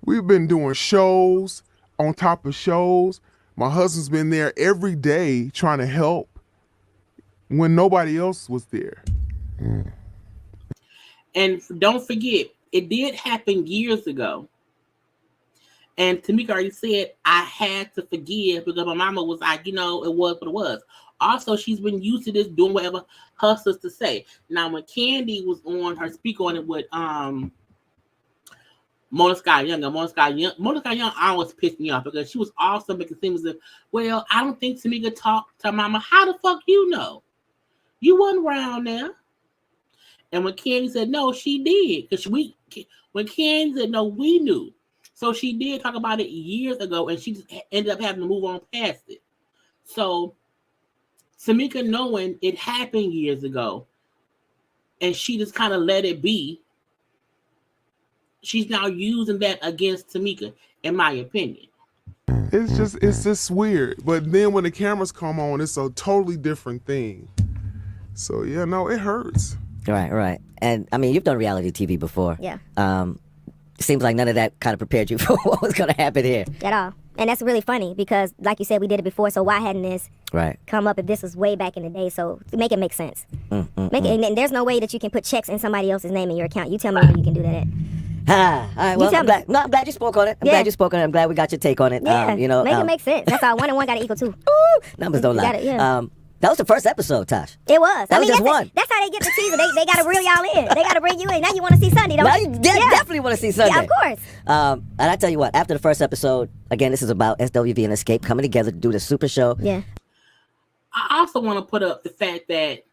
We've been doing shows on top of shows. My husband's been there every day trying to help when nobody else was there. And don't forget, it did happen years ago. And Tamika already said, I had to forgive because my mama was like, it was what it was. Also, she's been used to this, doing whatever her sister say. Now, when Kandi was on her speak on it with Mona Sky Young always pissed me off because she was also making things as if, well, I don't think Tamika talked to mama. How the fuck you know? You wasn't around there. And when Kandi said no, she did. Because when Kandi said no, we knew. So she did talk about it years ago, and she just ended up having to move on past it. So Tamika, knowing it happened years ago, and she just kind of let it be, she's now using that against Tamika. in my opinion. It's just weird. But then when the cameras come on, it's a totally different thing. So yeah, no, it hurts. Right. And I mean, you've done reality TV before. Yeah. Seems like none of that kind of prepared you for what was going to happen here. At all. And that's really funny because, like you said, we did it before. So why hadn't this come up if this was way back in the day? So to make it make sense. And there's no way that you can put checks in somebody else's name in your account. You tell me where you can do that at. All right. Well, I'm glad you spoke on it. I'm glad you spoke on it. I'm glad we got your take on it. Yeah. Make it make sense. That's all. 1 and 1 got to equal 2. Numbers don't lie. Yeah. That was the first episode, Tosh. It was. That was just one. That's how they get the teaser. They got to reel y'all in. They got to bring you in. Now you want to see Sunday, don't Now you? you definitely want to see Sunday. Yeah, of course. And I tell you what, after the first episode, again, this is about SWV and Escape coming together to do the super show. Yeah. I also want to put up the fact that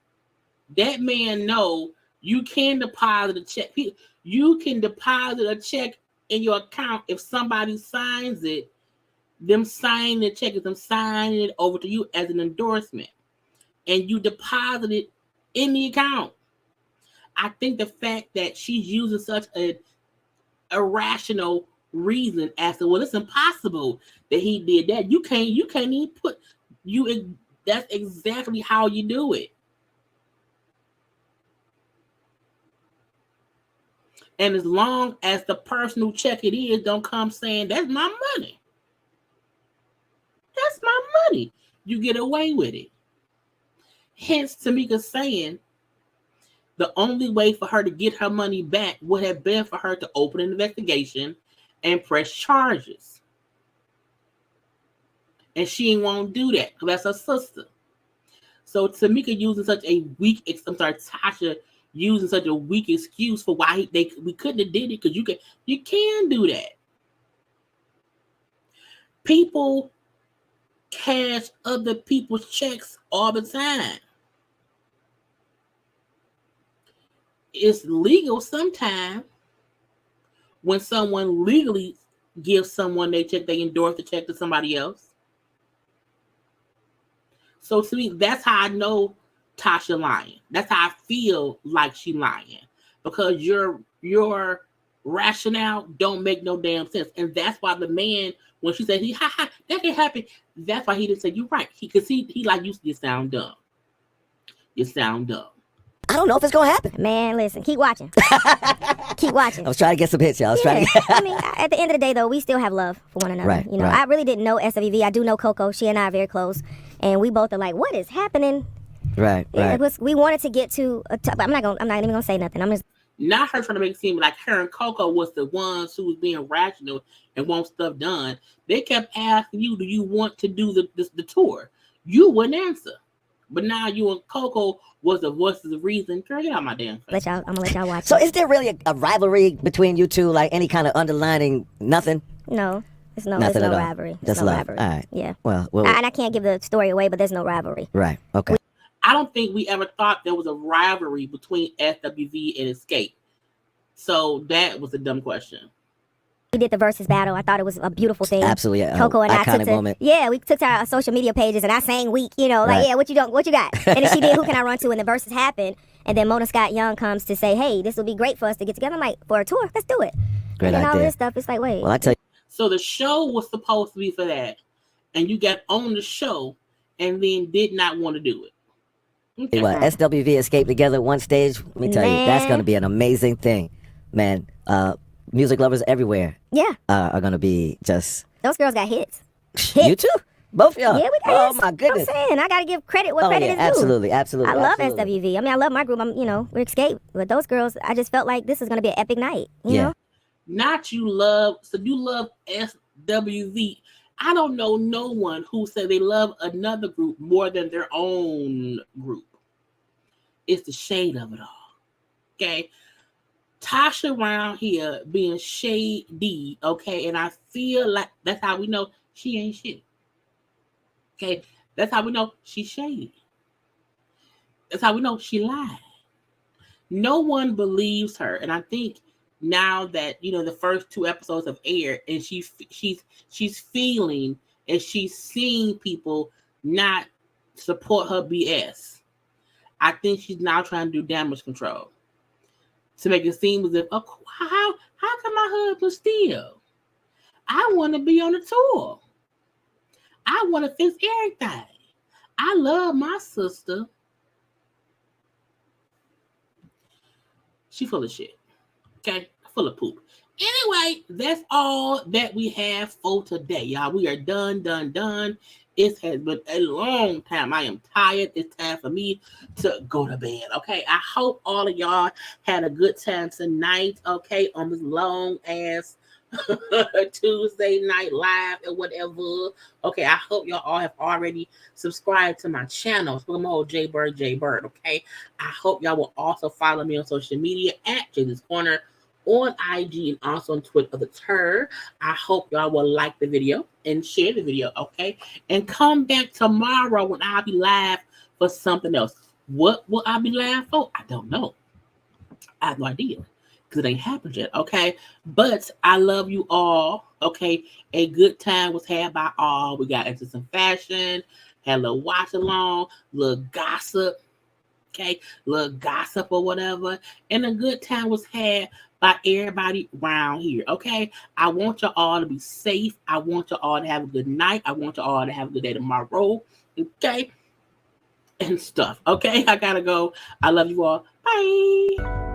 man know you can deposit a check. You can deposit a check in your account if somebody signs it. Them signing the check is them signing it over to you as an endorsement. And you deposit it in the account. I think the fact that she's using such a irrational reason as to, well, it's impossible that he did that. You can't even put you. That's exactly how you do it. And as long as the person who check it is don't come saying that's my money, that's my money, you get away with it. Hence, Tamika saying the only way for her to get her money back would have been for her to open an investigation and press charges. And she won't do that because that's her sister. So Tamika using such a weak, Tasha using such a weak excuse for why we couldn't have did it, because you can do that. People cash other people's checks all the time. It's legal sometimes when someone legally gives someone their check, they endorse the check to somebody else. So to me, that's how I know Tasha lying. That's how I feel like she lying, because your rationale don't make no damn sense. And that's why the man, when she said that can happen, that's why he didn't say you're right. He like, you sound dumb. You sound dumb. I don't know if it's gonna happen. Man, listen, keep watching. Keep watching. I was trying to get some hits, y'all. I mean, at the end of the day, though, we still have love for one another. Right, you know, right. I really didn't know SWV. I do know Coco. She and I are very close, and we both are like, "What is happening?" Right. We wanted to get to. I'm not even gonna say nothing. I'm just not her trying to make it seem like her and Coco was the ones who was being rational and want stuff done. They kept asking you, "Do you want to do the tour?" You wouldn't answer. But now you and Coco was the voice of the reason. Girl, get out my damn face. I'm gonna let y'all watch. So is there really a rivalry between you two, like any kind of underlining nothing? No. There's no Nothing at all. rivalry. Just no love. rivalry. All right. Yeah. Well, and I can't give the story away, but there's no rivalry. Right. Okay. I don't think we ever thought there was a rivalry between SWV and Escape. So that was a dumb question. We did the versus battle. I thought it was a beautiful thing. Absolutely. Coco and I iconic took to, moment. yeah, we took to our social media pages and I sang weak, like, Right. yeah, what you got? And then she did Who Can I Run To? And the verses happened. And then Mona Scott Young comes to say, hey, this would be great for us to get together. I'm like, for a tour, let's do it. Great and all idea. this stuff, it's like, wait. Well, I tell you. So the show was supposed to be for that. And you got on the show and then did not want to do it. Okay. What, SWV Escape together one stage? Let me tell you, that's going to be an amazing thing, man. Music lovers everywhere. Yeah. Are going to be just. Those girls got hits. You too? Both of y'all? Yeah, we got Oh, hits. my goodness. I'm saying, I got to give credit where credit is due. Absolutely. I love SWV. I mean, I love my group. We're Escape. But those girls, I just felt like this is going to be an epic night. You know? Not you love SWV. I don't know no one who said they love another group more than their own group. It's the shade of it all. Okay? Tasha around here being shady, okay? And I feel like that's how we know she ain't shit. Okay? That's how we know she's shady. That's how we know she lied. No one believes her. And I think now that, the first 2 episodes have aired and she's feeling and she's seeing people not support her BS, I think she's now trying to do damage control to make it seem as if, how can my husband steal? I want to be on the tour. I want to fix everything. I love my sister. She full of shit. Okay? Full of poop. Anyway, that's all that we have for today, y'all. We are done. It has been a long time. I am tired. It's time for me to go to bed. Okay. I hope all of y'all had a good time tonight. Okay. On this long ass Tuesday night live or whatever. Okay. I hope y'all all have already subscribed to my channel. So I'm all JayBird. Okay. I hope y'all will also follow me on social media at JayLeesCorner on IG and also on Twitter the Tur. I hope y'all will like the video and share the video, okay? And come back tomorrow when I'll be live for something else. What will I be live for? I don't know. I have no idea because it ain't happened yet, okay? But I love you all, okay? A good time was had by all. We got into some fashion, had a little watch along, little gossip, okay? Little gossip or whatever. And a good time was had by everybody around here, okay? I want you all to be safe. I want you all to have a good night. I want you all to have a good day tomorrow, okay? And stuff, okay? I gotta go. I love you all. Bye.